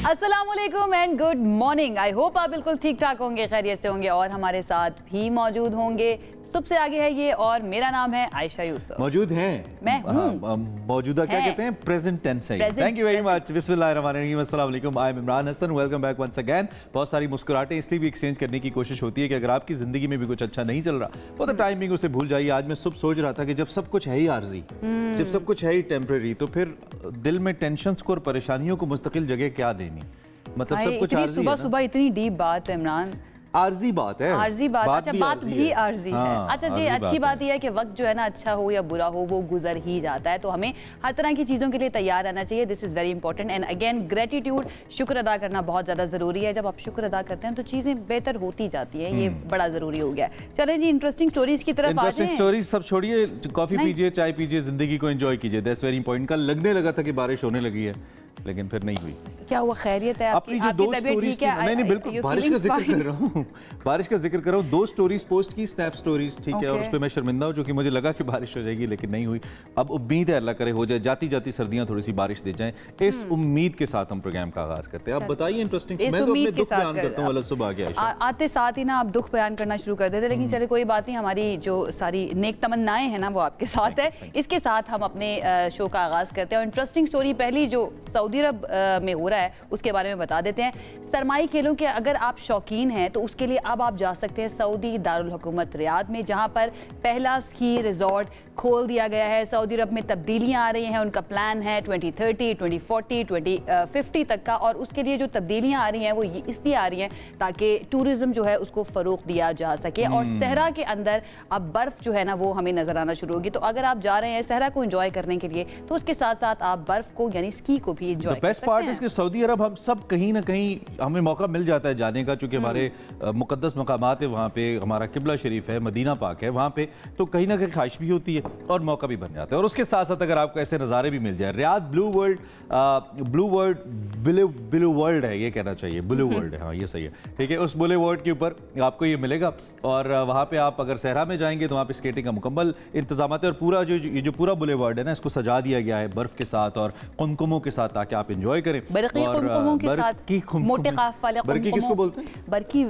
अस्सलामुअलैकुम and good morning. I hope आप बिल्कुल ठीक ठाक होंगे, खैरियत से होंगे और हमारे साथ भी मौजूद होंगे। सबसे आगे है ये और मेरा नाम है आयशा यूसुफ। मौजूद हैं, मैं हूं। मौजूदा क्या कहते हैं, प्रेजेंट टेंस है। Thank you very much. बिस्मिल्लाहिर्रहमानिर्रहीम, अस्सलाम वालेकुम। I am Imran Hasan, welcome back once again. बहुत सारी मुस्कुराहटें इसलिए भी एक्सचेंज करने की कोशिश होती है कि अगर आपकी जिंदगी में भी कुछ अच्छा नहीं चल रहा वो तो टाइमिंग उसे भूल जाइए। आज मैं सुबह सोच रहा था कि जब सब कुछ है ही आर्जी, जब सब कुछ है ही टेम्परेरी, तो फिर दिल में टेंशन्स को और परेशानियों को मुस्तकिल जगह क्या देनी। मतलब सब कुछ आर्जी सुबह सुबह इतनी डीप बात है इमरान। आर्जी बात है, आर्जी बात, अच्छा बात भी आर्जी है। अच्छा जी, अच्छी बात यह है कि वक्त जो है ना, अच्छा हो या बुरा हो, वो गुजर ही जाता है, तो हमें हर तरह की चीज़ों के लिए तैयार रहना चाहिए। This is very important and again gratitude, शुक्र अदा करना बहुत ज़्यादा ज़रूरी है। जब आप शुक्र अदा करते हैं तो चीज़ें बेहतर होती जाती है, ये बड़ा ज़रूरी हो गया है। चले जी, इंटरेस्टिंग स्टोरीज की तरफ। इंटरेस्टिंग स्टोरीज सब छोड़िए, कॉफी पीजिए, चाय पीजिए, जिंदगी को एंजॉय कीजिए। That's very important. कल लगने लगा था कि बारिश होने लगी है, लेकिन फिर नहीं हुई। क्या हुआ, खैरियत है? अपनी जो दो स्टोरीज, नहीं बिल्कुल बारिश का जिक्र कर रहा हूँ, बारिश का जिक्र कर रहा हूँ। दो स्टोरीज पोस्ट की, स्नैप स्टोरीज, ठीक है, और उस पर मैं शर्मिंदा हूँ, जो कि मुझे लगा कि बारिश हो जाएगी लेकिन नहीं हुई। अब उम्मीद है अल्लाह करे हो जाए, जाती जाती सर्दियां थोड़ी सी बारिश दे जाएं। इस उम्मीद के साथ हम प्रोग्राम का आगाज करते हैं। अब बताइए इंटरेस्टिंग। मैं तो अपने दुख बयान करता हूँ, सुबह आ गया आते साथ ही ना आप दुख बयान करना शुरू कर देते, लेकिन चले कोई बात नहीं, हमारी जो सारी नेक तमन्नाएं हैं ना वो आपके साथ है। इसके साथ हम अपने शो का आगाज करते हैं। और इंटरेस्टिंग स्टोरी पहली जो सऊदी अरब में हो रहा है उसके बारे में बता देते हैं। सरमाई खेलों के अगर आप शौकीन हैं तो उसके लिए अब आप जा सकते हैं सऊदी दारुल हुकूमत रियाद में, जहां पर पहला स्की रिजॉर्ट खोल दिया गया है। सऊदी अरब में तब्दीलियां आ रही हैं, उनका प्लान है 2030, 2040, 2050 तक का, और उसके लिए जो तब्दीलियां आ रही हैं वो इसलिए आ रही हैं ताकि टूरिज्म जो है उसको फ़रोग़ दिया जा सके। और सहरा के अंदर अब बर्फ़ जो है ना वो हमें नज़र आना शुरू होगी। तो अगर आप जा रहे हैं सहरा को एंजॉय करने के लिए तो उसके साथ साथ आप बर्फ़ को यानी स्की को भी एंजॉय कर सकते हैं। इसके सऊदी अरब हम सब कहीं ना कहीं हमें मौका मिल जाता है जाने का, चूंकि हमारे मुकद्दस मकामात है वहाँ पे, हमारा किबला शरीफ है, मदीना पाक है वहाँ पे, तो कहीं ना कहीं ख्वाहिश भी होती है और मौका भी बन जाता है। और उसके साथ साथ अगर आपको ऐसे नज़ारे भी मिल जाए, रियाद ब्लू वर्ल्ड है, ये कहना चाहिए, ब्लू वर्ल्ड है, हाँ ये सही है, ठीक है। उस ब्लू वर्ल्ड के ऊपर आपको ये मिलेगा और वहाँ पे आप अगर सहरा में जाएंगे तो वहाँ पे स्केटिंग का मुकम्मल इंतजाम है। और पूरा जो पूरा ब्लू वर्ल्ड है ना, इसको सजा दिया गया है बर्फ के साथ और कुमकुमों के साथ, ताकि आप इंजॉय करें। मोटे काफ वाले बर्की किसको बोलते हैं? बर्की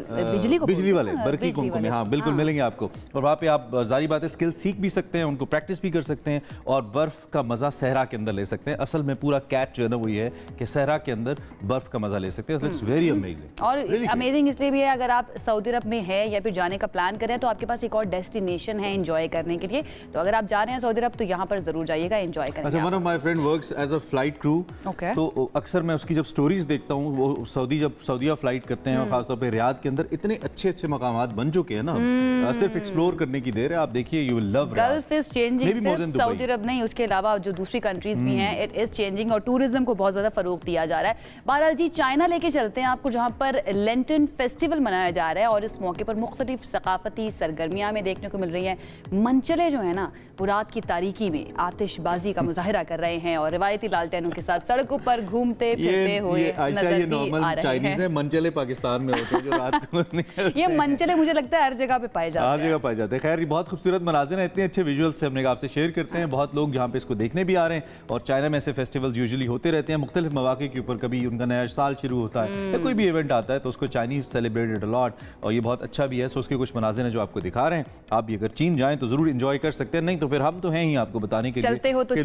बिजली वाले बर्की कुमकुम, हाँ बिल्कुल मिलेंगे आपको। और वहाँ पे आप जारी बात है स्किल सीख भी सकते हैं, उनको प्रैक्टिस भी कर सकते हैं और बर्फ का मजा सहरा के अंदर ले सकते हैं। असल में पूरा कैच जो है ना वो ये है कि सहरा के अंदर बर्फ का मजा ले सकते हैं। It's very amazing. और अमेजिंग इसलिए भी है, अगर आप सऊदी अरब में है या फिर जाने का प्लान करें तो आपके पास एक और डेस्टिनेशन है एंजॉय करने के लिए। तो अगर आप जा रहे हैं सऊदी अरब तो यहाँ पर जरूर जाइएगा, एंजॉय करें। अच्छा, one of my friend works as a flight crew, तो अक्सर मैं उसकी जब स्टोरीज देखता हूँ, वो सऊदीया फ्लाइट करते हैं और खासतौर पे रियाद के अंदर इतने अच्छे अच्छे मकामात बन चुके हैं ना, सिर्फ एक्सप्लोर करने की देर है। आप देखिए, you will love gulf is changing, सिर्फ सऊदी अरब नहीं, उसके अलावा जो दूसरी कंट्रीज भी हैं, इट इज चेंजिंग और टूरिज्म को बहुत ज्यादा फरोग दिया जा रहा है। बहरहाल जी, चाइना लेके चलते हैं आपको, जहाँ पर लेंटन फेस्टिवल मनाया जा रहा है और इस मौके पर मुख्तलिफ सकाफती सरगर्मियां में देखने को मिल रही हैं। मनचले जो है ना वो रात की तारीकी में आतिशबाजी का मुजाहिरा कर रहे हैं और रिवायती लालटेनों के साथ सड़कों पर घूमते फिरते हुए नजर भी आ रहे हैं। मनचले पाकिस्तान में होते हैं जो रात को ये मनचले मुझे लगता है हर जगह पे पाए जाते हैं, हर जगह पाए जाते हैं। खैर, ये बहुत खूबसूरत मनाज़िर हैं, इतने अच्छे विजुअल्स से हमने आपसे शेयर करते हैं। बहुत लोग यहाँ पे इसको देखने भी आ रहे हैं और चाइना में ऐसे फेस्टिवल्स यूजुअली होते रहते हैं मुख्तलिफ मौके के ऊपर। कभी उनका नया साल शुरू होता है या कोई भी इवेंट आता है तो उसको चाइनीज सेलिब्रेटेड अलॉट, और ये बहुत अच्छा भी है। सो उसके कुछ मनाज़िर हैं जो आपको दिखा रहे हैं। आप भी अगर चीन जाएं तो जरूर इंजॉय कर सकते हैं, नहीं तो फिर हम तो हैं ही आपको बताने के लिए, चलते हो तो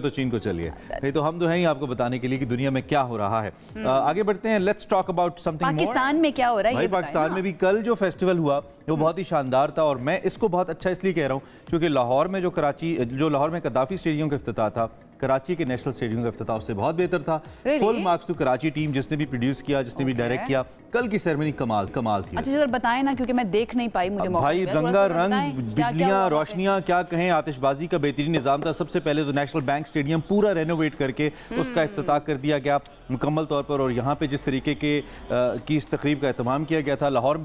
चीन को चलिए, नहीं तो हम तो हैं ही आपको बताने के लिए कि दुनिया में क्या हो रहा है। आगे बढ़ते हैं, let's talk about something more. Pakistan में क्या हो रहा है? भाई पाकिस्तान में भी कल जो फेस्टिवल हुआ वो बहुत ही शानदार था, और मैं इसको बहुत अच्छा इसलिए कह रहा हूँ क्योंकि लाहौर में लाहौर में कद्दाफी स्टेडियम का इफ्तिताह था, कराची के नेशनल स्टेडियम का इफ्तिताह उससे बहुत बेहतर था। Full marks to Karachi team, जिसने भी प्रोड्यूस किया, जिसने भी डायरेक्ट किया। कल की सेरेमनी कमाल थी। अच्छा सर बताएं ना, क्योंकि मैं देख नहीं पाई, मुझे भाई रंग बिजलियां, रोशनियां, क्या कहें, आतिशबाजी का बेहतरीन निजाम था। सबसे पहले तो नेशनल बैंक स्टेडियम पूरा रेनोवेट करके उसका इफ्तिताह कर दिया गया मुकम्मल तौर पर, और यहाँ पे जिस तरीके की इस तकरीब का एहतमाम किया गया था, लाहौर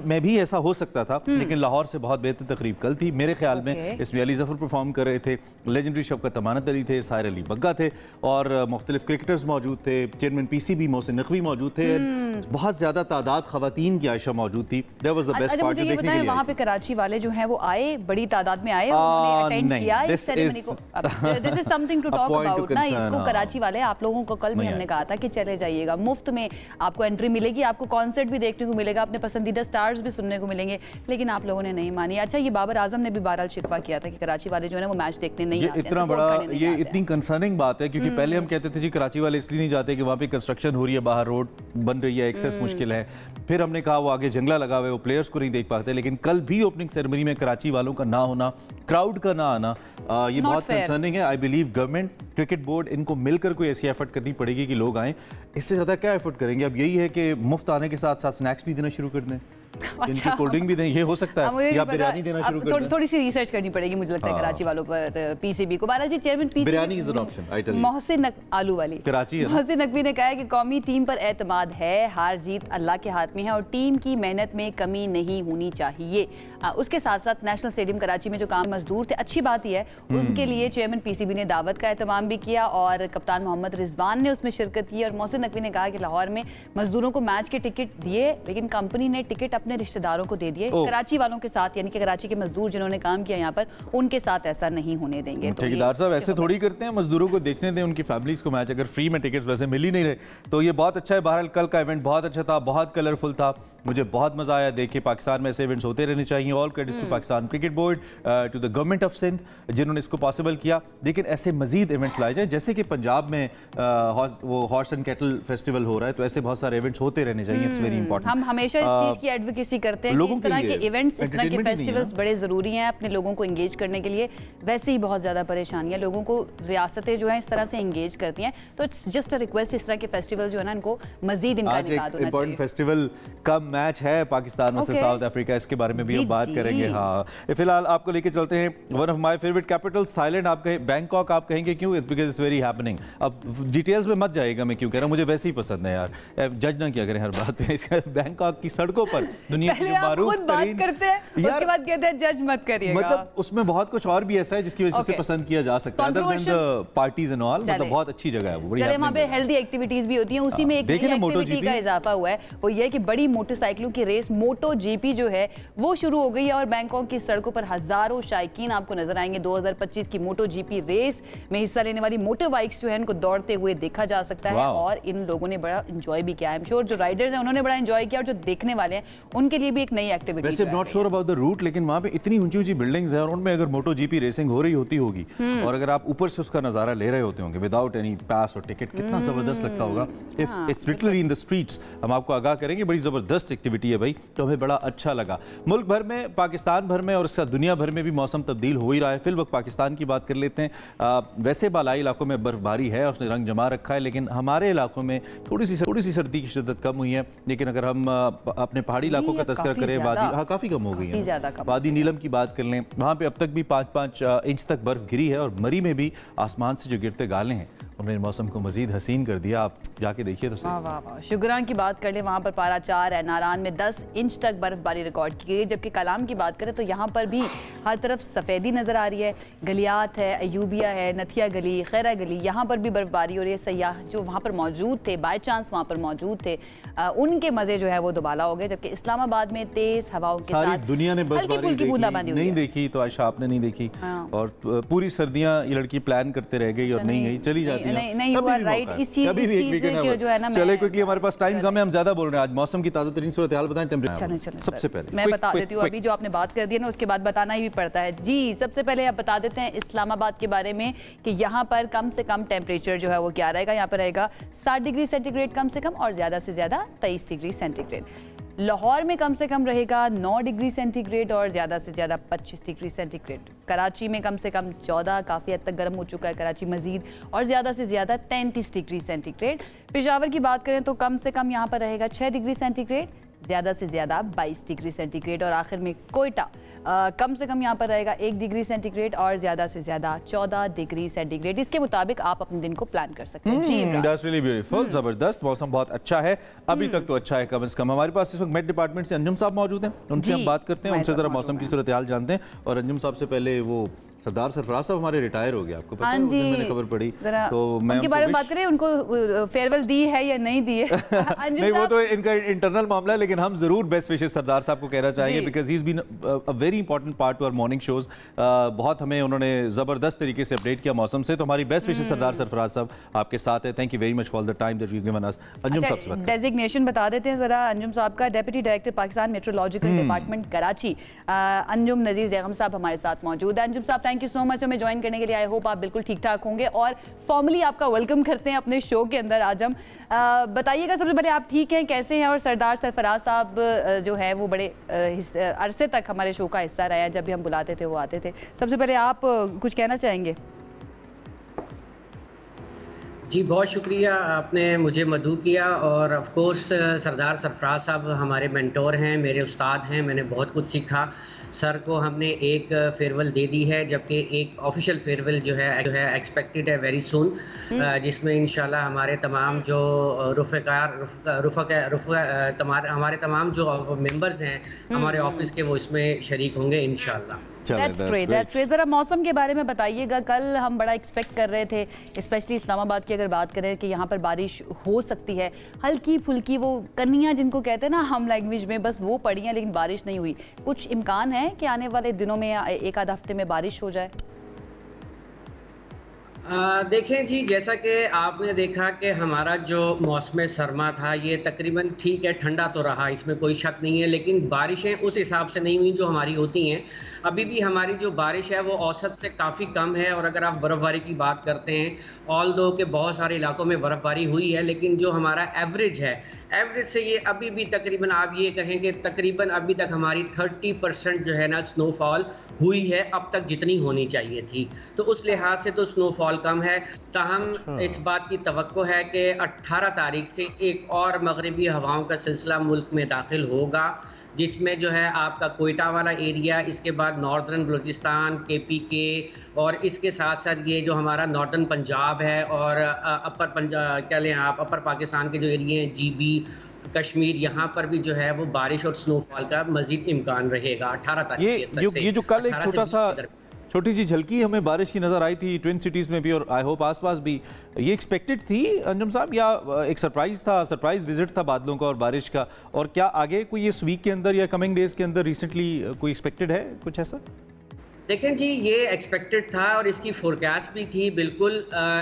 में भी ऐसा हो सकता था, लेकिन लाहौर से बहुत बेहतर तकरीब कल थी मेरे ख्याल में। इसमें अली जफर परफॉर्म कर रहे थे, लेजेंडरी शौकत अमानत अली थे, साहिर अली बग्गा थे और मुख्तलिफ क्रिकेटर्स मौजूद थे, चेयरमैन पीसीबी मोहसिन नकवी मौजूद थे। बहुत ज्यादा तादाद खवातीन की आयशा मौजूद थी। That was the best part जो देखने के लिए वहाँ पे कराची वाले जो हैं वो आए, बड़ी तादाद में आए, उन्होंने अटेंड किया इस सेरेमनी को। This is something to talk about ना, इसको कराची वाले आप लोगों को कल भी हमने कहा था कि चले जाइएगा, मुफ्त में आपको एंट्री मिलेगी, आपको कॉन्सर्ट भी देखने को मिलेगा, अपने पसंदीदा स्टार्स भी सुनने को मिलेंगे, लेकिन आप लोगों ने नहीं मानी। अच्छा, ये बाबर आजम ने भी बहरहाल शिकवा किया था कि कराची वाले जो है वो मैच देखने नहीं आते। इतना बड़ा ये इतनी कंसर्निंग बात है, क्योंकि पहले हम कहते थे जी कराची वाले इसलिए नहीं जाते कि वहाँ पे कंस्ट्रक्शन हो रही है, बाहर रोड बन रही है, एक्सेस मुश्किल है, फिर हमने कहा वो आगे जंगला लगा हुआ है, वो प्लेयर्स को नहीं देख पाते। लेकिन कल भी ओपनिंग सेरेमनी में कराची वालों का ना होना, क्राउड का ना आना, ये बहुत कंसर्निंग है। I believe government, cricket board, इनको मिलकर कोई ऐसी एफर्ट करनी पड़ेगी कि लोग आएं। इससे ज़्यादा क्या एफर्ट करेंगे? अब यही है कि मुफ्त आने के साथ साथ स्नैक्स भी देना शुरू कर दें, इनकी कोल्ड ड्रिंक भी दें, ये हो सकता है, या बिरयानी देना शुरू कर दें। थोड़ी सी रिसर्च करनी पड़ेगी मुझे लगता है कराची वालों पर, पीसीबी को। Balaji chairman PCB biryani is an option, I tell you. Mohsin आलू वाली कराची है। मोहसिन नकवी ने कहा है कि कौमी टीम पर एतमाद है, हार जीत अल्लाह के हाथ में है और टीम की मेहनत में कमी नहीं होनी चाहिए। उसके साथ साथ नेशनल स्टेडियम कराची में जो काम मजदूर थे, अच्छी बात ही है, उनके लिए चेयरमैन पीसीबी ने दावत का एहतमाम भी किया और कप्तान मोहम्मद रिजवान ने उसमें शिरकत की। और मोहसिन नकवी ने कहा कि लाहौर में मजदूरों को मैच के टिकट दिए, लेकिन कंपनी ने टिकट अपने रिश्तेदारों को दे दिए। कराची वालों के साथ, यानी कि कराची के मजदूर जिन्होंने काम किया यहाँ पर, उनके साथ ऐसा नहीं होने देंगे। ठेकेदार साहब ऐसे थोड़ी करते हैं, मजदूरों को देखने दें, उनकी फैमिलीज को मैच। अगर फ्री में टिकट्स वैसे मिल ही नहीं रहे तो ये बहुत अच्छा है। बहरहाल कल का इवेंट बहुत अच्छा था, बहुत कलरफुल था, मुझे बहुत मजा आया। देखिए पाकिस्तान में ऐसे इवेंट्स होते रहने चाहिए। All credits to Pakistan cricket board, to the government of Sindh जिन्होंने इसको पॉसिबल किया। लेकिन ऐसे मजीद इवेंट्स लाए जाए, जैसे कि पंजाब में वो हॉर्स एंड कैटल फेस्टिवल हो रहा है, तो ऐसे बहुत सारे इवेंट्स होते रहने चाहिए। It's very important. हम हमेशा इस चीज की एडवोकेसी करते हैं कि इस तरह के इवेंट्स, इस तरह के फेस्टिवल्स बड़े जरूरी हैं अपने लोगों को एंगेज करने के लिए। वैसे ही बहुत ज्यादा परेशानियां लोगों को रियासतें जो है इस तरह से एंगेज करती हैं, तो इट्स जस्ट अ रिक्वेस्ट, इस तरह के फेस्टिवल जो है ना इनको मजीद इनका इनकाद होना चाहिए। इंपॉर्टेंट फेस्टिवल का मैच है पाकिस्तान वर्सेस साउथ अफ्रीका, इसके बारे में भी हम बात करेंगे। हाँ, फिलहाल आपको लेके चलते हैं one of my favourite Capitals, Thailand. आप कहें बैंकॉक, आप कहेंगे क्यों? Because it's very happening. अब डिटेल्स में मत जाएगा मैं क्यों कह रहा हूँ, मुझे वैसे ही पसंद है यार, जज ना किया करें हर बात में। बैंकॉक की सड़कों पर दुनिया की मारूफ तरीन, करते हैं उसके बाद कहते हैं जज मत करिएगा। मतलब उसमें बहुत कुछ और भी ऐसा है जिसकी वजह से पसंद किया जा सकता है, other than the parties and all. मतलब बहुत अच्छी जगह है वो, बड़ी वहाँ पे हेल्दी एक्टिविटीज भी होती हैं। उसी में एक नई एक्टिविटी का इजाफा हुआ है, वो ये कि बड़ी मोटरसाइकिलों की रेस मोटो जीपी जो है वो शुरू हो गई है और बैंकॉक की सड़कों पर हजारों शायकीन आपको नजर आएंगे। 2025 की मोटो जीपी रेस में हिस्सा लेने वाली मोटर बाइक्स जो है इनको दौड़ते हुए देखा जा सकता है और इन लोगों ने बड़ा एंजॉय भी किया। आई एम श्योर जो राइडर्स हैं उन्होंने बड़ा एंजॉय किया और जो देखने वाले हैं उनके लिए भी एक नई एक्टिविटी। वैसे not sure about the route, लेकिन वहाँ पे इतनी ऊंची ऊंची बिल्डिंग्स हैं और उनमें अगर मोटो जीपी रेसिंग हो रही होती होगी और अगर आप ऊपर से उसका नजारा ले रहे होते होंगे विदाउट एनी पास और टिकट, कितना जबरदस्त लगता होगा। If it's literally in the streets, हम आपको आगाह करेंगे। बड़ी जबरदस्त एक्टिविटी है भाई, तो हमें बड़ा अच्छा लगा। मुल्क भर में, पाकिस्तान भर में और इसका दुनिया भर में भी मौसम तब्दील हो ही रहा है। फिल वक्त पाकिस्तान की बात कर लेते हैं। वैसे बालाई इलाकों में बर्फबारी है, उसने रंग जमा रखा है, लेकिन हमारे इलाकों में थोड़ी सी सर्दी की शिद्दत कम हुई है। लेकिन अगर हम अपने पहाड़ी इलाकों का तज़किरा करें, वादी काफ़ी कम हो गई है। वादी नीलम की बात कर लें, वहाँ पे अब तक भी 5-5 इंच तक बर्फ गिरी है और मरी में भी आसमान से जो गिरते गाले हैं उन्होंने मौसम को मजीद हसीन कर दिया। आप जाके देखिए तो सही। शुगरान की बात कर लें, वहाँ पर पारा 4 है। नारान में 10 इंच तक बर्फबारी रिकॉर्ड की गई। जबकि कलाम की बात करें तो यहाँ पर भी हर तरफ सफ़ेदी नज़र आ रही है। गलियात है, अयूबिया है, नथिया गली, खैरा गली, यहाँ पर भी बर्फबारी हो रही है। सयाह जो वहाँ पर मौजूद थे, बाई चांस वहाँ पर मौजूद थे, उनके मज़े जो है वो दोबाला हो गए। जबकि इस्लामाबाद में तेज़ हवाओं के साथ दुनिया ने हल्की बूंदाबांदी नहीं देखी, तो आयशा आपने नहीं देखी और पूरी सर्दियाँ ये लड़की प्लान करते रह गई और नहीं गई, चली जाती है। नहीं हुआ राइट। इसी से जो है ना, चले क्विकली, हमारे पास टाइम कम है, हम ज्यादा बोल रहे हैं आज। मौसम की ताज़ा तरीन सूरत हाल बताएं। टेंपरेचर सबसे पहले मैं बता देती हूँ, अभी जो आपने बात कर दी है ना उसके बाद बताना ही भी पड़ता है जी। सबसे पहले आप बता देते हैं इस्लामाबाद के बारे में कि यहाँ पर कम से कम टेम्परेचर जो है वो क्या रहेगा। यहाँ पर रहेगा 60 डिग्री सेंटीग्रेड कम से कम और ज्यादा से ज्यादा 23 डिग्री सेंटीग्रेड। लाहौर में कम से कम रहेगा 9 डिग्री सेंटीग्रेड और ज़्यादा से ज़्यादा 25 डिग्री सेंटीग्रेड। कराची में कम से कम 14, काफ़ी हद तक गर्म हो चुका है कराची मजीद, और ज़्यादा से ज़्यादा 33 डिग्री सेंटीग्रेड। पेशावर की बात करें तो कम से कम यहाँ पर रहेगा 6 डिग्री सेंटीग्रेड, ज़्यादा से ज़्यादा 22 डिग्री सेंटीग्रेड। और आखिर में कोयटा कम से कम यहाँ पर रहेगा 1 डिग्री सेंटीग्रेड और ज़्यादा से ज़्यादा 14 डिग्री सेंटीग्रेड। इसके मुताबिक आप अपने दिन को प्लान कर सकते हैं। जी दैट्स रियली ब्यूटीफुल, ज़बरदस्त। मौसम बहुत अच्छा है, अभी तक तो अच्छा है कम से कम। हमारे पास इस वक्त मेट डिपार्टमेंट से अंजुम साहब मौजूद हैं, उनसे हम बात करते हैं, उनसे ज़रा मौसम की सूरत हाल जानते हैं। और अंजुम साहब से पहले वो सरदार सरफराज साहब हमारे रिटायर हो गए, आपको पता है? हाँ जी, मैंने खबर पड़ी, तो मैं उनके बारे में बात करें, उनको फेयरवेल दी है या नहीं दी है? नहीं, वो तो इनका इंटरनल मामला है, लेकिन हम जरूर बेस्ट विशेस सरदार साहब को कहना चाहेंगे, because he is been a very important part to our morning shows. बहुत हमें उन्होंने जबरदस्त तरीके से अपडेट किया मौसम से, तो हमारी बेस्ट विशेस सरदार सरफराज साहब आपके साथ है। Thank you very much for the time that you given us. Anjum साहब से बात डेजिग्नेशन बता देते हैं जरा अंजुम साहब का, deputy director Pakistan meteorological department Karachi. Anjum Nazir Zaigham साहब हमारे साथ मौजूद है। अंजुम साहब थैंक यू सो मच हमें ज्वाइन करने के लिए। आई होप आप बिल्कुल ठीक ठाक होंगे और फॉर्मली आपका वेलकम करते हैं अपने शो के अंदर। आज हम बताइएगा सबसे पहले आप ठीक हैं, कैसे हैं? और सरदार सरफराज साहब जो है वो बड़े अरसे तक हमारे शो का हिस्सा रहे हैं, जब भी हम बुलाते थे वो आते थे। सबसे पहले आप कुछ कहना चाहेंगे? जी बहुत शुक्रिया, आपने मुझे मदऊ किया। और ऑफ कोर्स सरदार सरफराज साहब हमारे मेंटोर हैं, मेरे उस्ताद हैं, मैंने बहुत कुछ सीखा। सर को हमने एक फेयरवेल दे दी है, जबकि एक ऑफिशियल फेयरवेल जो है एक्सपेक्टेड है वेरी सून, जिसमें इंशाल्लाह हमारे तमाम जो हमारे तमाम जो मेंबर्स हैं हमारे ऑफिस के, वो इसमें शरीक होंगे इंशाल्लाह। That's great. जरा मौसम के बारे में बताइएगा। कल हम बड़ा एक्सपेक्ट कर रहे थे, स्पेशली इस्लामाबाद की अगर बात करें कि यहाँ पर बारिश हो सकती है, हल्की फुल्की वो कनियाँ जिनको कहते हैं ना हम लैंग्वेज में, बस वो पड़ी हैं, लेकिन बारिश नहीं हुई। कुछ इम्कान है कि आने वाले दिनों में या एक आध हफ्ते में बारिश हो जाए? देखें जी, जैसा कि आपने देखा कि हमारा जो मौसम सरमा था ये तकरीबन ठीक है, ठंडा तो रहा, इसमें कोई शक नहीं है, लेकिन बारिशें उस हिसाब से नहीं हुई जो हमारी होती हैं। अभी भी हमारी जो बारिश है वो औसत से काफ़ी कम है। और अगर आप बर्फ़बारी की बात करते हैं, ऑल दो के बहुत सारे इलाकों में बर्फ़बारी हुई है, लेकिन जो हमारा एवरेज है, एवरेज से ये अभी भी तकरीबन आप ये कहें कि तकरीबन अभी तक हमारी 30% जो है ना स्नोफॉल हुई है अब तक, जितनी होनी चाहिए थी। तो उस लिहाज से तो स्नोफॉल कम है। ताहम इस बात की तवक्को है कि 18 तारीख से एक और मगरिबी हवाओं का सिलसिला मुल्क में दाखिल होगा, जिसमें जो है आपका कोयटा वाला एरिया, इसके बाद नॉर्दर्न बलूचिस्तान, KPK, और इसके साथ साथ ये जो हमारा नॉर्दर्न पंजाब है और अपर पंजाब क्या लें आप, अपर पाकिस्तान के जो एरिया हैं, GB, कश्मीर, यहाँ पर भी जो है वो बारिश और स्नोफॉल का मजीद इम्कान रहेगा 18 तारीख। ये जो कल एक छोटी सी झलकी हमें बारिश की नजर आई थी ट्विन सिटीज में भी और आई होप आसपास भी, ये एक्सपेक्टेड थी अंजुम साहब, या एक सरप्राइज था, सरप्राइज विजिट था बादलों का और बारिश का? और क्या आगे कोई इस वीक के अंदर या कमिंग डेज के अंदर रिसेंटली कोई एक्सपेक्टेड है कुछ ऐसा? देखें जी, ये एक्सपेक्टेड था और इसकी फोरकास्ट भी थी बिल्कुल।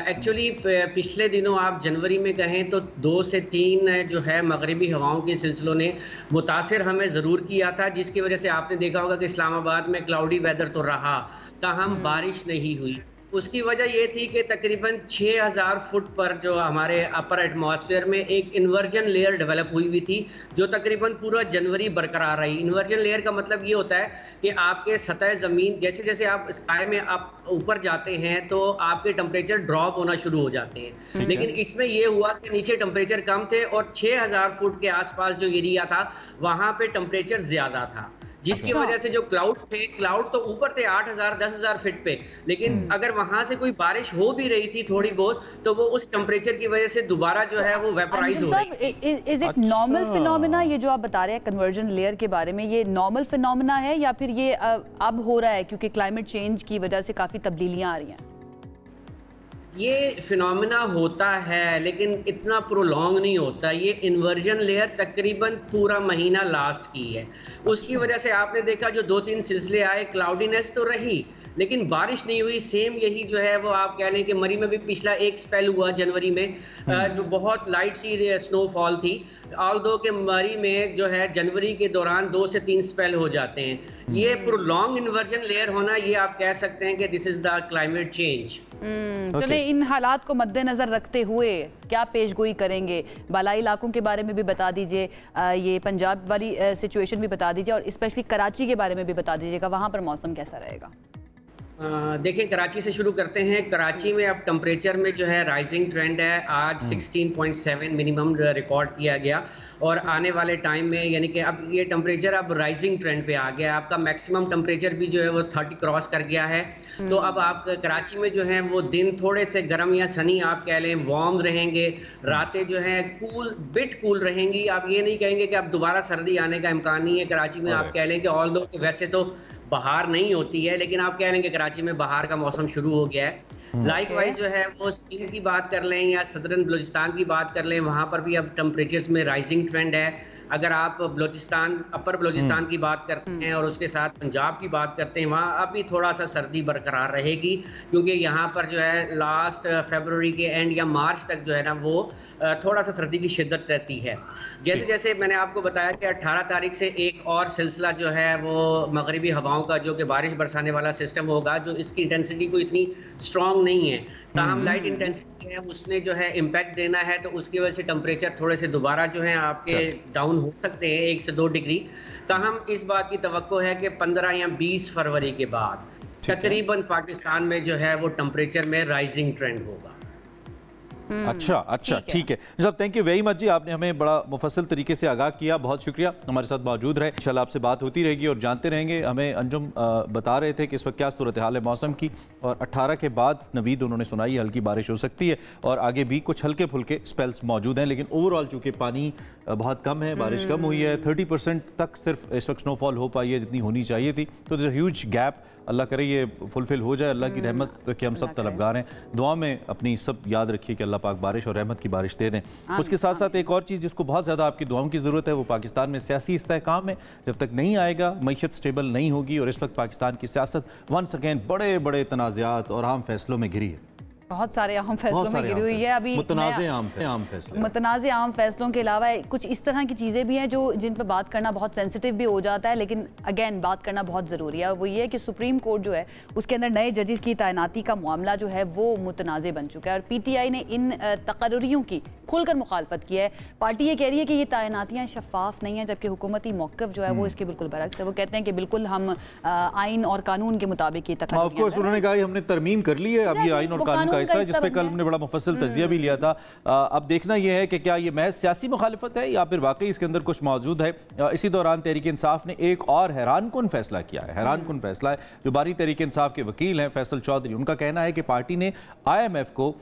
एक्चुअली पिछले दिनों आप जनवरी में कहें तो 2 से 3 जो है मगरिबी हवाओं के सिलसिलों ने मुतासिर हमें ज़रूर किया था, जिसकी वजह से आपने देखा होगा कि इस्लामाबाद में क्लाउडी वेदर तो रहा, ताहम बारिश नहीं हुई। उसकी वजह ये थी कि तकरीबन 6000 फुट पर जो हमारे अपर एटमॉस्फेयर में एक इन्वर्जन लेयर डेवलप हुई हुई थी, जो तकरीबन पूरा जनवरी बरकरार रही। इन्वर्जन लेयर का मतलब ये होता है कि आपके सतह ज़मीन जैसे जैसे आप स्काई में आप ऊपर जाते हैं तो आपके टेम्परेचर ड्रॉप होना शुरू हो जाते हैं, लेकिन इसमें ये हुआ कि नीचे टेम्परेचर कम थे और 6000 फुट के आसपास जो एरिया था वहाँ पे टेम्परेचर ज़्यादा था, जिसकी वजह से जो क्लाउड थे, क्लाउड तो ऊपर थे 8000 10,000 फीट पे, लेकिन अगर वहां से कोई बारिश हो भी रही थी थोड़ी बहुत तो वो उस टेम्परेचर की वजह से दोबारा जो है वो वेपराइज हो रही है। इज इट नॉर्मल फिनोमेना ये जो आप बता रहे हैं कन्वर्जन लेयर के बारे में, ये नॉर्मल फिनोमेना है या फिर ये अब हो रहा है क्योंकि क्लाइमेट चेंज की वजह से काफी तब्दीलियां आ रही हैं? ये फिनोमेना होता है लेकिन इतना प्रोलॉन्ग नहीं होता। ये इन्वर्जन लेयर तकरीबन पूरा महीना लास्ट की है, उसकी वजह से आपने देखा जो 2-3 सिलसिले आए, क्लाउडीनेस तो रही लेकिन बारिश नहीं हुई। सेम यही जो है वो आप कह लें कि मरी में भी पिछला एक स्पेल हुआ जनवरी में, जो बहुत लाइट सी स्नोफॉल थी। ऑल दो के मरी में जो है जनवरी के दौरान 2 से 3 स्पेल हो जाते हैं। ये प्रोलॉन्ग इन्वर्जन लेयर होना, ये आप कह सकते हैं कि this is the climate change. चले इन हालात को मद्देनजर रखते हुए क्या पेशगोई करेंगे? बालाई इलाकों के बारे में भी बता दीजिए, ये पंजाब वाली सिचुएशन भी बता दीजिए और स्पेशली कराची के बारे में भी बता दीजिएगा, वहाँ पर मौसम कैसा रहेगा? देखें, कराची से शुरू करते हैं। कराची में अब टेम्परेचर में जो है राइजिंग ट्रेंड है। आज 16.7 मिनिमम रिकॉर्ड किया गया और आने वाले टाइम में यानी कि अब ये टेम्परेचर अब राइजिंग ट्रेंड पे आ गया। आपका मैक्सिमम टेम्परेचर भी जो है वो 30 क्रॉस कर गया है। तो अब आप कराची में जो है वो दिन थोड़े से गर्म या सनी आप कह लें, वार्म रहेंगे। रातें जो है बिट कूल रहेंगी। आप ये नहीं कहेंगे कि अब दोबारा सर्दी आने का इम्कान नहीं है। कराची में आप कह लें कि ऑल दो वैसे तो बहार नहीं होती है, लेकिन आप कह लेंगे कराची में बहार का मौसम शुरू हो गया है। लाइकवाइज जो है वो सिंध की बात कर लें या सदरन बलूचिस्तान की बात कर लें, वहाँ पर भी अब टेम्परेचर्स में राइजिंग ट्रेंड है। अगर आप बलूचिस्तान, अपर बलूचिस्तान की बात करते हैं और उसके साथ पंजाब की बात करते हैं, वहाँ अभी थोड़ा सा सर्दी बरकरार रहेगी, क्योंकि यहाँ पर जो है लास्ट फरवरी के एंड या मार्च तक जो है ना वो थोड़ा सा सर्दी की शिद्दत रहती है। जैसे जैसे मैंने आपको बताया कि 18 तारीख से एक और सिलसिला जो है वो मगरिबी हवाओं का, जो कि बारिश बरसाने वाला सिस्टम होगा, जो इसकी इंटेंसिटी को इतनी स्ट्रॉन्ग नहीं है, ताहम लाइट इंटेंसिटी है, उसने जो है इम्पैक्ट देना है, तो उसकी वजह से टेम्परेचर थोड़े से दोबारा जो है आपके डाउन हो सकते हैं 1 से 2 डिग्री। ताहम इस बात की तवक्को है कि 15 या 20 फरवरी के बाद तकरीबन पाकिस्तान में जो है वो टेम्परेचर में राइजिंग ट्रेंड होगा। अच्छा ठीक है साहब, थैंक यू वेरी मच जी, आपने हमें बड़ा मुफस्सल तरीके से आगाह किया, बहुत शुक्रिया, हमारे साथ मौजूद रहे। इंशाल्लाह आपसे बात होती रहेगी और जानते रहेंगे। हमें अंजुम बता रहे थे कि इस वक्त क्या सूरत हाल है मौसम की, और 18 के बाद नवीद उन्होंने सुनाई हल्की बारिश हो सकती है और आगे भी कुछ हल्के फुल्के स्पेल्स मौजूद हैं, लेकिन ओवरऑल चूँकि पानी बहुत कम है, बारिश कम हुई है, 30% तक सिर्फ इस वक्त स्नोफॉल हो पाई है जितनी होनी चाहिए थी, तो दिस ह्यूज गैप। अल्लाह करे ये फुलफिल हो जाए, अल्लाह की रहमत के हम सब तलबगार हैं। दुआ में अपनी सब याद रखिए कि अल्लाह पाक बारिश और रहमत की बारिश दे दें। उसके साथ साथ एक और चीज़ जिसको बहुत ज़्यादा आपकी दुआओं की ज़रूरत है, वो पाकिस्तान में सियासी इस्तेहकाम है। जब तक नहीं आएगा मईशत स्टेबल नहीं होगी, और इस वक्त पाकिस्तान की सियासत वंस अगेन बड़े बड़े तनाज़ात और अहम फैसलों में घिरी है, बहुत सारे अहम फैसलों में गिरी हुई है। अभी मुतनाज़े आम फैसलों के अलावा कुछ इस तरह की चीज़ें भी हैं जो जिन पर बात करना बहुत सेंसिटिव भी हो जाता है, लेकिन अगेन बात करना बहुत ज़रूरी है। और वो ये है कि सुप्रीम कोर्ट जो है उसके अंदर नए जजेस की तैनाती का मामला जो है वो मुतनाज़े बन चुका है, और PTI ने इन तकर्रियों की खुलकर मुखालफत की है। पार्टी ये कह रही है कि ये तैनातियाँ शफाफ नहीं है, जबकि हुकूमती मौक़िफ़ जो है वो इसके बिल्कुल बरक्स है। वो कहते हैं कि बिल्कुल हम आइन और कानून के मुताबिक ये तकर्रियाँ, उन्होंने कहा हमने तरमीम कर ली है, अब ये आइन और कानून का हिस्सा है, जिस पे कल हमने बड़ा मुफस्सल तजिया भी लिया था। अब देखना यह है कि क्या ये महज सियासी मुखालिफत है या फिर वाकई इसके अंदर कुछ मौजूद है। इसी दौरान तहरीक इंसाफ ने एक और हैरानकुन फैसला किया है, हैरानकुन फैसला है। जो बानी तहरीक इंसाफ के वकील हैं फैसल चौधरी, उनका कहना है कि पार्टी ने IMF को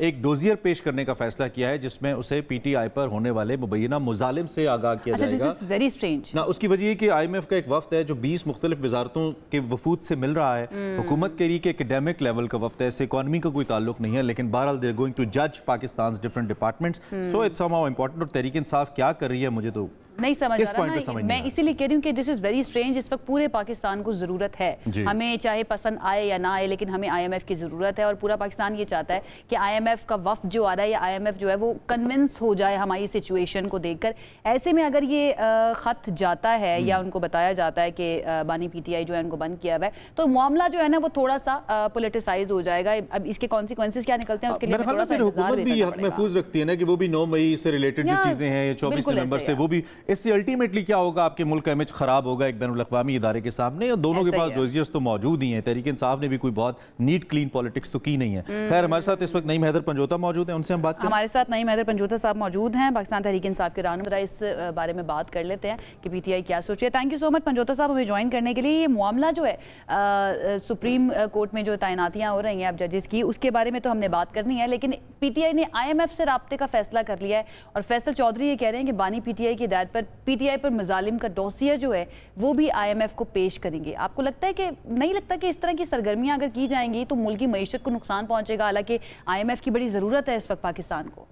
एक डोजियर पेश करने का फैसला किया है, जिसमें उसे PTI पर होने वाले मुबैना मुजालिम से आगाह किया जाएगा। वेरी स्ट्रेंज ना, उसकी वजह कि IMF का एक वफ्द है जो 20 मुख्तलिफ वजारतों के वफूद से मिल रहा है। हुकूमत के लिए एकेडमिक लेवल का वफ्द है, इससे इकॉनमी का कोई ताल्लुक नहीं है, लेकिन बहरहाल दे आर गोइंग टू जज Pakistan different departments, so it's somehow important. और तहरीक इंसाफ क्या कर रही है मुझे तो नहीं समझ आ रहा ना, मैं इसीलिए कह रही हूँ कि दिस इज वेरी स्ट्रेंज। इस वक्त पूरे पाकिस्तान को जरूरत है, हमें चाहे पसंद आए या ना आए, लेकिन हमें IMF की जरूरत है, और पूरा पाकिस्तान ये चाहता है कि IMF का वफ्द जो आ रहा है या IMF जो है वो कन्विंस हो जाए हमारी सिचुएशन को देखकर। ऐसे में अगर ये खत जाता है या उनको बताया जाता है कि बानी PTI जो है उनको बंद किया हुआ है, तो मामला जो है ना वो थोड़ा सा पोलिटिसाइज हो जाएगा। अब इसके कॉन्सिक्वेंसेस क्या निकलते हैं उसके लिए थोड़ा सा इंतजार भी करना पड़ेगा। महफूज रखती है ना कि वो भी 9 मई से रिलेटेड जो चीजें हैं 24 नवंबर से, वो भी इससे अल्टीमेटली क्या होगा, आपके मुल्क का इमेज खराब होगा एक बैनुल अक़वामी इदारे के सामने। और दोनों के पास डोजियर्स तो मौजूद ही हैं। तहरीक इंसाफ ने भी कोई बहुत नीट क्लीन पॉलिटिक्स तो की नहीं है। खैर, हमारे साथ इस वक्त नईम हैदर पंजोता मौजूद हैं, उनसे हम बात करें। हमारे साथ नईम हैदर पंजोता साहब मौजूद हैं, पाकिस्तान तहरीक इंसाफ के रहनुमा। इस बारे में बात कर लेते हैं कि PTI क्या सोचिए। Thank you so much Panjota साहब हमें ज्वाइन करने के लिए। ये मामला जो है सुप्रीम कोर्ट में जो तैनातियाँ हो रही हैं अब जजेस की, उसके बारे में तो हमने बात करनी है, लेकिन PTI ने IMF से राब्ते का फैसला कर लिया है, और फैसल चौधरी ये कह रहे हैं कि बानी PTI की हिदायत पर PTI पर मजालिम का डोसियर जो है वो भी IMF को पेश करेंगे। आपको लगता है कि नहीं लगता कि इस तरह की सरगर्मियां अगर की जाएंगी तो मुल्क की मईशत को नुकसान पहुंचेगा, हालांकि IMF की बड़ी ज़रूरत है इस वक्त पाकिस्तान को?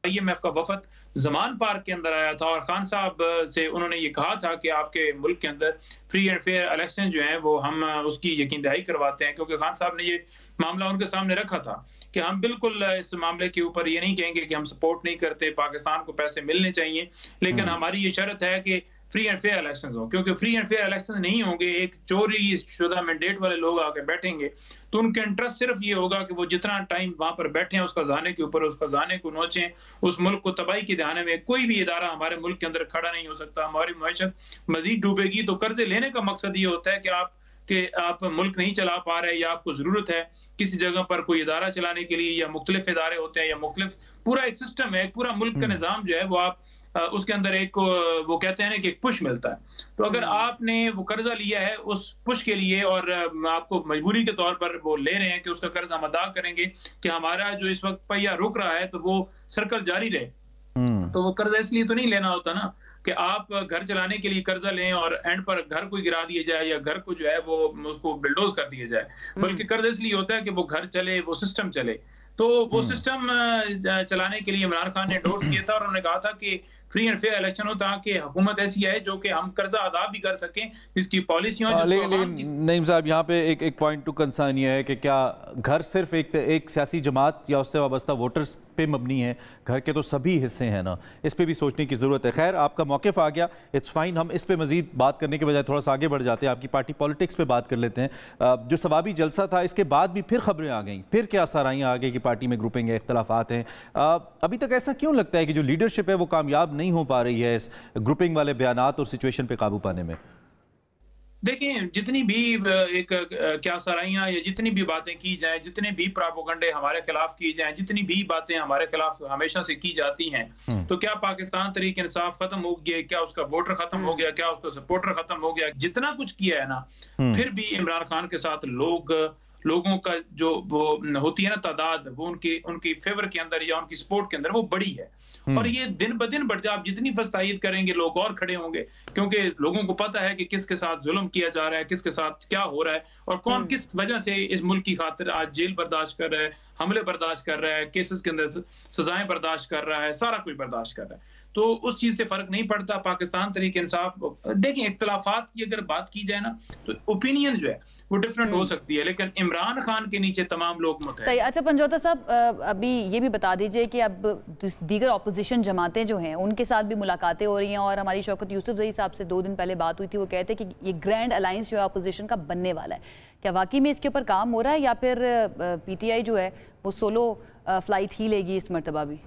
IMF का वफद जमान पार्क के अंदर आया था और खान साहब से उन्होंने ये कहा था कि आपके मुल्क के अंदर फ्री एंड फेयर इलेक्शन जो है वो हम उसकी यकीन दहाई करवाते हैं, क्योंकि खान साहब ने ये मामला उनके सामने रखा था कि हम बिल्कुल इस मामले के ऊपर ये नहीं कहेंगे कि हम सपोर्ट नहीं करते, पाकिस्तान को पैसे मिलने चाहिए, लेकिन हमारी ये शर्त है कि फ्री एंड फेयर इलेक्शंस हो, क्योंकि फ्री एंड फेयर इलेक्शन नहीं होंगे, एक चोरी शुदा मैंडेट वाले लोग आके बैठेंगे तो उनका इंटरेस्ट सिर्फ ये होगा कि वो जितना टाइम वहां पर बैठे हैं उसका जाने के ऊपर, उसका जाने को नोचें, उस मुल्क को तबाही के दाने में। कोई भी इदारा हमारे मुल्क के अंदर खड़ा नहीं हो सकता, हमारी मैशत मजीद डूबेगी। तो कर्जे लेने का मकसद ये होता है कि आप मुल्क नहीं चला पा रहे या आपको जरूरत है किसी जगह पर कोई इदारा चलाने के लिए, या मुख्तलिफ इदारे होते हैं या मुख्तलिफ पूरा एक सिस्टम है, एक पूरा मुल्क का निज़ाम जो है वो आप उसके अंदर एक वो कहते हैं ना कि एक पुश मिलता है। तो अगर आपने वो कर्जा लिया है उस पुश के लिए और आपको मजबूरी के तौर पर वो ले रहे हैं कि उसका कर्जा हम अदा करेंगे कि हमारा जो इस वक्त पहिया रुक रहा है तो वो सर्कल जारी रहे, तो वो कर्जा इसलिए तो नहीं लेना होता ना। कि आप घर चलाने के लिए कर्जा लें और एंड पर घर को गिरा दिया जाए या घर को जो है वो उसको बिल्डोज कर दिया जाए, बल्कि कर्जा इसलिए होता है कि वो घर चले, वो सिस्टम चले। तो वो सिस्टम चलाने के लिए इमरान खान ने एंडोर्स किया था और उन्होंने कहा था कि फ्री एंड फेयर इलेक्शन हो ताकि हुकूमत ऐसी है जो कि हम कर्जा अदा भी कर सकें, इसकी पॉलिसियां। लेकिन नईम साहब यहाँ पे एक पॉइंट टू कंसर्न ये है कि क्या घर सिर्फ एक सियासी जमात या उससे वाबस्ता वोटर्स पे मबनी है? घर के तो सभी हिस्से हैं ना, इस पे भी सोचने की ज़रूरत है। खैर, आपका मौक़िफ़ आ गया, इट्स फाइन। हम इस पे मज़ीद बात करने के बजाय थोड़ा सा आगे बढ़ जाते हैं, आपकी पार्टी पॉलिटिक्स पे बात कर लेते हैं। जो सवाबी जलसा था, इसके बाद भी फिर खबरें आ गई, फिर क्या सराहियाँ आ गई कि पार्टी में ग्रुपिंग है, इख्तलाफात हैं। अभी तक ऐसा क्यों लगता है कि जो लीडरशिप है वो कामयाब नहीं हो पा रही है इस ग्रुपिंग वाले बयानात और सिचुएशन पे काबू पाने में? देखें, जितनी भी एक क्या सराहियां या जितनी भी बातें की जाएं, जितने भी प्रोपेगेंडे हमारे खिलाफ की जाएं, जितनी भी बातें हमारे खिलाफ हमेशा से की जाती हैं, तो क्या पाकिस्तान तहरीक इंसाफ खत्म हो गया? क्या उसका वोटर खत्म हो गया? क्या उसका सपोर्टर खत्म हो गया? जितना कुछ किया है ना, फिर भी इमरान खान के साथ लोगों का जो वो होती है ना तादाद, वो उनकी फेवर के अंदर या उनकी सपोर्ट के अंदर वो बड़ी है। और ये दिन ब दिन बढ़ जाए, आप जितनी फस्तायद करेंगे लोग और खड़े होंगे, क्योंकि लोगों को पता है कि किसके साथ जुल्म किया जा रहा है, किसके साथ क्या हो रहा है और कौन किस वजह से इस मुल्क की खातिर आज जेल बर्दाश्त कर रहा है, हमले बर्दाश्त कर रहा है, केसेस के अंदर सजाएं बर्दाश्त कर रहा है, सारा कुछ बर्दाश्त कर रहा है। तो उस चीज से फर्क नहीं पड़ता। पाकिस्तान तरीके इंसाफ, देखिए इख्तलाफात की अगर बात की जाए ना, तो ओपिनियन जो है वो डिफरेंट हो सकती है, लेकिन इमरान खान के नीचे तमाम लोग मुतहद हैं। अच्छा पंजौता साहब, अभी ये भी बता दीजिए कि अब दीगर ऑपोजिशन जमातें जो हैं उनके साथ भी मुलाकातें हो रही हैं और हमारी शौकत यूसुफजई साहब से 2 दिन पहले बात हुई थी, वो कहते हैं कि ये ग्रैंड अलायंस जो है ऑपोजिशन का बनने वाला है। क्या वाकई में इसके ऊपर काम हो रहा है या फिर PTI जो है वो सोलो फ्लाइट ही लेगी इस मरतबा भी?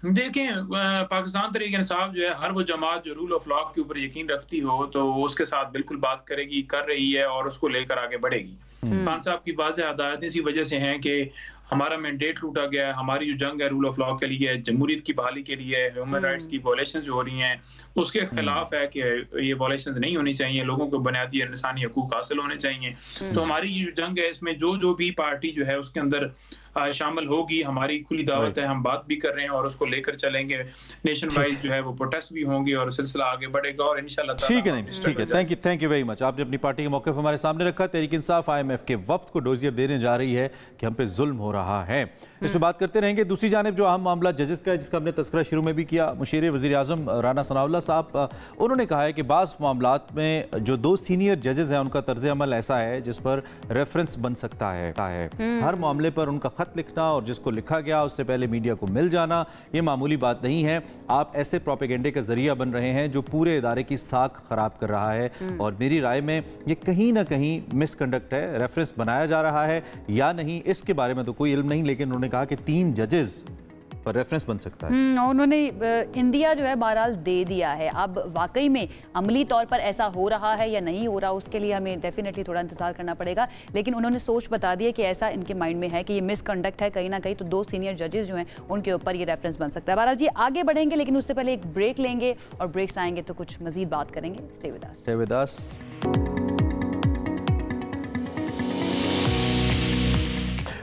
देखें, पाकिस्तान तहरीक इंसाफ जो है, हर वो जमात जो रूल ऑफ लॉ के ऊपर यकीन रखती हो तो उसके साथ बिल्कुल बात करेगी, कर रही है और उसको लेकर आगे बढ़ेगी। खान साहब की वाज़ेह हदायत इसी वजह से हैं कि हमारा मैंडेट लूटा गया है, हमारी जो जंग है रूल ऑफ लॉ के लिए, जमहूरियत की बहाली के लिए, ह्यूमन राइट्स की वॉयलेशन जो हो रही हैं उसके खिलाफ है कि ये वॉयलेशन नहीं होनी चाहिए, लोगों को बुनियादी इंसानी हकूक हासिल होने चाहिए। तो हमारी ये जंग है, इसमें जो भी पार्टी जो है उसके अंदर शामिल होगी, हमारी खुली दावत है, हम बात भी कर रहे हैं और उसको लेकर चलेंगे। नेशन वाइज जो है वो प्रोटेस्ट भी होंगे और सिलसिला आगे बढ़ेगा और इंशाल्लाह। ठीक है, ठीक है, थैंक यू वेरी मच। आपने अपनी पार्टी के मौके हमारे सामने रखा। तहरीक इंसाफ IMF के वफ्द को डोजियर देने जा रही है कि हम पे जुल्म हो रहा है, इस पर बात करते रहेंगे। दूसरी जानिब जो अहम मामला जजेस का है, जिसका हमने तस्करा शुरू में भी किया, मुशीर वज़ीर आज़म राना सनाउल्लाह साहब, उन्होंने कहा है कि बाज़ मामलात में जो 2 सीनियर जजेस हैं उनका तर्ज अमल ऐसा है जिस पर रेफरेंस बन सकता है। हर मामले पर उनका ख़त लिखना और जिसको लिखा गया उससे पहले मीडिया को मिल जाना, ये मामूली बात नहीं है। आप ऐसे प्रोपेगेंडे का जरिया बन रहे हैं जो पूरे इदारे की साख खराब कर रहा है और मेरी राय में ये कहीं ना कहीं मिसकंडक्ट है। रेफरेंस बनाया जा रहा है या नहीं इसके बारे में तो कोई इल्म नहीं, लेकिन उन्होंने कहा कि 3 जजेस पर रेफरेंस बन सकता है। उन्होंने इंडिया जो है बहरहाल दे दिया है। अब वाकई में अमली तौर पर ऐसा हो रहा है या नहीं हो रहा, उसके लिए हमें डेफिनेटली थोड़ा इंतजार करना पड़ेगा, लेकिन उन्होंने सोच बता दी है कि ऐसा इनके माइंड में है कि ये मिसकंडक्ट है कहीं ना कहीं, तो 2 सीनियर जजेस जो हैं उनके ऊपर ये रेफरेंस बन सकता है। बहरहाल जी आगे बढ़ेंगे, लेकिन उससे पहले एक ब्रेक लेंगे और ब्रेक्स आएंगे तो कुछ मजीद बात करेंगे। Stay with us.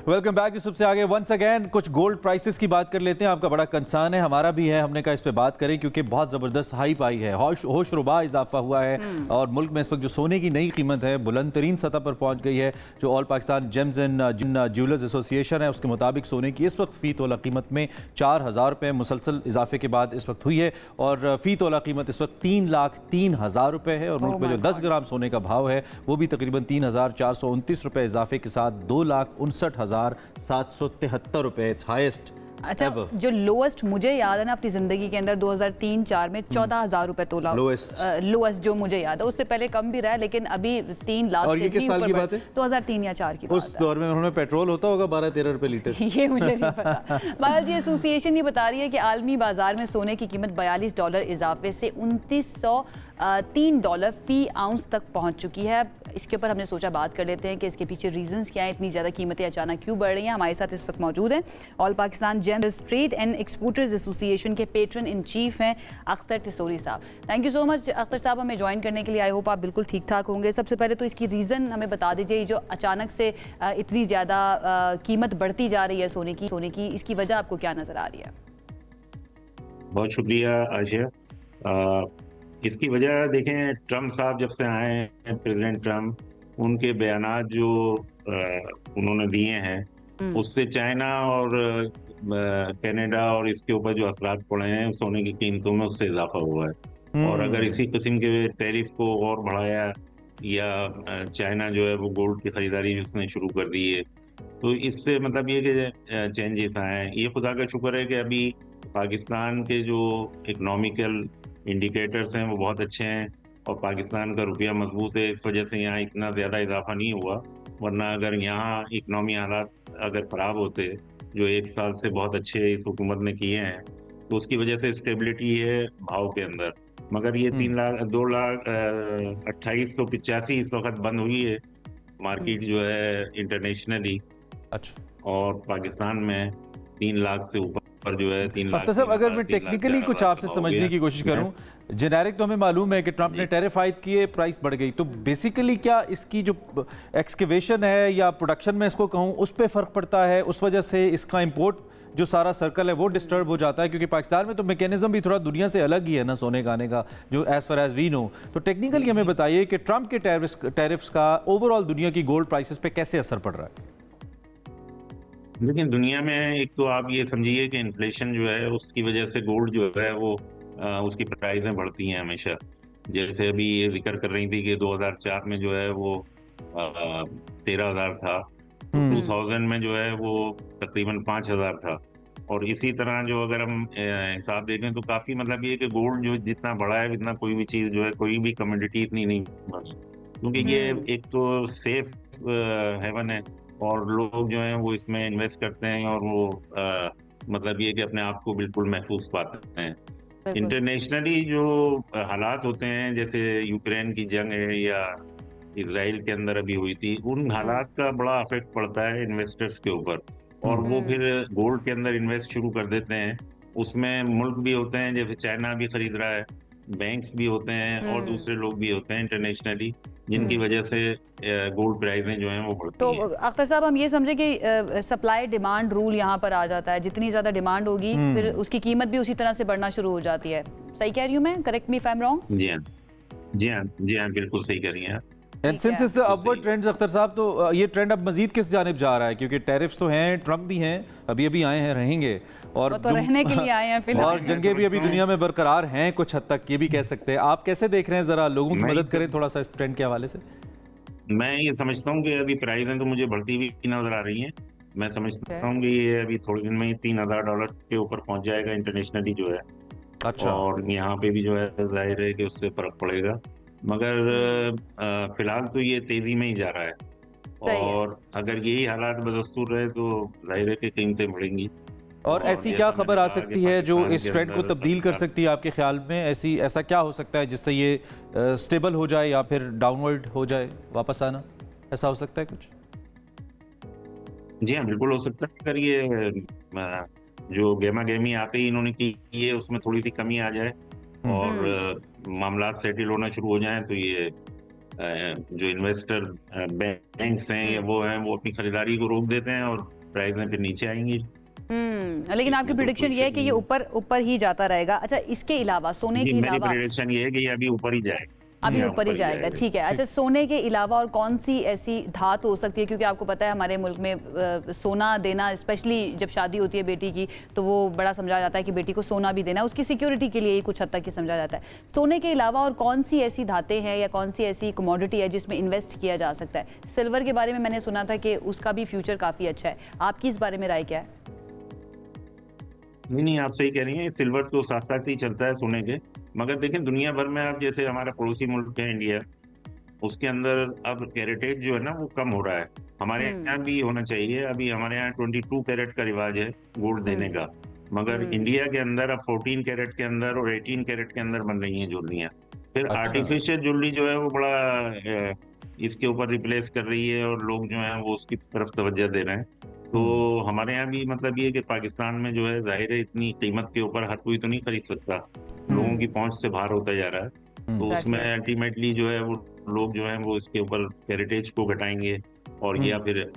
Welcome back. Yusuf से आगे वंस अगेन कुछ गोल्ड प्राइसेस की बात कर लेते हैं। आपका बड़ा कंसर्न है, हमारा भी है, हमने कहा इस पे बात करें क्योंकि बहुत ज़बरदस्त हाइप आई है, होश रुबा इजाफा हुआ है और मुल्क में इस वक्त जो सोने की नई कीमत है बुलंद तरीन सतह पर पहुंच गई है। जो all Pakistan James and jewellers association है उसके मुताबिक सोने की इस वक्त फ़ी तोला कीमत में 4000 रुपये मुसलसल इजाफे के बाद इस वक्त हुई है और फ़ी तोला कीमत इस वक्त 3,03,000 रुपये है और मुल्क में जो 10 ग्राम सोने का भाव है वो भी तकरीबन 3,429 रुपये इजाफे के साथ 2,59,773 रुपये। It's highest. अच्छा, जो लोएस्ट मुझे याद है ना अपनी जिंदगी के अंदर 2003-04 में 14,000 रुपए तोला लोएस्ट जो मुझे याद है, उससे पहले कम भी रहा है, लेकिन अभी 3 लाख और ये किस साल की बात है? 2003 या 4 की बात है। उस दौर में उन्होंने पेट्रोल होता होगा 12-13 रुपए लीटर। ये मुझे नहीं पता। बहरहाल जी एसोसिएशन ये बता रही है कि आलमी बाजार में सोने की कीमत $42 इजाफे से $2,903 फी आउंस तक पहुंच चुकी है। इसके ऊपर हमने सोचा बात कर लेते हैं कि इसके पीछे रीजंस क्या हैं, इतनी ज़्यादा कीमतें अचानक क्यों बढ़ रही हैं। हमारे साथ इस वक्त मौजूद हैं all Pakistan James trade and exporters association के पेट्रन इन चीफ हैं अख्तर टिसोरी साहब। Thank you so much Akhtar साहब हमें ज्वाइन करने के लिए। आई होप आप बिल्कुल ठीक ठाक होंगे। सबसे पहले तो इसकी रीज़न हमें बता दीजिए, जो अचानक से इतनी ज़्यादा कीमत बढ़ती जा रही है सोने की, इसकी वजह आपको क्या नज़र आ रही है? बहुत शुक्रिया आशिया। इसकी वजह देखें, ट्रम्प साहब जब से आए हैं, प्रेसिडेंट ट्रम्प, उनके बयानात जो उन्होंने दिए हैं, उससे चाइना और कनाडा और इसके ऊपर जो असरात पड़े हैं सोने की कीमतों में, उससे इजाफा हुआ है। और अगर इसी किस्म के टैरिफ को और बढ़ाया या चाइना जो है वो गोल्ड की खरीदारी भी उसने शुरू कर दी है, तो इससे मतलब ये कि चेंजेस आए हैं। ये खुदा का शुक्र है कि अभी पाकिस्तान के जो इकोनॉमिकल इंडिकेटर्स हैं वो बहुत अच्छे हैं और पाकिस्तान का रुपया मजबूत है, इस वजह से यहाँ इतना ज़्यादा इजाफा नहीं हुआ। वरना अगर यहाँ इकनॉमी हालात अगर ख़राब होते, जो 1 साल से बहुत अच्छे इस हुकूमत ने किए हैं, तो उसकी वजह से स्टेबिलिटी है भाव के अंदर। मगर ये 2,28,85 इस वक्त बंद हुई है मार्केट जो है इंटरनेशनली। अच्छा। और पाकिस्तान में 3 लाख से ऊपर जो है 3 लाख। साहब, अगर मैं टेक्निकली कुछ आपसे समझने की कोशिश करूं, जेनेरिक तो हमें मालूम है कि ट्रंप ने टैरिफ आयद किए, प्राइस बढ़ गई, तो बेसिकली क्या इसकी जो एक्सकेवेशन है या प्रोडक्शन में इसको कहूं, उस पर फर्क पड़ता है? उस वजह से इसका इंपोर्ट जो सारा सर्कल है वो डिस्टर्ब हो जाता है? क्योंकि पाकिस्तान में तो मैकेनिज्म भी थोड़ा दुनिया से अलग ही है ना सोने गाने का, जो as far as we know. तो टेक्निकली हमें बताइए कि ट्रंप के टैरिफ्स का ओवरऑल दुनिया की गोल्ड प्राइसेस पे कैसे असर पड़ रहा है? लेकिन दुनिया में एक तो आप ये समझिए कि इन्फ्लेशन जो है उसकी वजह से गोल्ड जो है वो उसकी प्राइसें बढ़ती हैं हमेशा। जैसे अभी ये जिक्र कर रही थी कि 2004 में जो है वो 13,000 था, 2000 में जो है वो तकरीबन 5,000 था। और इसी तरह जो अगर हम हिसाब देखें तो काफी मतलब ये कि गोल्ड जो जितना बढ़ा है इतना कोई भी चीज जो है, कोई भी कमोडिटी इतनी नहीं बढ़ी, क्योंकि ये एक तो सेफ हेवन है और लोग जो हैं वो इसमें इन्वेस्ट करते हैं और वो मतलब ये कि अपने आप को बिल्कुल महफूज पाते हैं। इंटरनेशनली जो हालात होते हैं, जैसे यूक्रेन की जंग है या इजराइल के अंदर अभी हुई थी, उन हालात का बड़ा इफेक्ट पड़ता है इन्वेस्टर्स के ऊपर और वो फिर गोल्ड के अंदर इन्वेस्ट शुरू कर देते हैं। उसमें मुल्क भी होते हैं, जैसे चाइना भी खरीद रहा है, बैंक्स भी होते हैं और दूसरे लोग भी होते हैं इंटरनेशनली, जिनकी वजह से गोल्ड प्राइसें जो हैं वो बढ़ती हैं। तो अख्तर साहब, हम ये समझे कि सप्लाई डिमांड रूल यहाँ पर आ जाता है, जितनी ज़्यादा डिमांड होगी फिर उसकी कीमत भी उसी तरह से बढ़ना शुरू हो जाती है। सही कह रही हूँ मैं? Correct me if I am wrong. जी हाँ, जी हाँ, जी हाँ, बिल्कुल सही कह रही हैं। And since it's upward trends Akhtar साहब, तो ये ट्रेंड अब मजीद किस जानिब जा रहा है? क्योंकि टैरिफ्स तो हैं, ट्रंप भी हैं, अभी अभी आए हैं, रहेंगे और तो रहने के लिए आए हैं फिलहाल, और जंगें भी अभी दुनिया में बरकरार हैं कुछ हद तक, ये भी कह सकते हैं। आप कैसे देख रहे हैं? जरा लोगों की मदद करें थोड़ा सा इस ट्रेंड के हवाले से। मैं ये समझता हूँ कि अभी प्राइसें तो मुझे बढ़ती हुई नजर आ रही हैं। मैं समझता हूँ कि ये अभी थोड़े दिन में ही $3,000 के ऊपर पहुंच जाएगा इंटरनेशनली जो है। अच्छा। और यहाँ पे भी जो है जाहिर है कि उससे फर्क पड़ेगा, मगर फिलहाल तो ये तेजी में ही जा रहा है और अगर यही हालात बदस्तूर रहे तो जाहिर है कि कीमतें बढ़ेंगी। और ऐसी क्या खबर आ सकती है जो इस ट्रेंड को तब्दील कर सकती है आपके ख्याल में? ऐसा क्या हो सकता है जिससे ये स्टेबल हो जाए या फिर डाउनवर्ड हो जाए, वापस आना? ऐसा हो सकता है कुछ? जी हाँ, बिल्कुल हो सकता है। अगर ये जो गेमा गेमी आते ही इन्होंने की है उसमें थोड़ी सी कमी आ जाए और मामला सेटल होना शुरू हो जाए, तो ये जो इन्वेस्टर बैंक्स हैं या वो हैं वो अपनी खरीदारी को रोक देते हैं और प्राइसें फिर नीचे आएंगी। लेकिन आपकी प्रेडिक्शन ये है कि ये ऊपर ही जाता रहेगा। अच्छा, इसके अलावा सोने के अलावा मेरी प्रेडिक्शन ये है कि ये अभी ऊपर ही जाएगा, अभी ऊपर ही जाएगा। ठीक है। अच्छा, सोने के अलावा और कौन सी ऐसी धात हो सकती है? क्योंकि आपको पता है हमारे मुल्क में सोना देना, स्पेशली जब शादी होती है बेटी की, तो वो बड़ा समझा जाता है कि बेटी को सोना भी देना, उसकी सिक्योरिटी के लिए कुछ हद तक ही समझा जाता है। सोने के अलावा और कौन सी ऐसी धातें हैं या कौन सी ऐसी कमोडिटी है जिसमें इन्वेस्ट किया जा सकता है? सिल्वर के बारे में मैंने सुना था कि उसका भी फ्यूचर काफ़ी अच्छा है, आपकी इस बारे में राय क्या है? नहीं, आप सही कह रही हैं, सिल्वर तो साथ साथ ही चलता है सोने के। मगर देखें दुनिया भर में, आप जैसे हमारा पड़ोसी मुल्क है इंडिया, उसके अंदर अब कैरेटेज जो है ना वो कम हो रहा है। हमारे यहाँ भी होना चाहिए। अभी हमारे यहाँ 22 कैरेट का रिवाज है गोल्ड देने का, मगर इंडिया के अंदर अब 14 कैरेट के अंदर और 18 कैरेट के अंदर बन रही हैं ज्वेलरियाँ। फिर आर्टिफिशियल ज्वेलरी जो है वो बड़ा इसके ऊपर रिप्लेस कर रही है और लोग जो है वो उसकी तरफ तवज्जो दे रहे हैं। तो हमारे यहाँ भी मतलब ये कि पाकिस्तान में जो है जाहिर है इतनी कीमत के ऊपर हर कोई तो नहीं खरीद सकता, लोगों की पहुंच से बाहर होता जा रहा है। तो उसमें अल्टीमेटली जो है वो लोग जो है वो इसके ऊपर कैरेटेज को घटाएंगे और या फिर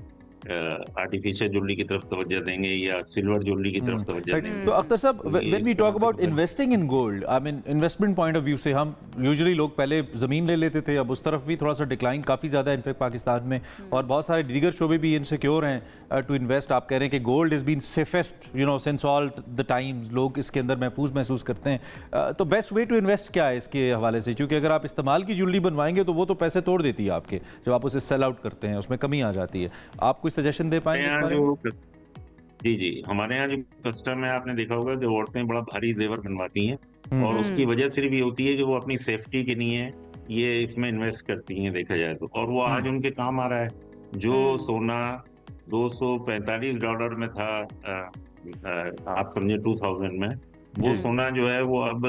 आर्टिफिशियल ज्वेलरी की तरफ तवज्जो देंगे या सिल्वर ज्वेलरी की तरफ तवज्जो देंगे। तो अख्तर साहब, when we talk about investing in gold, I mean investment point of view से, हम यूजुअली लोग पहले ज़मीन ले लेते थे, अब उस तरफ भी थोड़ा सा डिक्लाइन काफ़ी ज़्यादा है इनफैक्ट पाकिस्तान में, और बहुत सारे दीगर शोबे भी इनसिक्योर हैं टू इन्वेस्ट। आप कह रहे हैं कि gold is been safest since all the times, लोग इसके अंदर महसूस करते हैं। तो बेस्ट वे टू इन्वेस्ट क्या है इसके हवाले से? क्योंकि अगर आप इस्तेमाल की ज्वेलरी बनवाएंगे तो वो तो पैसे तोड़ देती है आपके, जब आप उसे सेल आउट करते हैं उसमें कमी आ जाती है। आप कोई सजेशन दे पाएंगे? जी, हमारे यहाँ जो कस्टम है, आपने देखा होगा कि औरतें बड़ा भारी जेवर बनवाती हैं, और उसकी वजह सिर्फ ये होती है कि वो अपनी सेफ्टी के लिए ये इसमें इन्वेस्ट करती हैं, देखा जाए तो, और वो आज उनके काम आ रहा है। जो सोना $245 में था, आप समझे 2000 में, वो सोना जो है वो अब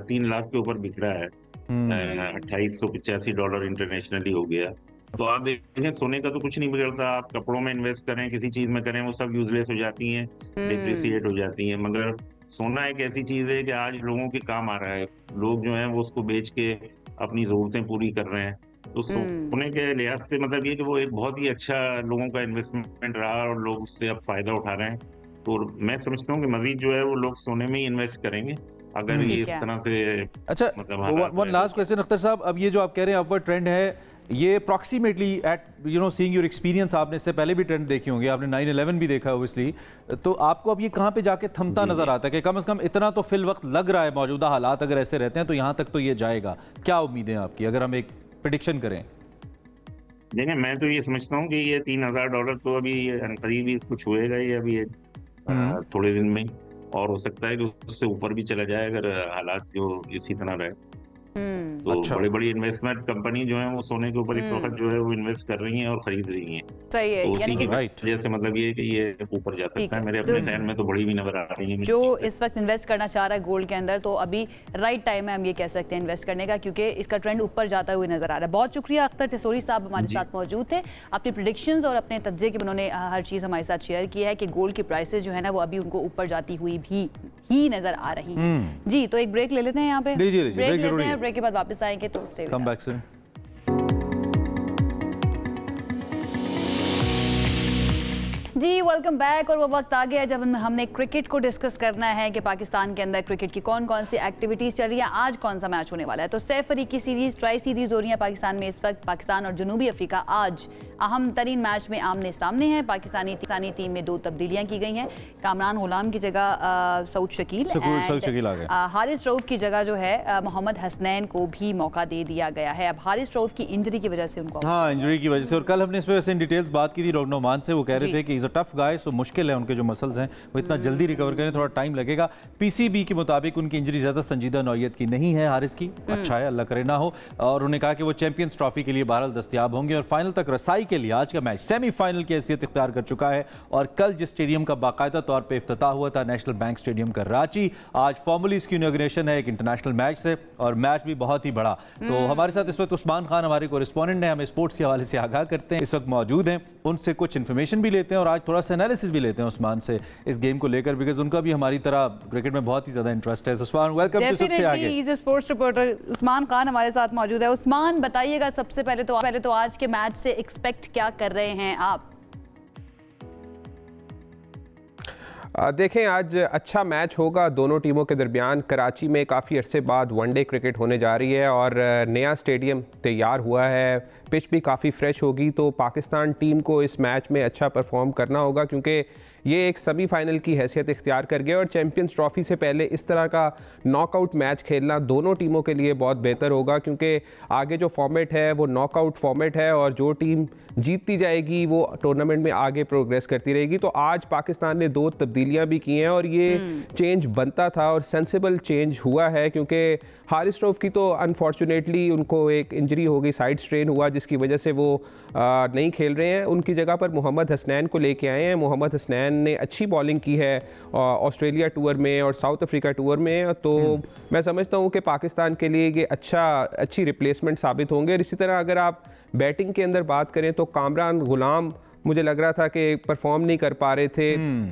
3 लाख के ऊपर बिक रहा है, $2885 इंटरनेशनली हो गया। तो आप देखें, सोने का तो कुछ नहीं बिगड़ता, आप कपड़ों में इन्वेस्ट करें, किसी चीज में करें, वो सब यूजलेस हो जाती हैं, डिप्रिसिएट हो जाती हैं। मगर सोना एक ऐसी चीज है कि आज लोगों के काम आ रहा है, लोग जो हैं वो उसको बेच के अपनी जरूरतें पूरी कर रहे हैं। तो सोने के लिहाज से मतलब ये कि वो एक बहुत ही अच्छा लोगों का इन्वेस्टमेंट रहा और लोग उससे अब फायदा उठा रहे हैं। तो मैं समझता हूँ कि मजीद जो है वो लोग सोने में ही इन्वेस्ट करेंगे अगर ये इस तरह से। अच्छा, वन लास्ट क्वेश्चन अख्तर साहब, अब ये जो आप कह रहे हैं अपवर्ड ट्रेंड है, ये approximately at seeing your experience, आपने इससे पहले भी ट्रेंड देखे होंगे, आपने 9/11 भी देखा ओब्वियसली, तो आपको अब ये कहाँ पे जाके थमता नजर आता है कि कम से कम इतना तो फिल वक्त लग रहा है, मौजूदा हालात अगर ऐसे रहते हैं तो यहाँ तक तो ये जाएगा? क्या उम्मीदें आपकी, अगर हम एक प्रेडिक्शन करें? देखिए, मैं तो ये समझता हूँ कि ये $3000 तो अभी करीब ही इसको छुएगा ही अभी थोड़े दिन में, और हो सकता है कि उससे ऊपर भी चला जाए अगर हालात जो इसी तरह रहे। तो अच्छा। बड़ी बड़ी इन्वेस्टमेंट कंपनी जो है वो सोने के ऊपर इस वक्त जो है वो इन्वेस्ट कर रही हैं और खरीद रही हैं। सही है, तो यानी कि वजह से मतलब ये कि ये ऊपर जा सकता है। मेरे अपने ख्याल में तो बड़ी भी नजर आ रही है। जो इस वक्त इन्वेस्ट करना चाह रहा है गोल्ड के अंदर, तो अभी राइट टाइम है, हम ये कह सकते हैं इन्वेस्ट करने का, क्योंकि इसका ट्रेंड ऊपर जाता हुआ नजर आ रहा है। बहुत शुक्रिया अख्तर टिसोरी साहब हमारे साथ मौजूद थे, अपनी प्रेडिक्शंस और अपने तज्जे के उन्होंने हर चीज़ हमारे साथ शेयर की है कि गोल्ड की प्राइसेस जो है ना वो अभी उनको ऊपर जाती हुई भी ही नजर आ रही हैं। जी, तो एक ब्रेक ले लेते हैं यहाँ पे, ब्रेक लेते हैं, ब्रेक के बाद वापस आएंगे तो स्टे कम बैक से। जी, वेलकम बैक। और वो वक्त आ गया जब हमने क्रिकेट को डिस्कस करना है कि पाकिस्तान के अंदर क्रिकेट की कौन कौन सी एक्टिविटीज़ चल रही है, आज कौन सा मैच होने वाला है। तो सैफ अली की सीरीज़, ट्राई सीरीज़ हो रही है पाकिस्तान में इस वक्त। पाकिस्तान और जनूबी अफ्रीका आज अहम तरीन मैच में आमने सामने हैं। पाकिस्तानी टीम में 2 तब्दीलियां की गई हैं। कामरान गुलाम की जगह सऊद शकील आ गए। हारिस रऊफ की जगह जो है मोहम्मद हसनैन को भी मौका दे दिया गया है। अब हारिस रऊफ की इंजरी की वजह से उनको, हाँ, इंजरी की वजह से, और कल हमने इस पर वैसे इन डिटेल्स बात की थी डॉक्टर नोमान से, वो कह रहे थे कि इज अ टफ गाय, सो मुश्किल है, उनके जो मसल्स हैं वो इतना जल्दी रिकवर करें, थोड़ा टाइम लगेगा। पीसीबी के मुताबिक उनकी इंजरी ज़्यादा संजीदा नौयत की नहीं है हारिस की, अच्छा है, अल्लाह करे ना हो। और उन्होंने कहा कि वो चैंपियंस ट्रॉफी के लिए बहरहाल दस्तयाब होंगे और फाइनल तक रसाई के लिए आज का मैच सेमीफाइनल की हैसियत इख्तियार कर चुका है। और कल जिस स्टेडियम का बाकायदा तौर पर इफ्तिताह हुआ था, नेशनल बैंक स्टेडियम कराची, आज फॉर्मली इसकी इनॉग्रेशन है एक इंटरनेशनल मैच से, और मैच भी बहुत ही बड़ा। तो हमारे साथ इस वक्त उस्मान खान हमारे कोरिस्पोंडेंट हैं, हमें स्पोर्ट्स के हवाले से आगाह करते हैं, इस वक्त मौजूद हैं, उनसे कुछ इन्फॉर्मेशन भी लेते हैं और आज थोड़ा सा एनालिसिस भी लेते हैं उस्मान से इस गेम को लेकर, बिकॉज उनका भी हमारी तरह क्रिकेट में बहुत ही ज्यादा इंटरेस्ट है। उस्मान, वेलकम टू सबसे आगे। स्पोर्ट्स रिपोर्टर उस्मान खान हमारे साथ मौजूद है। उस्मान, बताइएगा सबसे पहले तो आज के मैच से एक्सपेक्ट क्या कर रहे हैं आप? देखें, आज अच्छा मैच होगा दोनों टीमों के दरमियान। कराची में काफ़ी अरसे बाद वनडे क्रिकेट होने जा रही है और नया स्टेडियम तैयार हुआ है, पिच भी काफ़ी फ्रेश होगी, तो पाकिस्तान टीम को इस मैच में अच्छा परफॉर्म करना होगा क्योंकि ये एक सेमीफाइनल की हैसियत इख्तियार कर गया और चैंपियंस ट्रॉफी से पहले इस तरह का नॉकआउट मैच खेलना दोनों टीमों के लिए बहुत बेहतर होगा क्योंकि आगे जो फॉर्मेट है वो नॉकआउट फॉर्मेट है और जो टीम जीतती जाएगी वो टूर्नामेंट में आगे प्रोग्रेस करती रहेगी। तो आज पाकिस्तान ने 2 तब्दीलियां भी की हैं और ये चेंज बनता था और सेंसिबल चेंज हुआ है क्योंकि हारिस रऊफ की तो अनफॉर्चुनेटली उनको एक इंजरी हो गई, साइड स्ट्रेन हुआ, जिसकी वजह से वो नहीं खेल रहे हैं। उनकी जगह पर मोहम्मद हसनैन को लेके आए हैं। मोहम्मद हसनैन ने अच्छी बॉलिंग की है ऑस्ट्रेलिया टूर में और साउथ अफ्रीका टूर में, तो मैं समझता हूँ कि पाकिस्तान के लिए ये अच्छी रिप्लेसमेंट साबित होंगे। और इसी तरह अगर आप बैटिंग के अंदर बात करें तो कामरान गुलाम मुझे लग रहा था कि परफॉर्म नहीं कर पा रहे थे,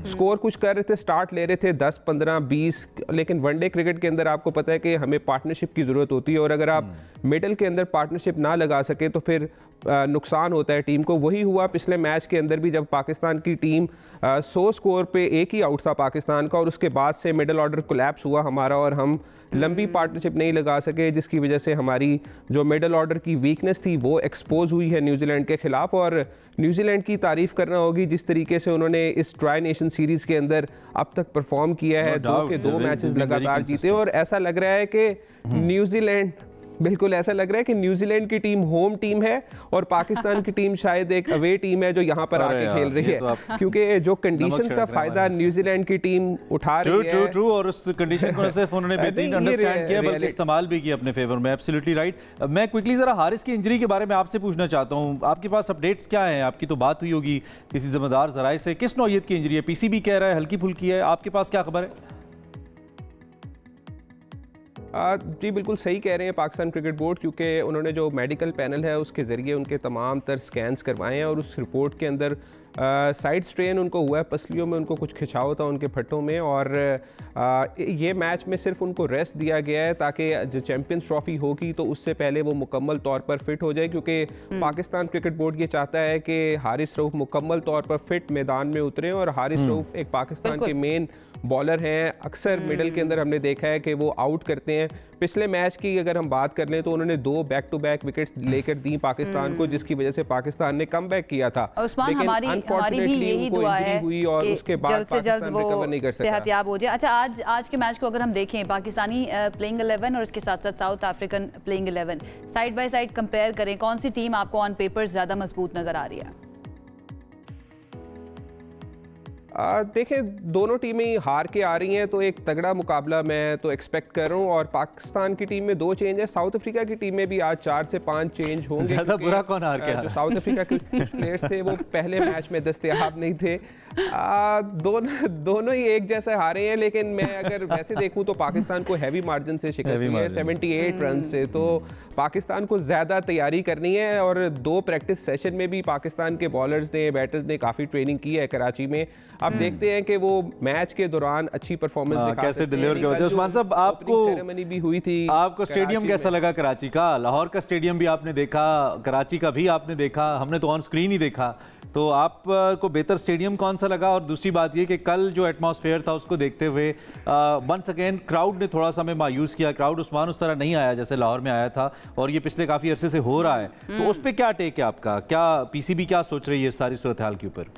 स्कोर कुछ कर रहे थे, स्टार्ट ले रहे थे 10, 15, 20, लेकिन वनडे क्रिकेट के अंदर आपको पता है कि हमें पार्टनरशिप की ज़रूरत होती है और अगर आप मिडल के अंदर पार्टनरशिप ना लगा सके तो फिर नुकसान होता है टीम को। वही हुआ पिछले मैच के अंदर भी, जब पाकिस्तान की टीम 100 स्कोर पे एक ही आउट था पाकिस्तान का, और उसके बाद से मिडल ऑर्डर कोलैप्स हुआ हमारा और हम लंबी पार्टनरशिप नहीं लगा सके, जिसकी वजह से हमारी जो मिडल ऑर्डर की वीकनेस थी वो एक्सपोज हुई है न्यूजीलैंड के खिलाफ। और न्यूजीलैंड की तारीफ करना होगी जिस तरीके से उन्होंने इस ट्राई नेशन सीरीज़ के अंदर अब तक परफॉर्म किया है। 2 के 2 मैचेस लगातार जीते, और ऐसा लग रहा है कि न्यूजीलैंड, बिल्कुल ऐसा लग रहा है कि न्यूजीलैंड की टीम होम टीम है और पाकिस्तान की टीम शायद एक अवे टीम है जो यहाँ पर आके खेल रही है, क्योंकि जो कंडीशंस का फायदा न्यूजीलैंड की टीम उठा रही है। ट्रू, और उस कंडीशन को सिर्फ उन्होंने बेहतरीन अंडरस्टैंड किया बल्कि इस्तेमाल भी किया अपने फेवर में। Absolutely right. मैं क्विकली जरा हारिस की इंजरी के बारे में आपसे पूछना चाहता हूँ, आपके पास अपडेट्स क्या हैं? आपकी तो बात हुई होगी किसी जिम्मेदार जराए से, किस नौयत की इंजरी है? पीसीबी कह रहा है हल्की फुल्की है, आपके पास क्या खबर है? जी बिल्कुल सही कह रहे हैं पाकिस्तान क्रिकेट बोर्ड, क्योंकि उन्होंने जो मेडिकल पैनल है उसके ज़रिए उनके तमाम तर स्कैन्स करवाए हैं और उस रिपोर्ट के अंदर साइड स्ट्रेन उनको हुआ है, पसलियों में उनको कुछ खिंचाव था उनके फट्टों में, और ये मैच में सिर्फ उनको रेस्ट दिया गया है ताकि जो चैम्पियंस ट्रॉफी होगी तो उससे पहले वो मुकम्मल तौर पर फिट हो जाए, क्योंकि पाकिस्तान क्रिकेट बोर्ड ये चाहता है कि हारिस रऊफ मुकम्मल तौर पर फिट मैदान में उतरें। और हारिस रऊफ एक पाकिस्तान के मेन बॉलर हैं, अक्सर मिडल के अंदर हमने देखा है कि वो आउट करते हैं। पिछले मैच की अगर हम बात कर लें तो उन्होंने 2 बैक टू बैक विकेट्स लेकर दी पाकिस्तान को, जिसकी वजह से पाकिस्तान ने कम बैक किया था। लेकिन हमारी भी यही दुआ है हुई और उसके बाद जल्द से जल्द वो नहीं कर सका, सेहतयाब हो जाए। अच्छा, आज के मैच को अगर हम देखें, पाकिस्तानी प्लेइंग 11 और उसके साथ साथ south African playing 11 side by side compare करें, कौन सी टीम आपको ऑन पेपर ज़्यादा मजबूत नज़र आ रही है? देखें, दोनों टीमें हार के आ रही हैं तो एक तगड़ा मुकाबला मैं तो एक्सपेक्ट कर रहा हूँ। और पाकिस्तान की टीम में 2 चेंज है, साउथ अफ्रीका की टीम में भी आज 4 से 5 चेंज होंगे। ज़्यादा बुरा कौन हार के? जो साउथ अफ्रीका के प्लेयर्स थे वो पहले मैच में दस्तयाब नहीं थे। दोनों ही एक जैसे हारे हैं, लेकिन मैं अगर वैसे देखूं तो पाकिस्तान को हैवी मार्जिन से शिकस्त हुई है, 78 रन से। तो पाकिस्तान को ज़्यादा तैयारी करनी है और 2 प्रैक्टिस सेशन में भी पाकिस्तान के बॉलर्स ने, बैटर्स ने काफ़ी ट्रेनिंग की है कराची में। अब देखते हैं कि वो मैच के दौरान अच्छी परफॉर्मेंस कैसे डिलीवर करते हैं। उस्मान साहब, आपको सेरेमनी भी हुई थी, आपको स्टेडियम कैसा लगा कराची का? लाहौर का स्टेडियम भी आपने देखा, कराची का भी आपने देखा, हमने तो ऑन स्क्रीन ही देखा, तो आपको बेहतर स्टेडियम कौन सा लगा? और दूसरी बात ये कि कल जो एटमॉस्फेयर था उसको देखते हुए वंस अगेन क्राउड ने थोड़ा सा हमें मायूस किया। क्राउड उस्मान उस तरह नहीं आया जैसे लाहौर में आया था, और ये पिछले काफ़ी अरसे से हो रहा है, तो उस पर क्या टेक है आपका? क्या पीसीबी क्या सोच रही है इस सारी सूरत हाल के ऊपर?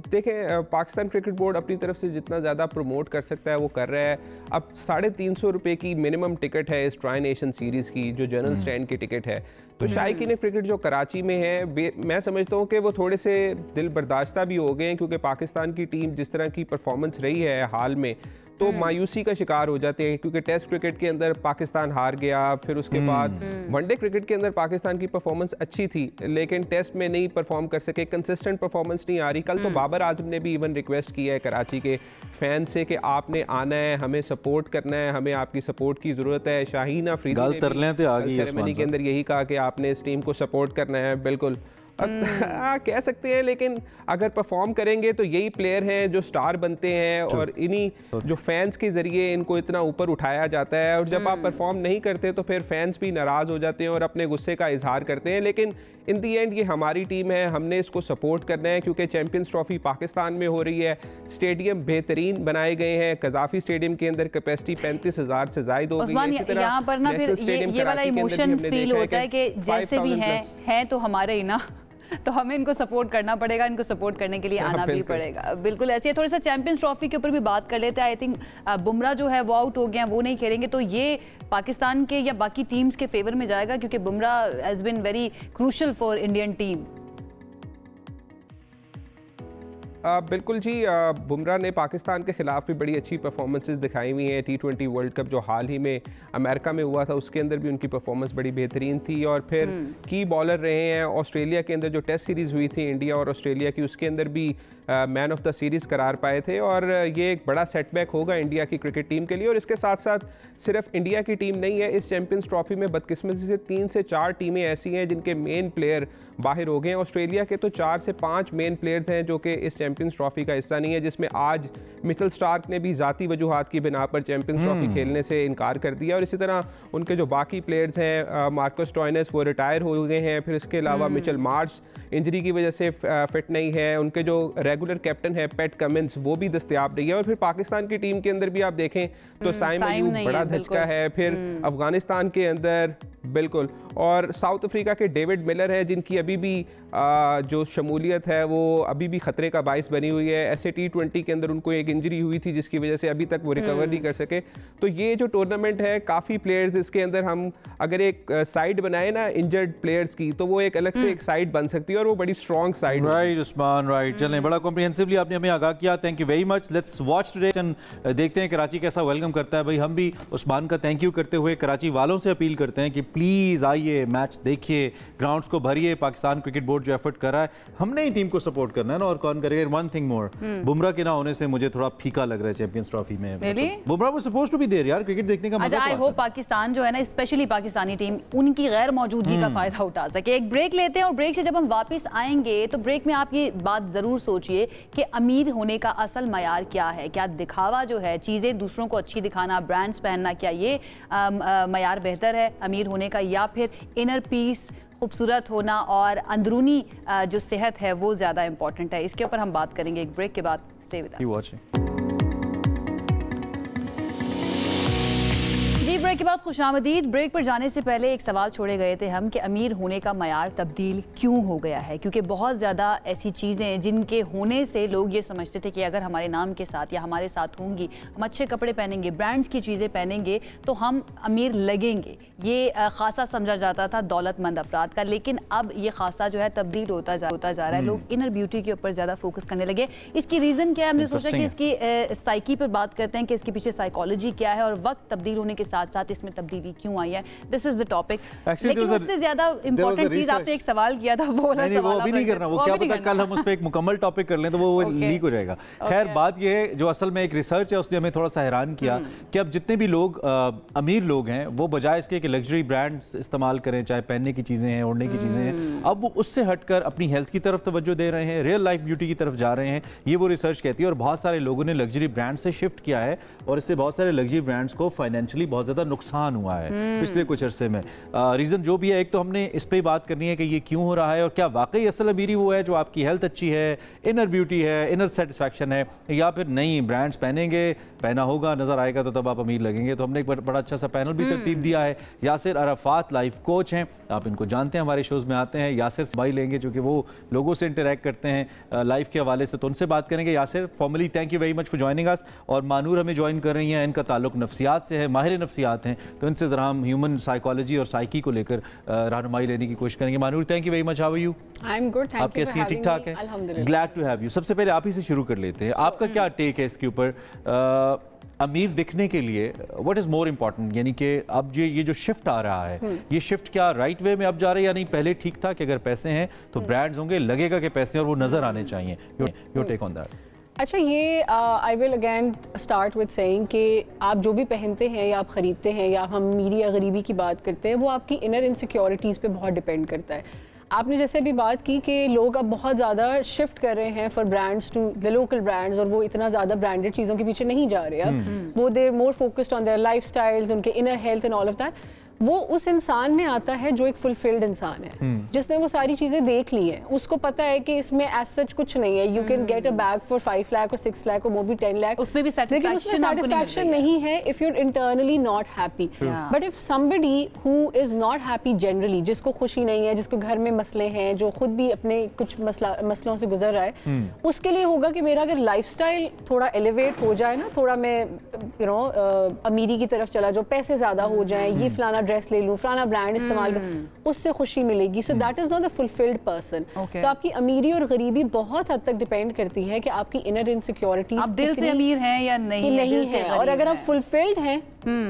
देखें, पाकिस्तान क्रिकेट बोर्ड अपनी तरफ से जितना ज़्यादा प्रमोट कर सकता है वो कर रहा है। अब 350 रुपये की मिनिमम टिकट है इस ट्राई नेशन सीरीज़ की, जो जनरल स्टैंड की टिकट है। तो शायकीन क्रिकेट जो कराची में है, मैं समझता हूँ कि वो थोड़े से दिल बर्दाश्ता भी हो गए हैं, क्योंकि पाकिस्तान की टीम जिस तरह की परफॉर्मेंस रही है हाल में, तो मायूसी का शिकार हो जाते हैं, क्योंकि टेस्ट क्रिकेट के अंदर पाकिस्तान हार गया, फिर उसके बाद वनडे क्रिकेट के अंदर पाकिस्तान की परफॉर्मेंस अच्छी थी लेकिन टेस्ट में नहीं परफॉर्म कर सके, कंसिस्टेंट परफॉर्मेंस नहीं आ रही। कल तो बाबर आजम ने भी इवन रिक्वेस्ट किया है कराची के फैंस से कि आपने आना है, हमें सपोर्ट करना है, हमें आपकी सपोर्ट की ज़रूरत है। शाहीन अफरीदी ने सेरेमनी के अंदर यही कहा कि आपने इस टीम को सपोर्ट करना है। बिल्कुल कह सकते हैं, लेकिन अगर परफॉर्म करेंगे तो यही प्लेयर हैं जो स्टार बनते हैं, और इन्हीं जो फैंस के ज़रिए इनको इतना ऊपर उठाया जाता है। और जब आप परफॉर्म नहीं करते तो फिर फैंस भी नाराज़ हो जाते हैं और अपने गुस्से का इजहार करते हैं। लेकिन इन दी एंड ये हमारी टीम है, हमने इसको सपोर्ट करना है, क्योंकि चैंपियंस ट्रॉफी पाकिस्तान में हो रही है। स्टेडियम बेहतरीन बनाए गए हैं, कज़ाफ़ी स्टेडियम के अंदर कैपेसिटी 35,000 से ज़ायद हो गई है। यहाँ पर ना फिर ये वाला इमोशन फील होता है कि जैसे भी हैं तो हमारे ही ना, तो हमें इनको सपोर्ट करना पड़ेगा, इनको सपोर्ट करने के लिए आना भी पड़ेगा। बिल्कुल ऐसे। थोड़ा सा चैंपियंस ट्रॉफी के ऊपर भी बात कर लेते हैं। आई थिंक बुमराह जो है वो आउट हो गए हैं, वो नहीं खेलेंगे, तो ये पाकिस्तान के या बाकी टीम्स के फेवर में जाएगा, क्योंकि Bumrah has been very crucial for Indian team. बिल्कुल जी, बुमराह ने पाकिस्तान के खिलाफ भी बड़ी अच्छी परफॉर्मेंसेस दिखाई हुई हैं। T20 वर्ल्ड कप जो हाल ही में अमेरिका में हुआ था उसके अंदर भी उनकी परफॉर्मेंस बड़ी बेहतरीन थी, और फिर की बॉलर रहे हैं। ऑस्ट्रेलिया के अंदर जो टेस्ट सीरीज़ हुई थी इंडिया और ऑस्ट्रेलिया की, उसके अंदर भी मैन ऑफ द सीरीज़ करार पाए थे, और ये एक बड़ा सेटबैक होगा इंडिया की क्रिकेट टीम के लिए। और इसके साथ साथ सिर्फ इंडिया की टीम नहीं है, इस चैंपियंस ट्रॉफी में बदकिस्मती से 3 से 4 टीमें ऐसी हैं जिनके मेन प्लेयर बाहर हो गए हैं। ऑस्ट्रेलिया के तो 4 से 5 मेन प्लेयर्स हैं जो कि इस चैंपियंस ट्रॉफी का हिस्सा नहीं है, जिसमें आज मिचेल स्टार्क ने भी ज़ाती वजूहात की बिना पर चैंपियंस ट्रॉफी खेलने से इनकार कर दिया। और इसी तरह उनके जो बाकी प्लेयर्स हैं, मार्कस स्टोइनिस वो रिटायर हो गए हैं, फिर इसके अलावा मिचेल मार्श इंजरी की वजह से फिट नहीं है, उनके जो रेगुलर कैप्टन है पैट कमिंस वो भी दस्तयाब नहीं है। और फिर पाकिस्तान की टीम के अंदर भी आप देखें तो साइम अयूब बड़ा धचका है, फिर अफगानिस्तान के अंदर बिल्कुल, और साउथ अफ्रीका के डेविड मिलर है जिनकी अभी भी जो शमूलियत है वो अभी भी ख़तरे का बाइस बनी हुई है। ऐसे T20 के अंदर उनको एक इंजरी हुई थी जिसकी वजह से अभी तक वो रिकवर नहीं कर सके। तो ये जो टूर्नामेंट है काफ़ी प्लेयर्स, इसके अंदर हम अगर एक साइड बनाए ना इंजर्ड प्लेयर्स की, तो वो एक अलग से एक साइड बन सकती है और वो बड़ी strong side. Right Usman, right. चलें, बड़ा कॉम्प्रिहेंसिवली आपने हमें आगाह किया, thank you very much. Let's watch today and देखते हैं कराची कैसा वेलकम करता है। भाई हम भी उस्मान का थैंक यू करते हुए कराची वालों से अपील करते हैं कि प्लीज़ आइए, मैच देखिए, ग्राउंड्स को भरिए। पाकिस्तान क्रिकेट बोर्ड जो एफर्ट कर रहा है, हमने ही टीम को सपोर्ट करना है ना, और कौन करेगा। वन थिंग मोर, बुमराह के ना होने से मुझे थोड़ा फीका लग रहा है चैंपियंस ट्रॉफी में। बुमराह वो सपोज टू बी देयर यार, क्रिकेट देखने का मजा। आई होप पाकिस्तान जो है ना, स्पेशली पाकिस्तानी टीम उनकी गैर मौजूदगी का फायदा उठा सके। एक ब्रेक लेते हैं और ब्रेक से जब हम वापस आएंगे तो ब्रेक में आप ये बात जरूर सोचिए कि अमीर होने का असल मयार क्या है। क्या दिखावा जो है, चीजें दूसरों को अच्छी दिखाना, ब्रांड्स पहनना, क्या ये मयार बेहतर है अमीर होने का, या फिर इनर पीस, खूबसूरत होना और अंदरूनी जो सेहत है वो ज़्यादा इंपॉर्टेंट है? इसके ऊपर हम बात करेंगे एक ब्रेक के बाद। Stay with us. जी, ब्रेक के बाद खुशामदीद। ब्रेक पर जाने से पहले एक सवाल छोड़े गए थे हम कि अमीर होने का मयार तब्दील क्यों हो गया है, क्योंकि बहुत ज़्यादा ऐसी चीज़ें जिनके होने से लोग ये समझते थे कि अगर हमारे नाम के साथ या हमारे साथ होंगी, हम अच्छे कपड़े पहनेंगे, ब्रांड्स की चीज़ें पहनेंगे तो हम अमीर लगेंगे। ये खासा समझा जाता था दौलतमंद अफराद का, लेकिन अब ये खासा जो है तब्दील होता जा रहा है। लोग इनर ब्यूटी के ऊपर ज़्यादा फोकस करने लगे। इसकी रीज़न क्या है? हमने सोचा कि इसकी साइकी पर बात करते हैं कि इसके पीछे साइकोलॉजी क्या है और वक्त तब्दील होने के साथ साथ इसमें तब्दीली क्यों आई है। This is the topic. लेकिन उससे ज्यादा इंपॉर्टेंट चीज आपने एक सवाल किया था, वो वाला सवाल वो भी नहीं करना। वो क्या पता कल हम उस पे एक मुकम्मल टॉपिक कर लें तो वो लीक हो जाएगा। खैर, बात ये है, जो असल में एक रिसर्च है उसने हमें थोड़ा सा हैरान किया कि अब जितने भी लोग अमीर लोग हैं वो बजाय इसके कि लग्जरी ब्रांड्स इस्तेमाल करें, चाहे पहनने की चीजें हैं, ओढ़ने की चीजें हैं, अब वो उससे हटकर अपनी हेल्थ की तरफ तवज्जो दे रहे हैं, रियल लाइफ ब्यूटी की तरफ जा रहे हैं। ये वो रिसर्च कहती है। और बहुत सारे लोगों ने लग्जरी ब्रांड से शिफ्ट किया है और इससे बहुत सारे लग्जरी ब्रांड्स को फाइनेंशियली बहुत ज्यादा नुकसान हुआ है पिछले कुछ अरसे में। रीजन जो भी है, एक तो हमने इस पे बात करनी है कि ये क्यों हो रहा है और क्या वाकई असल अमीरी वो है जो आपकी हेल्थ अच्छी है, इनर ब्यूटी है, इनर सेटिस्फैक्शन है, या फिर नहीं ब्रांड्स पहनेंगे, पहना होगा, नजर आएगा तो तब आप अमीर लगेंगे। तो हमने एक बड़ा अच्छा सा पैनल भी तरतीब दिया है। यासिर अराफात लाइफ कोच हैं, आप इनको जानते हैं, हमारे शोज में आते हैं। यासिर भाई लेंगे जो कि वो लोगों से इंटरेक्ट करते हैं लाइफ के हवाले से, तो उनसे बात करेंगे। Yasir, formally thank you very much for joining us. और मानूर हमें ज्वाइन कर रही हैं, इनका ताल्लुक नफ्सियात से है, माहिर नफ्सियात हैं, तो इनसे ज़रा हम ह्यूमन साइकोलॉजी और साइकी को लेकर रहनुमाई लेने की कोशिश करेंगे। Manoor, thank you very much. How are you? I am good, thank you. आप कैसी हैं? ठीक ठाक है? Glad to have you. सबसे पहले आप ही से शुरू कर लेते हैं, आपका क्या टेक है इसके ऊपर? अमीर दिखने के लिए व्हाट इज मोर इम्पोर्टेंट, यानी कि अब ये जो शिफ्ट आ रहा है, ये शिफ्ट क्या राइट वे में अब जा रहा है या नहीं? पहले ठीक था कि अगर पैसे हैं तो ब्रांड्स होंगे, लगेगा कि पैसे हैं और वो नजर आने चाहिए। Your take on that? अच्छा, ये I will again start with saying कि आप जो भी पहनते हैं या आप ख़रीदते हैं या हम अमीरी या गरीबी की बात करते हैं, वो आपकी इनर इनसिक्योरिटीज़ पे बहुत डिपेंड करता है। आपने जैसे अभी बात की कि लोग अब बहुत ज़्यादा शिफ्ट कर रहे हैं for brands to the local brands, और वो इतना ज़्यादा ब्रांडेड चीज़ों के पीछे नहीं जा रहे अब। वो they're more focused on their life styles, उनके inner health and all of that. वो उस इंसान में आता है जो एक फुलफिल्ड इंसान है, जिसने वो सारी चीज़ें देख ली हैं, उसको पता है कि इसमें एज सच कुछ नहीं है। You can get a bag for 5 lakh और 6 लाख और वो भी 10 लाख, उसमें भी लेकिन उसमें सेटिस्फैक्शन नहीं है if you are internally not happy. But if somebody who is not happy generally, जिसको खुशी नहीं है, जिसको घर में मसले हैं, जो खुद भी अपने कुछ मसलों से गुजर रहा है, उसके लिए होगा कि मेरा अगर लाइफस्टाइल थोड़ा एलिवेट हो जाए ना, थोड़ा मैं अमीरी की तरफ चला जाऊँ, पैसे ज़्यादा हो जाए, ये फलाना ड्रेस ले लूं, फलाना ब्रांड इस्तेमाल कर, उससे खुशी मिलेगी। So that is not the fulfilled person. तो आपकी अमीरी और गरीबी बहुत हद तक डिपेंड करती है कि आपकी इनर इनसिक्योरिटीज, आप दिल से अमीर हैं या नहीं है, और अगर आप फुलफिल्ड हैं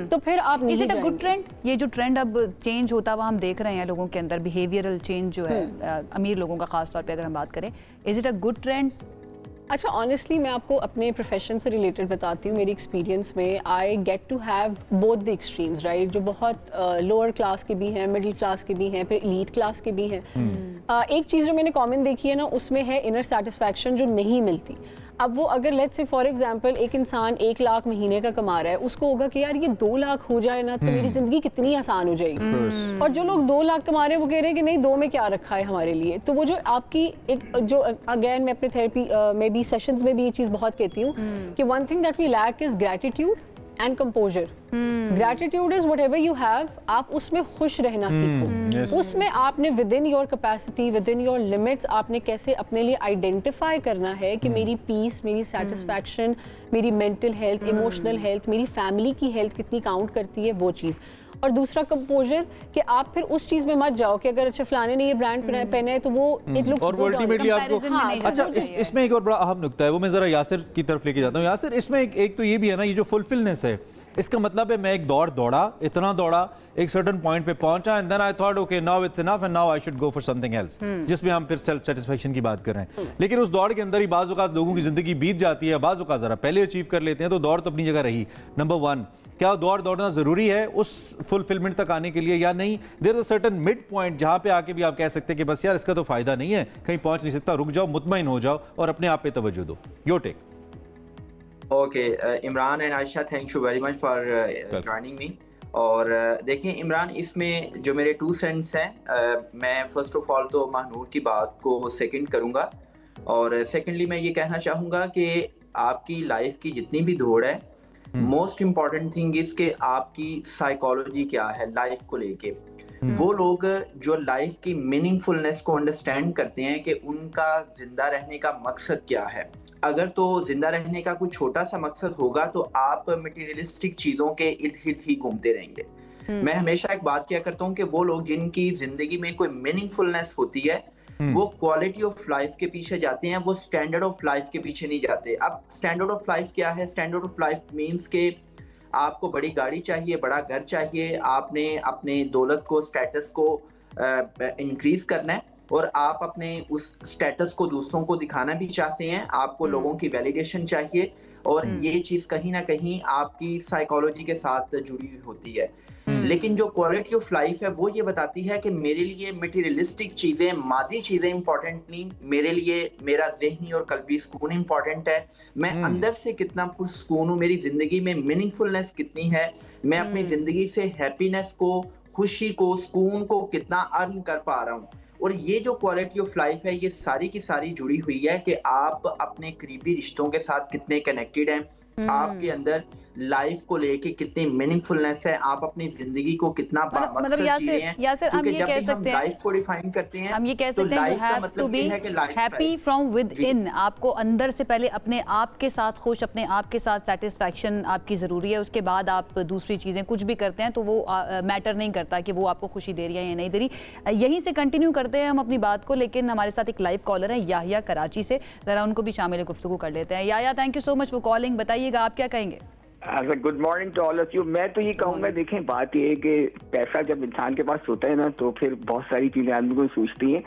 तो फिर आप नहीं जाएंगे। गुड ट्रेंड, ये जो ट्रेंड अब चेंज होता हुआ हम देख रहे हैं लोगों के अंदर, बिहेवियरल चेंज जो है अमीर लोगों का खास तौर पे अगर हम बात करें, is it a good trend? अच्छा, ऑनेस्टली मैं आपको अपने प्रोफेशन से रिलेटेड बताती हूँ। मेरी एक्सपीरियंस में I get to have both the extremes, right. जो बहुत लोअर क्लास के भी हैं, मिडिल क्लास के भी हैं, फिर एलीट क्लास के भी हैं। एक चीज़ जो मैंने कॉमन देखी है ना, उसमें है इनर सेटिस्फैक्शन जो नहीं मिलती। अब वो अगर लेट्स से फॉर एग्जांपल एक इंसान 1 लाख महीने का कमा रहा है, उसको होगा कि यार ये 2 लाख हो जाए ना तो मेरी ज़िंदगी कितनी आसान हो जाएगी। और जो लोग 2 लाख कमा रहे हैं वो कह रहे हैं कि नहीं 2 में क्या रखा है हमारे लिए। तो वो जो आपकी एक जो अगेन मैं अपने थेरेपी में भी सेशंस में भी ये चीज़ बहुत कहती हूँ कि one thing that we lack is gratitude and composure. Gratitude is whatever you have, आप उसमें खुश रहना सीखो। उसमें आपने within your capacity, within your limits, आपने कैसे अपने लिए आइडेंटिफाई करना है कि मेरी पीस, मेरी सेटिस्फैक्शन, मेरी मेंटल हेल्थ, इमोशनल हेल्थ, मेरी फैमिली की हेल्थ कितनी काउंट करती है, वो चीज़। और दूसरा कंपोजर कि आप फिर उस चीज में मत जाओ कि अगर अच्छा फलाने ने ये ब्रांड पहना है तो वो इट लुक्स गुड, अल्टीमेटली आपको अच्छा इसमें एक और बड़ा अहम नुक्ता है, वो मैं जरा यासिर की तरफ लेके जाता हूँ। यासिर, इसमें एक तो ये भी है ना, ये जो फुलफिलनेस है, इसका मतलब है मैं एक दौड़ा, इतना दौड़ा, एक सर्टेन पॉइंट पे पहुंचा and then I thought okay now it's enough and now I should go for something else, जिसमें हम फिर सेल्फ सेटिस्फैक्शन की बात कर रहे हैं। लेकिन उस दौड़ के अंदर ही बाज़ औक़ात लोगों की जिंदगी बीत जाती है, बाज़ औक़ात जरा पहले अचीव कर लेते हैं, तो दौड़ तो अपनी जगह रही। नंबर 1, क्या दौड़ना जरूरी है उस फुलफिलमेंट तक आने के लिए या नहीं? There is a certain mid point जहां पे आके भी आप कह सकते हैं कि बस यार इसका तो फायदा नहीं है, कहीं पहुंच नहीं सकता, रुक जाओ, मुतमईन हो जाओ और अपने आप पे तवज्जो दो। Your take. Okay Imran and Ayesha, thank you very much for joining me. और देखिए इमरान, इसमें जो मेरे 2 सेंट्स हैं, मैं फर्स्ट ऑफ ऑल तो महानूर की बात को सेकंड करूंगा, और सेकंडली मैं ये कहना चाहूँगा कि आपकी लाइफ की जितनी भी दौड़ है, मोस्ट इम्पॉर्टेंट थिंग इज कि आपकी साइकोलॉजी क्या है लाइफ को लेके। वो लोग जो लाइफ की मीनिंगफुलनेस को अंडरस्टैंड करते हैं कि उनका जिंदा रहने का मकसद क्या है। अगर तो जिंदा रहने का कोई छोटा सा मकसद होगा तो आप मटेरियलिस्टिक चीजों के इर्द गिर्द ही घूमते रहेंगे। मैं हमेशा एक बात किया करता हूँ कि वो लोग जिनकी जिंदगी में कोई मीनिंगफुलनेस होती है, वो क्वालिटी ऑफ लाइफ के पीछे जाते हैं, वो स्टैंडर्ड ऑफ लाइफ के पीछे नहीं जाते। अब स्टैंडर्ड ऑफ लाइफ क्या है? स्टैंडर्ड ऑफ लाइफ मीन्स के आपको बड़ी गाड़ी चाहिए, बड़ा घर चाहिए, आपने अपने दौलत को, स्टेटस को इंक्रीज करना है और आप अपने उस स्टेटस को दूसरों को दिखाना भी चाहते हैं, आपको लोगों की वैलिडेशन चाहिए, और ये चीज कहीं ना कहीं आपकी साइकोलॉजी के साथ जुड़ी हुई होती है। लेकिन जो क्वालिटी ऑफ लाइफ है वो ये बताती है कि मेरे लिए मटेरियलिस्टिक चीजें, मादी चीजें इंपॉर्टेंट नहीं, मेरे लिए मेरा ज़हनी और कल्बी सुकून इंपॉर्टेंट है। मैं अंदर से कितना पुरसुकून हूँ, मेरी जिंदगी में मीनिंगफुलनेस कितनी है, मैं अपनी जिंदगी से हैप्पीनेस को, खुशी को, सुकून को कितना अर्न कर पा रहा हूँ। और ये जो क्वालिटी ऑफ लाइफ है, ये सारी की सारी जुड़ी हुई है कि आप अपने करीबी रिश्तों के साथ कितने कनेक्टेड हैं, आपके अंदर लाइफ को लेके कितनी मीनिंगफुलनेस है, आप अपनी जिंदगी को कितना मतलब यासिर हम ये कह सकते हैं, लाइफ को डिफाइन करते हैं, हम ये कह सकते हैं, you have to be happy from within. आपको अंदर से पहले अपने आप के साथ खुश, अपने आप के साथ सेटिस्फैक्शन आपकी ज़रूरी है। उसके बाद आप दूसरी चीज़ें कुछ भी करते हैं तो वो मैटर नहीं करता कि वो आपको खुशी दे रही है या नहीं दे रही। यहीं से कंटिन्यू करते हैं हम अपनी बात को, लेकिन हमारे साथ एक लाइव कॉलर है याहिया कराची से, ज़रा उनको भी शामिल गुफ्तगू कर लेते हैं। Yahya, thank you so much for calling. बताइएगा आप क्या कहेंगे? Good morning to all of you. मैं तो ये कहूँगा, देखें बात ये है कि पैसा जब इंसान के पास होता है ना तो फिर बहुत सारी चीजें आदमी को सोचती हैं,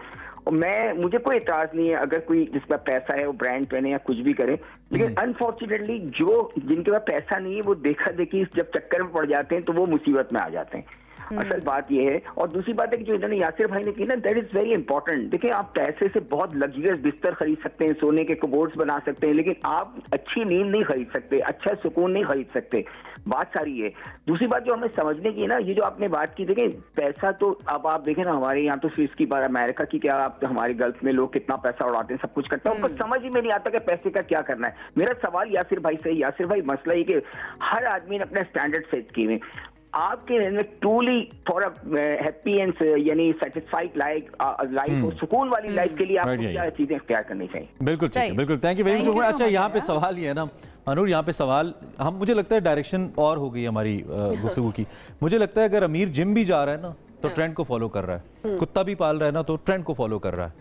और मुझे कोई एतराज नहीं है अगर कोई जिसका पैसा है वो ब्रांड पहने या कुछ भी करे, लेकिन अनफॉर्चुनेटली जिनके पास पैसा नहीं है वो देखा देखी जब चक्कर में पड़ जाते हैं तो वो मुसीबत में आ जाते हैं। असल बात यह है। और दूसरी बात है कि जो इन्होंने यासिर भाई ने की ना, दैट इज वेरी इंपॉर्टेंट। देखिए, आप पैसे से बहुत लग्जरियस बिस्तर खरीद सकते हैं, सोने के कबोर्ड्स बना सकते हैं, लेकिन आप अच्छी नींद नहीं खरीद सकते, अच्छा सुकून नहीं खरीद सकते। बात सारी है। दूसरी बात जो हमें समझने की है ना, ये जो आपने बात की, देखिए पैसा तो अब आप देखें ना, हमारे यहाँ तो सिर्फ की बात, अमेरिका की क्या, आप हमारे गल्फ में लोग कितना पैसा उड़ाते हैं, सब कुछ करते हैं, उनको समझ ही में नहीं आता कि पैसे का क्या करना है। मेरा सवाल यासिर भाई से, यासिर भाई मसला ये कि हर आदमी ने अपने स्टैंडर्ड सेट किए हुए, आपके में ट्रूली फॉर हैप्पी एंड यानी सेटिस्फाइड लाइफ और सुकून वाली लाइफ के लिए आपको क्या चीजें इख्तियार करनी चाहिए? बिल्कुल ठीक है, बिल्कुल, थैंक यू वेरी मच। अच्छा, यहाँ पे सवाल ये है ना अनुर, यहाँ पे सवाल हम, मुझे लगता है डायरेक्शन और हो गई हमारी गुफ्तगू की। मुझे लगता है अगर अमीर जिम भी जा रहा है ना तो ट्रेंड को फॉलो कर रहा है, कुत्ता भी पाल रहा है ना तो ट्रेंड को फॉलो कर रहा है,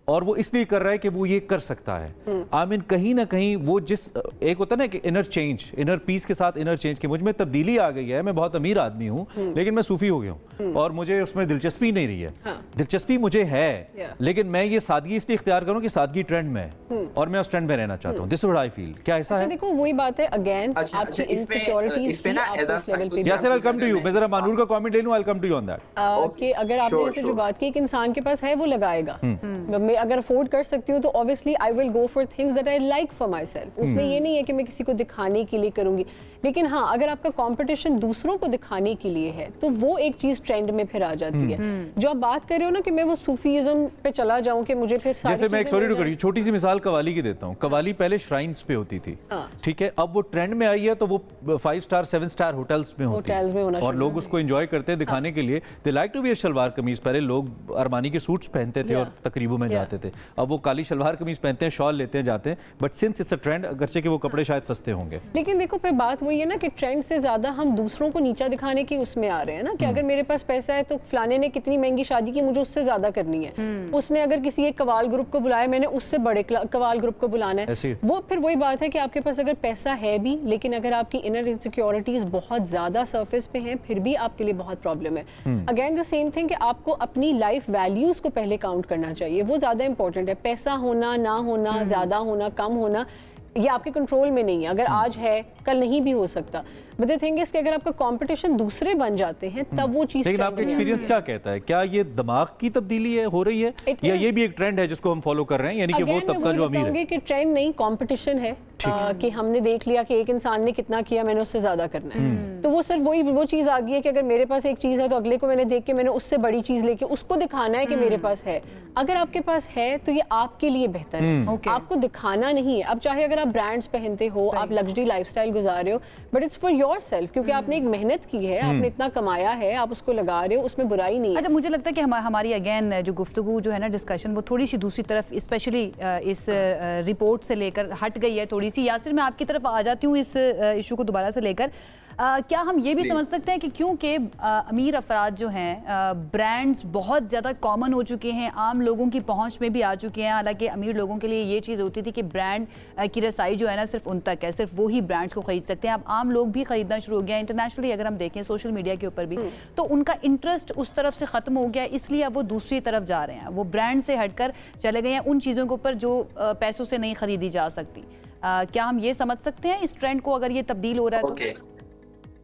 और वो इसलिए कर रहा है कि वो ये कर सकता है। आई मीन कहीं ना कहीं वो जिस एक होता है ना कि इनर चेंज, इनर पीस के साथ इनर चेंज की मुझ में तब्दीली आ गई है। मैं बहुत अमीर आदमी हूँ लेकिन मैं सूफी हो गया हूँ और मुझे उसमें दिलचस्पी नहीं रही है। दिलचस्पी मुझे है लेकिन मैं ये सादगी इसलिए इख्तियार करूँ कि सादगी ट्रेंड में है और मैं उस ट्रेंड में रहना चाहता हूँ। This is what I feel. क्या ऐसा है? देखो वही बात है अगेन, आपकी इनसिक्योरिटीज की आपको इस लेवल पे। Yasir, I come to you. मैं जरा मानूर का कमेंट ले लूं। I come to you on that. कि अगर आपने जैसे जो बात की, एक इंसान के पास है वो लगाएगा। मैं अगर अफोर्ड कर सकती हूँ तो obviously I will go for things that I like for my self. उसमें ये नहीं है कि मैं किसी को दिखाने के लिए करूंगी। लेकिन हाँ, अगर आपका कंपटीशन दूसरों को दिखाने के लिए है तो वो एक चीज ट्रेंड में फिर आ जाती है। जो आप बात कर रहे हो ना कि मैं वो सूफीज़म पे चला जाऊं कि मुझे फिर जैसे मैं एक सॉरी टू करी छोटी सी मिसाल कवाली की देता हूँ। कवाली पहले श्राइन्स पे होती थी, ठीक है, अब वो ट्रेंड में आई है तो वो 5 स्टार 7 स्टार होटल्स में होती है और लोग उसको एंजॉय करते हैं दिखाने के लिए। They like to wear shalwar kameez. पहले लोग अरमानी के सूट्स पहनते थे और तकरीबों में जाते थे। अब वो काली शलवार कमीज पहनते हैं, शॉल लेते हैं, जाते हैं। But since it's a trend, अगरचे कि वो कपड़े शायद सस्ते होंगे। लेकिन देखो फिर बात वही है ना कि ट्रेंड से ज्यादा हम दूसरों को नीचा दिखाने की उसमें आ रहे हैं ना कि अगर मेरे पास पैसा है तो फलाने ने कितनी महंगी शादी की, मुझे उससे ज्यादा करनी है। उसने अगर किसी एक कवाल ग्रुप को बुलाया, मैंने उससे बड़े कवाल ग्रुप को बुलाना है। वो फिर वही बात है कि आपके पास अगर पैसा है भी लेकिन अगर आपकी इनर इनसिक्योरिटीज बहुत ज्यादा सरफेस पे हैं फिर भी आपके लिए बहुत प्रॉब्लम है। अगेन द सेम थिंग कि आपको अपनी लाइफ वैल्यूज को पहले काउंट करना चाहिए। वो ज्यादा इंपॉर्टेंट है। पैसा होना ना होना, ज्यादा होना कम होना, ये आपके कंट्रोल में नहीं है। अगर आज है कल नहीं भी हो सकता। बट द थिंग इज कि अगर आपका कंपटीशन दूसरे बन जाते हैं तब वो चीज। लेकिन आपका एक्सपीरियंस क्या कहता है? क्या ये दिमाग की तब्दीली है, हो रही है, या ये भी एक ट्रेंड है जिसको हम फॉलो कर रहे हैं, यानी कि वो तबका जो अमीर है? कि ट्रेंड नहीं, कंपटीशन है कि हमने देख लिया कि एक इंसान ने कितना किया, मैंने उससे ज्यादा करना है। तो वो सिर्फ वो चीज आ गई है कि अगर मेरे पास एक चीज है तो अगले को मैंने देख के मैंने उससे बड़ी चीज लेके उसको दिखाना है कि मेरे पास है। अगर आपके पास है तो ये आपके लिए बेहतर है, आपको दिखाना नहीं है। अब चाहे अगर आप ब्रांड्स पहनते हो, आप लग्जरी लाइफस्टाइल गुजार रहे हो, बट इट्स फॉर योरसेल्फ, क्योंकि आपने एक मेहनत की है, आपने इतना कमाया है, आप उसको लगा रहे हो, उसमें बुराई नहीं है। अच्छा, मुझे लगता है कि हमारी अगेन जो गुफ्तगू जो है ना, डिस्कशन, वो थोड़ी सी दूसरी तरफ, स्पेशली इस रिपोर्ट से लेकर हट गई है थोड़ी सी। यासिर, मैं आपकी तरफ आ जाती हूँ इस इशू को दोबारा से लेकर। क्या हम ये भी समझ सकते हैं कि क्योंकि अमीर अफराद जो हैं, ब्रांड्स बहुत ज़्यादा कॉमन हो चुके हैं, आम लोगों की पहुंच में भी आ चुके हैं। हालांकि अमीर लोगों के लिए ये चीज़ होती थी कि ब्रांड की रसाई जो है ना सिर्फ उन तक है, सिर्फ वो ही ब्रांड्स को ख़रीद सकते हैं। अब आम लोग भी ख़रीदना शुरू हो गया। इंटरनेशनली अगर हम देखें, सोशल मीडिया के ऊपर भी, तो उनका इंटरेस्ट उस तरफ से ख़त्म हो गया, इसलिए अब वो दूसरी तरफ जा रहे हैं। वो ब्रांड से हटकर चले गए हैं उन चीज़ों के ऊपर जो पैसों से नहीं ख़रीदी जा सकती। क्या हम ये समझ सकते हैं इस ट्रेंड को, अगर ये तब्दील हो रहा है तो?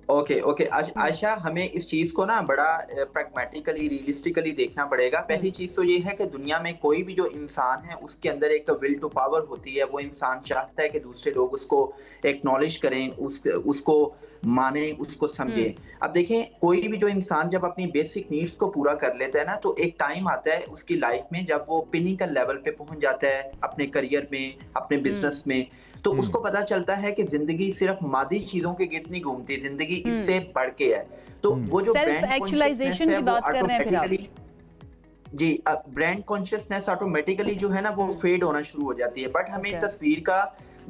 ओके आयशा, हमें इस चीज को ना बड़ा प्रैग्मेटिकली, रियलिस्टिकली देखना पड़ेगा। पहली चीज तो ये है कि दुनिया में कोई भी जो इंसान है उसके अंदर एक विल टू पावर होती है। वो इंसान चाहता है कि दूसरे लोग उसको एक्नॉलेज करें, उसको माने, उसको समझें। अब देखें, कोई भी जो इंसान जब अपनी बेसिक नीड्स को पूरा कर लेता है ना, तो एक टाइम आता है उसकी लाइफ में जब वो पिनिकल लेवल पे पहुंच जाता है अपने करियर में, अपने बिजनेस में। तो उसको पता चलता है कि जिंदगी सिर्फ मादी चीजों के गिर्द नहीं घूमती, जिंदगी इससे बढ़ के है। तो वो जो ब्रांड एक्चुअलाइजेशन की बात कर रहे हैं फिर आप जी, ब्रांड कॉन्शियसनेस ऑटोमेटिकली जो है ना वो फेड होना शुरू हो जाती है। बट हमें तस्वीर का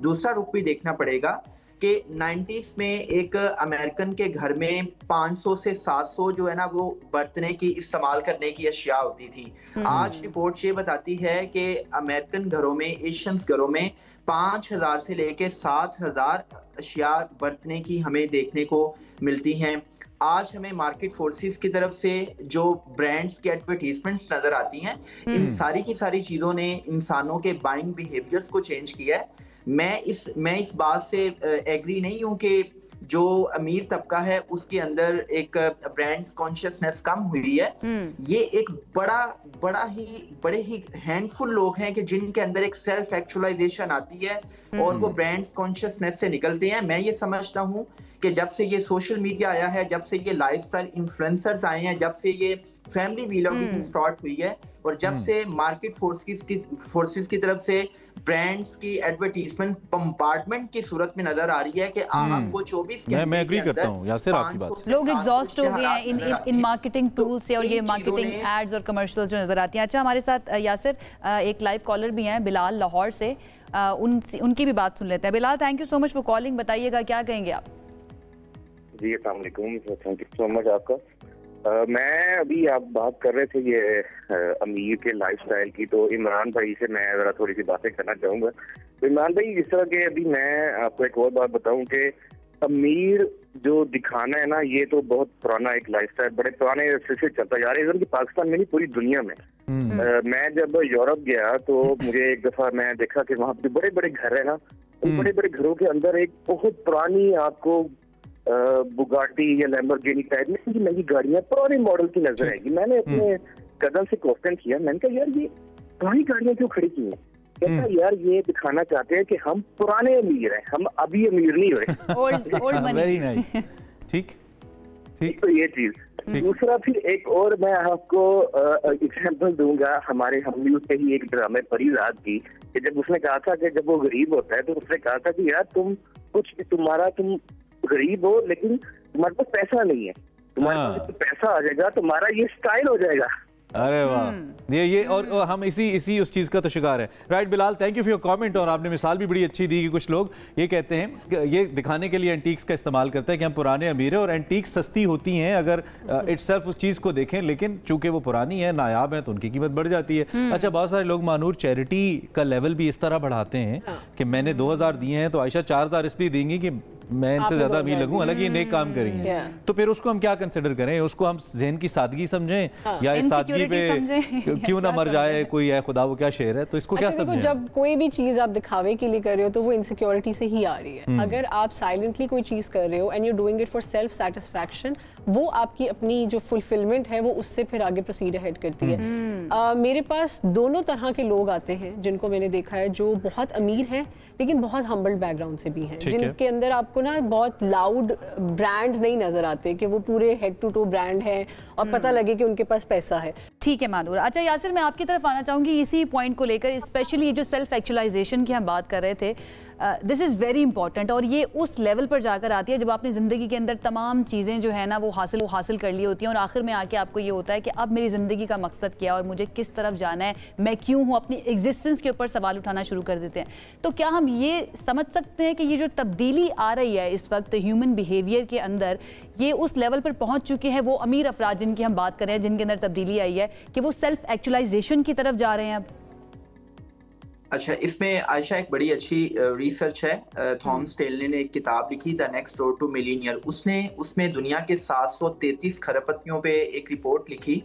दूसरा रुख भी देखना पड़ेगा कि 90s में एक अमेरिकन के घर में 500 से 700 जो है ना वो बरतने की, इस्तेमाल करने की अशिया होती थी। आज रिपोर्ट ये बताती है कि अमेरिकन घरों में, एशियंस घरों में 5000 से लेके 7000 अशिया बरतने की हमें देखने को मिलती हैं। आज हमें मार्केट फोर्सेस की तरफ से जो ब्रांड्स की एडवर्टीजमेंट्स नजर आती हैं, इन सारी की सारी चीजों ने इंसानों के बाइंग बिहेवियर्स को चेंज किया है। मैं इस बात से एग्री नहीं हूं कि जो अमीर तबका है उसके अंदर एक ब्रांड कॉन्शियसनेस कम हुई है। ये एक बड़े ही हैंडफुल लोग हैं कि जिनके अंदर एक सेल्फ एक्चुअलाइजेशन आती है और वो ब्रांड कॉन्शियसनेस से निकलते हैं। मैं ये समझता हूँ कि जब से ये सोशल मीडिया आया है, जब से ये लाइफस्टाइल इन्फ्लुएंसर्स आए हैं, जब से ये फैमिली व्लॉगिंग स्टार्ट हुई है और जब से मार्केट फोर्सेस की तरफ से ब्रांड्स की एडवर्टीजमेंट बम्बार्डमेंट की सूरत में नजर आ रही है कि आपको 24 घंटे मैं एग्री करता हूं यासिर आपकी बात। लोग एग्जॉस्ट हो गए हैं इन मार्केटिंग टूल्स से और ये मार्केटिंग एड्स और कमर्शियल्स जो नजर आती हैं। अच्छा, हमारे साथ यासिर एक लाइव कॉलर भी हैं, बिलाल लाहौर से, उनकी भी बात सुन लेते हैं। Bilal, thank you so much for calling. बताइएगा क्या कहेंगे आप? जी, अस्सलाम वालेकुम, थैंक यू सो मच आपका। मैं अभी आप बात कर रहे थे ये अमीर के लाइफस्टाइल की, तो इमरान भाई से मैं जरा थोड़ी सी बातें करना चाहूँगा। तो इमरान भाई, जिस तरह के अभी मैं आपको एक और बात बताऊँ कि अमीर जो दिखाना है ना, ये तो बहुत पुराना एक लाइफस्टाइल, बड़े पुराने अरसे से चलता जा रहा है, कि पाकिस्तान में नहीं पूरी दुनिया में। मैं जब यूरोप गया तो मुझे एक दफा मैं देखा कि वहाँ पे बड़े बड़े घर है ना, उन बड़े बड़े घरों के अंदर एक बहुत पुरानी आपको बुगाटी या लैम्बोर्गिनी टाइप में महंगी गाड़ियां पुराने मॉडल की नजर आएगी। मैंने अपने कदम से क्वेश्चन किया, मैंने कहा यार ये पुरानी गाड़ियां क्यों खड़ी की हैं? कहता यार ये दिखाना चाहते हैं कि हम पुराने अमीर हैं, हम अभी अमीर नहीं हुए। Very nice. ठीक ठीक, तो ये चीज। दूसरा फिर एक और मैं आपको एग्जाम्पल दूंगा, हमारे हम न्यूज पे ही एक ड्रामे परिजात की, कि जब उसने कहा था कि जब वो गरीब होता है तो उसने कहा था कि यार तुम गरीब हो लेकिन तुम्हारे पास पैसा नहीं है, तुम्हारे पास पैसा आ जाएगा तुम्हारा ये स्टाइल हो जाएगा। अरे वाह, ये और हम इसी उस चीज़ का तो शिकार है। Right Bilal, thank you for your comment. और आपने मिसाल भी बड़ी अच्छी दी कि कुछ लोग ये कहते हैं कि ये दिखाने के लिए एंटीक्स का इस्तेमाल करते हैं कि हम पुराने अमीर हैं, और एंटीक्स सस्ती होती हैं अगर इटसेल्फ उस चीज़ को देखें, लेकिन चूंकि वो पुरानी है, नायाब है, तो उनकी कीमत बढ़ जाती है। अच्छा, बहुत सारे लोग मानूर चैरिटी का लेवल भी इस तरह बढ़ाते हैं कि मैंने 2000 दिए हैं तो आयशा 4000 इसलिए देंगी कि मैं इनसे ज्यादा अमीर लगूं, हालांकि ये नेक काम करेंगे। तो फिर उसको हम क्या कंसिडर करें? उसको हम ज़हन की सादगी समझें या इस सादगी पे क्यों ना मर जाए कोई, है खुदा वो क्या शेर है, तो इसको क्या समझें? जब कोई भी चीज आप दिखावे के लिए कर रहे हो तो वो इनसिक्योरिटी से ही आ रही है। अगर आप साइलेंटली कोई चीज कर रहे हो and you doing it for self satisfaction, वो आपकी अपनी जो फुलफिलमेंट है वो उससे फिर आगे प्रोसीड अहेड करती है। मेरे पास दोनों तरह के लोग आते हैं जिनको मैंने देखा है, जो बहुत अमीर हैं लेकिन बहुत हम्बल बैकग्राउंड से भी हैं, जिनके अंदर आपको ना बहुत लाउड ब्रांड्स नहीं नजर आते कि वो पूरे हेड टू टू ब्रांड है और पता लगे कि उनके पास पैसा है। ठीक है मानूर। अच्छा यासिर, मैं आपकी तरफ आना चाहूँगी इसी पॉइंट को लेकर, स्पेशली जो सेल्फ एक्चुअलाइजेशन की हम बात कर रहे थे। दिस इज़ वेरी इंपॉर्टेंट, और ये उस लेवल पर जाकर आती है जब आपने ज़िंदगी के अंदर तमाम चीज़ें जो है ना वो हासिल कर ली होती हैं, और आखिर में आके आपको ये होता है कि अब मेरी ज़िंदगी का मकसद क्या है और मुझे किस तरफ जाना है, मैं क्यों हूँ, अपनी एग्जिस्टेंस के ऊपर सवाल उठाना शुरू कर देते हैं। तो क्या हम ये समझ सकते हैं कि ये जो तब्दीली आ रही है इस वक्त ह्यूमन बिहेवियर के अंदर, ये उस लेवल पर पहुँच चुके हैं वो अमीर अफराद जिनकी हम बात कर रहे हैं, जिनके अंदर तब्दीली आई है, कि वो सेल्फ एक्चुअलाइजेशन की तरफ जा रहे हैं अब? अच्छा, इसमें आयशा एक बड़ी अच्छी रिसर्च है। थॉमस टेलने ने एक किताब लिखी, the next road to millionaire. उसमें दुनिया के 733 खरबपतियों पे एक रिपोर्ट लिखी,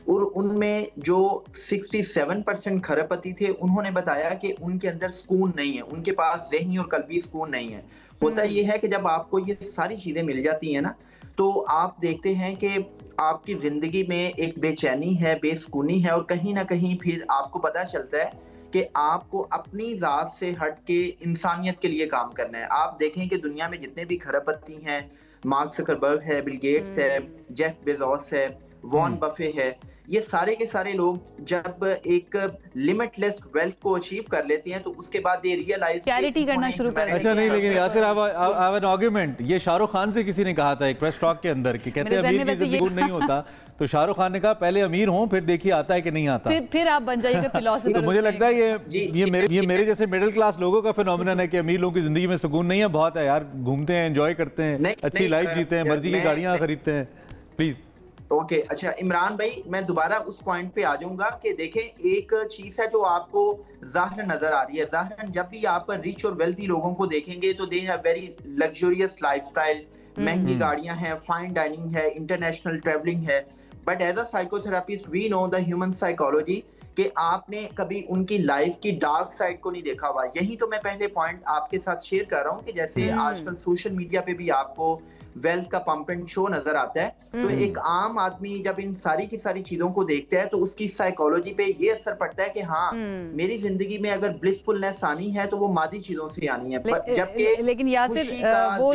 और उनमें जो 67% खरबपति थे उन्होंने बताया कि उनके अंदर सुकून नहीं है, उनके पास ज़हनी और कल्बी सुकून नहीं है। होता ये है कि जब आपको ये सारी चीज़ें मिल जाती हैं ना, तो आप देखते हैं कि आपकी ज़िंदगी में एक बेचैनी है, बेसुकूनी है, और कहीं ना कहीं फिर आपको पता चलता है कि आपको अपनी ज़ात से हट के इंसानियत के लिए काम करना है। आप देखें कि दुनिया में जितने भी खरबपति हैं, मार्क ज़करबर्ग है, बिल गेट्स है, जेफ बेजोस है, वॉरेन बफे है, ये सारे के सारे लोग जब एक लिमिटलेस वेल्थ को अचीव कर लेते हैं तो उसके बाद ये रियलाइज चैरिटी करना शुरू कर। अच्छा नहीं, लेकिन यासिर आई एन आर्गुमेंट, ये शाहरुख खान से किसी ने कहा था एक प्रेस टॉक के अंदर कि कहते हैं अमीर की जिंदगी नहीं होता, तो शाहरुख खान ने कहा पहले अमीर हों फिर देखिए आता है कि नहीं आता, फिर आप बन जाइएगा फिलोसोफर। तो मुझे लगता है ये मेरे जैसे मिडिल क्लास लोगों का फिनोमिनन है कि अमीर लोगों की जिंदगी में सुकून नहीं है। बहुत है यार, घूमते हैं, एंजॉय करते हैं, अच्छी लाइफ जीते हैं, मर्जी की गाड़ियां खरीदते हैं। प्लीज ओके अच्छा इमरान भाई, मैं दोबारा उस पॉइंट पे आ जाऊंगा कि देखें, एक चीज है जो आपको ज़ाहिर नजर आ रही है। ज़ाहिर जब भी आप रिच और वेल्थी लोगों को देखेंगे तो they have very luxurious lifestyle, महंगी गाड़ियां हैं, फाइन डाइनिंग है, इंटरनेशनल ट्रैवलिंग है। But as a psychotherapist we know the human psychology कि आपने कभी उनकी लाइफ की डार्क साइड को नहीं देखा हुआ। यही तो मैं पहले पॉइंट आपके साथ शेयर कर रहा हूँ कि जैसे आजकल सोशल मीडिया पे भी आपको वेल्थ का पंप एंड शो नजर आता है, तो एक आम आदमी जब इन सारी की सारी चीजों को देखता है तो उसकी साइकोलॉजी पे ये असर पड़ता है कि हाँ मेरी जिंदगी में अगर ब्लिसफुलनेस आनी है तो वो मादी चीजों से आनी है। जबकि लेकिन यासिर वो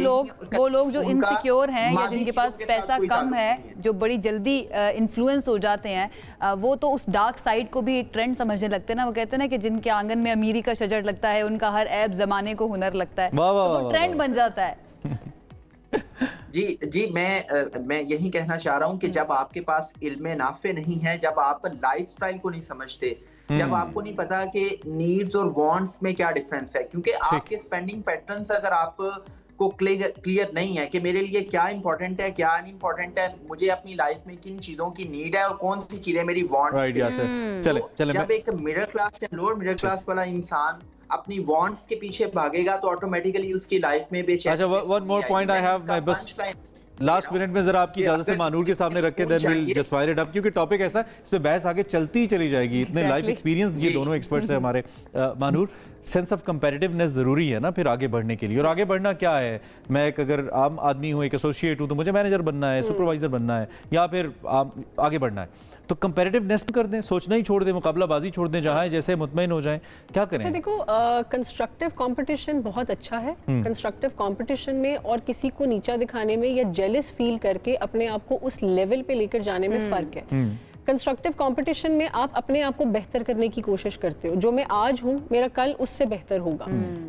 लोग जो इनसिक्योर हैं या जिनके पास पैसा कम है, जो बड़ी जल्दी इन्फ्लुएंस हो जाते हैं, वो तो उस डार्क साइड को भी एक ट्रेंड समझने लगते हैं ना। वो कहते हैं ना कि जिनके आंगन में अमीरी का शजर लगता है उनका हर ऐब जमाने को हुनर लगता है, तो वो ट्रेंड बन जाता है। जी मैं यही कहना चाह रहा हूँ कि जब आपके पास इल्मे नाफे नहीं है, जब आप लाइफस्टाइल को नहीं समझते, जब आपको नहीं पता कि नीड्स और वांट्स में क्या डिफरेंस है, क्योंकि आपके स्पेंडिंग पैटर्न्स अगर आपको उसको क्लियर नहीं है कि मेरे लिए क्या इंपॉर्टेंट है, क्या अनइम्पोर्टेंट है, मुझे अपनी लाइफ में किन चीजों की नीड है और कौन सी चीजें मेरी वांट्स। जब एक मिडिल क्लास या लोअर मिडिल क्लास वाला इंसान अपनी वांट्स के पीछे भागेगा तो ऑटोमेटिकली उसकी लाइफ में बेचैनी। अच्छा, one more point I have, मैं बस लास्ट मिनट में जरा आपकी इजाजत से मानूर के सामने रख के then will just fire it up, क्योंकि टॉपिक ऐसा है इस पे बहस आगे चलती ही चली जाएगी। इतने लाइफ एक्सपीरियंस ये दोनों एक्सपर्ट्स हैं हमारे। मानूर, सेंस ऑफ कंपैरेटिवनेस जरूरी है ना फिर आगे बढ़ने के लिए, और आगे बढ़ना क्या है? मैं एक अगर आम आदमी हूँ, एक एसोसिएट हूँ, तो मुझे मैनेजर बनना है, सुपरवाइजर बनना है, या फिर आगे बढ़ना है, तो कंपैरेटिवनेस कर दें, सोचना ही छोड़ दें, मुकाबलाबाजी छोड़ दें, जहाँ जैसे मुतमईन हो जाएं, क्या करें? अच्छा देखो, कंस्ट्रक्टिव कंपटीशन बहुत अच्छा है। कंस्ट्रक्टिव कंपटीशन में और किसी को नीचा दिखाने में या जेलस फील करके अपने आप को उस लेवल पे लेकर जाने में फर्क है। कंस्ट्रक्टिव कंपटीशन में आप अपने आप को बेहतर करने की कोशिश करते हो, जो मैं आज हूँ मेरा कल उससे बेहतर होगा।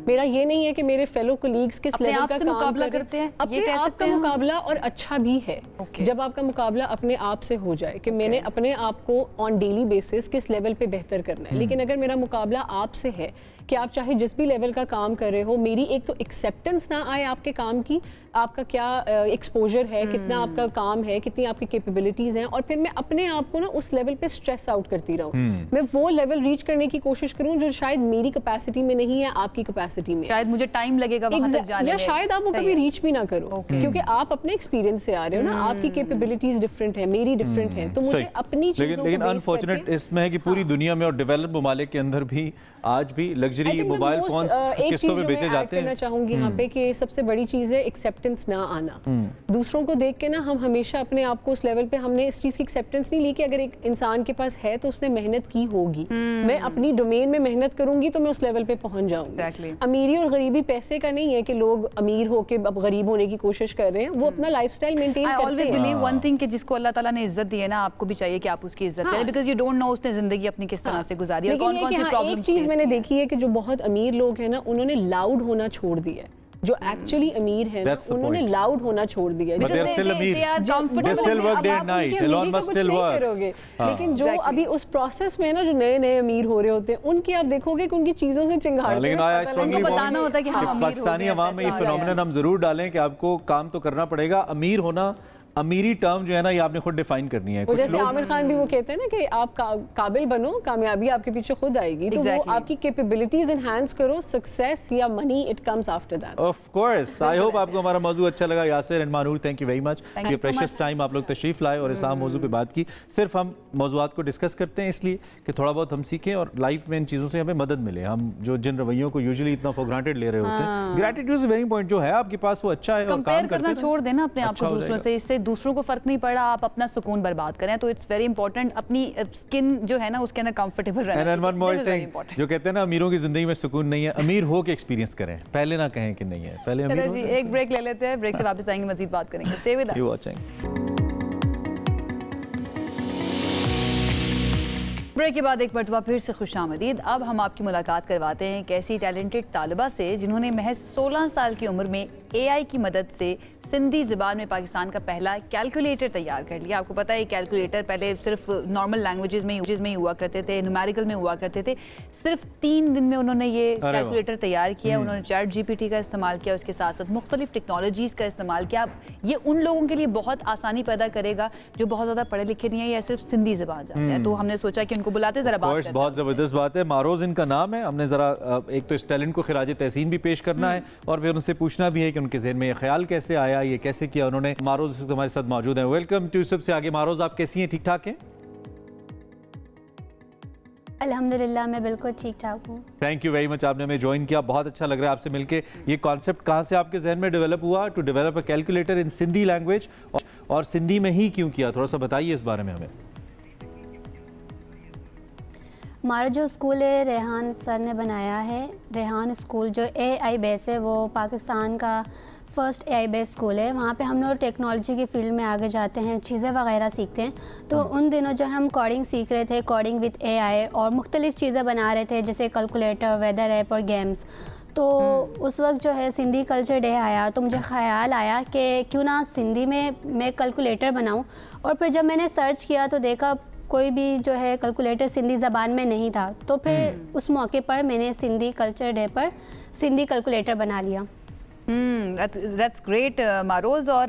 मेरा ये नहीं है कि मेरे फेलो कोलीग्स किस लेवल का मुकाबला करते हैं, अपने आप का मुकाबला, और अच्छा भी है जब आपका मुकाबला अपने आप से हो जाए कि मैंने अपने आप को ऑन डेली बेसिस किस लेवल पे बेहतर करना है। लेकिन अगर मेरा मुकाबला आपसे है कि आप चाहे जिस भी लेवल का काम कर रहे हो, मेरी एक तो एक्सेप्टेंस ना आए आपके काम की, आपका क्या एक्सपोजर है, कितना आपका काम है, कितनी आपकी कैपेबिलिटीज हैं, और फिर मैं अपने आप को ना उस लेवल पे स्ट्रेस आउट करती रहूं। मैं वो लेवल रीच करने की कोशिश करूं जो शायद मेरी कैपेसिटी में नहीं है, आपकी कैपेसिटी में, शायद मुझे टाइम लगेगा वहां तक जाने में, या शायद आप वो कभी रीच भी ना करो, क्योंकि आप अपने एक्सपीरियंस से आ रहे हो ना, आपकी कैपेबिलिटीज डिफरेंट है, मेरी डिफरेंट है, तो मुझे अपनी चीजों को, लेकिन अनफॉर्चुनेट इसमें है कि पूरी दुनिया में और डेवलप्ड ममालिक के अंदर भी आज भी लग्जरी मोबाइल फोन्स किस्तों पे बेचे जाते हैं। करना चाहूंगी यहाँ पे कि सबसे बड़ी चीज है एक्सेप्टेंस ना आना। दूसरों को देख के ना हम हमेशा अपने आप को उस लेवल पे, हमने इस चीज की एक्सेप्टेंस नहीं ली कि अगर एक इंसान के पास है तो उसने मेहनत की होगी, मैं अपनी डोमेन में मेहनत करूंगी तो मैं उस लेवल पे पहुंच जाऊंगी। अमीरी और गरीबी पैसे का नहीं है कि लोग अमीर होके अब गरीब होने की कोशिश कर रहे हैं, वो अपना लाइफस्टाइल मेंटेन करते हैं। I always believe one thing कि जिसको अल्लाह ताला ने इज्जत दी है ना, आपको भी चाहिए कि आप उसकी इज्जत करें, बिकॉज़ यू डोंट नो उसने जिंदगी अपनी किस तरह से गुजारी है, कौन-कौन सी प्रॉब्लम्स। एक चीज मैंने देखी है कि जो बहुत अमीर लोग हैं ना, उन्होंने लाउड होना छोड़ दिया है। जो एक्चुअली अमीर है ना, उन्होंने लाउड होना छोड़ दिया, लेकिन जो अभी उस प्रोसेस में ना, जो नए नए अमीर हो रहे होते हैं, उनकी आप देखोगे कि उनकी चीजों से चिंगाड़ते हैं, उनको बताना होता है कि हाँ, पाकिस्तानी अवाम में ये फिनोमेनन हम जरूर डालें कि आपको काम तो करना पड़ेगा। अमीर होना, अमीरी टर्म जो है ना, ये आपने खुद डिफाइन करनी है। जैसे आमिर खान भी वो कहते हैं ना कि आप काबिल बनो, कामयाबी आपके पीछे खुद आएगी, तो वो आपकी कैपेबिलिटीज एनहांस करो, सक्सेस या money it comes after that. Of course. I hope आपको हमारा मौजू अच्छा लगा। Yasir and Manoor, thank you very much. ये प्रेशियस टाइम आप लोग तशरीफ लाए और इस आम मौजू पे बात की। सिर्फ हम मौजूआत को डिस्कस करते हैं इसलिए कि थोड़ा बहुत हम सीखें और लाइफ में इन चीज़ों से हमें मदद मिले। हम जो जिन रवैयों को यूजुअली इतना फॉर ग्रांटेड ले रहे होते हैं, ग्रेटिट्यूड इज वेरी इंपॉर्टेंट। जो है आपके पास वो अच्छा है और काम करना छोड़ देना अपने आप को दूसरों से, इससे दूसरों को फर्क नहीं पड़ा, आप अपना सुकून बर्बाद करें। तो इट्स वेरी इंपॉर्टेंट अपनी स्किन जो है ना, उसके अंदर कंफर्टेबल रहना। एंड वन मोर थिंग, जो कहते हैं ना अमीरों की जिंदगी में सुकून नहीं है, अमीर हो के एक्सपीरियंस करें, पहले ना कहें कि नहीं है, पहले अमीर हो। एक ब्रेक ले लेते हैं, ब्रेक से वापस आएंगे, मजीद बात करेंगे। Stay with us, you watching. Break के बाद एक मरतबा फिर से खुशामदीद। अब हम आपकी मुलाकात करवाते हैं एक ऐसी टैलेंटेड तालिबा से जिन्होंने महज 16 साल की उम्र में AI की मदद से सिंधी ज़बान में पाकिस्तान का पहला कैलकुलेटर तैयार कर लिया। आपको पता है कैलकुलेटर पहले सिर्फ नॉर्मल लैंग्वेजेस में हुआ करते थे, न्यूमेरिकल में हुआ करते थे। सिर्फ 3 दिन में उन्होंने ये कैलकुलेटर तैयार किया। उन्होंने चैट GPT का इस्तेमाल किया, उसके साथ साथ मुख्तलिफ टेक्नोलॉजीज़ का इस्तेमाल किया। ये उन लोगों के लिए बहुत आसानी पैदा करेगा जो बहुत ज़्यादा पढ़े लिखे नहीं है या सिर्फ सिंधी ज़बान जानते हैं। तो हमने सोचा कि उनको बुलाते ज़रा बात करते हैं। बहुत ज़बरदस्त बात है। मारोज इनका नाम है। हमने ज़रा एक तो इस टैलेंट को खिराज तहसीन भी पेश करना है और फिर उनसे पूछना भी है कि उनके ज़हन में ये ख्याल कैसे आया, ये कैसे किया उन्होंने। मारोज हमारे साथ मौजूद हैं। वेलकम टू सबसे आगे। मारोज, आप कैसी हैं? ठीक ठाक हैं? अल्हम्दुलिल्लाह मैं बिल्कुल ठीक ठाक हूँ। थैंक यू वेरी मच, आपने हमें ज्वाइन किया, बहुत अच्छा लग रहा है आपसे मिलके। ये कॉन्सेप्ट कहाँ से आपके जहन में डेवलप हुआ to develop a calculator in Sindhi language, और सिंधी में ही क्यों किया? थोड़ा सा बताइए इस बारे में हमें। हमारा जो स्कूल है रेहान सर ने बनाया है। रेहान स्कूल जो AI बेस है, वो पाकिस्तान का फर्स्ट AI बेस स्कूल है। वहाँ पे हम लोग टेक्नोलॉजी की फील्ड में आगे जाते हैं, चीज़ें वगैरह सीखते हैं। तो उन दिनों जो हम कोडिंग सीख रहे थे, कोडिंग विद AI, और मुख्तलिफ चीज़ें बना रहे थे जैसे कैलकुलेटर, वेदर ऐप और गेम्स। तो उस वक्त जो है सिंधी कल्चर डे आया, तो मुझे ख्याल आया कि क्यों ना सिंधी में मैं कैलकुलेटर बनाऊँ। और फिर जब मैंने सर्च किया तो देखा कोई भी जो है कैलकुलेटर सिंधी ज़बान में नहीं था। तो फिर उस मौके पर मैंने सिंधी कल्चर डे पर सिंधी कैलकुलेटर बना लिया। That's great Maroz. और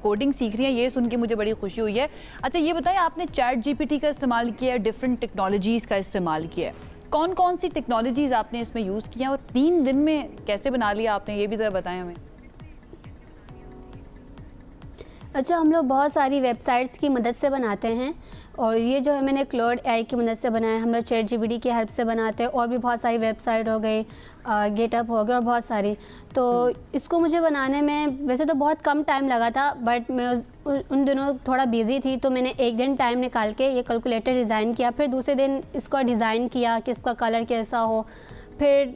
कोडिंग सीख रही हैं, ये सुन के मुझे बड़ी खुशी हुई है। अच्छा ये बताएं, आपने चैट जीपीटी का इस्तेमाल किया है, डिफरेंट टेक्नोलॉजीज़ का इस्तेमाल किया है, कौन कौन सी टेक्नोलॉजीज़ आपने इसमें यूज़ किया और 3 दिन में कैसे बना लिया आपने, ये भी ज़रा बताएं हमें। अच्छा, हम लोग बहुत सारी वेबसाइट्स की मदद से बनाते हैं, और ये जो है मैंने क्लाउड एआई की मदद से बनाया है। हम लोग चैट जीपीटी की हेल्प से बनाते हैं, और भी बहुत सारी वेबसाइट हो गई, गेटअप हो गया और बहुत सारी। तो इसको मुझे बनाने में वैसे तो बहुत कम टाइम लगा था, बट मैं उन दिनों थोड़ा बिजी थी, तो मैंने एक दिन टाइम निकाल के ये कैलकुलेटर डिज़ाइन किया। फिर दूसरे दिन इसको डिज़ाइन किया कि इसका कलर कैसा हो। फिर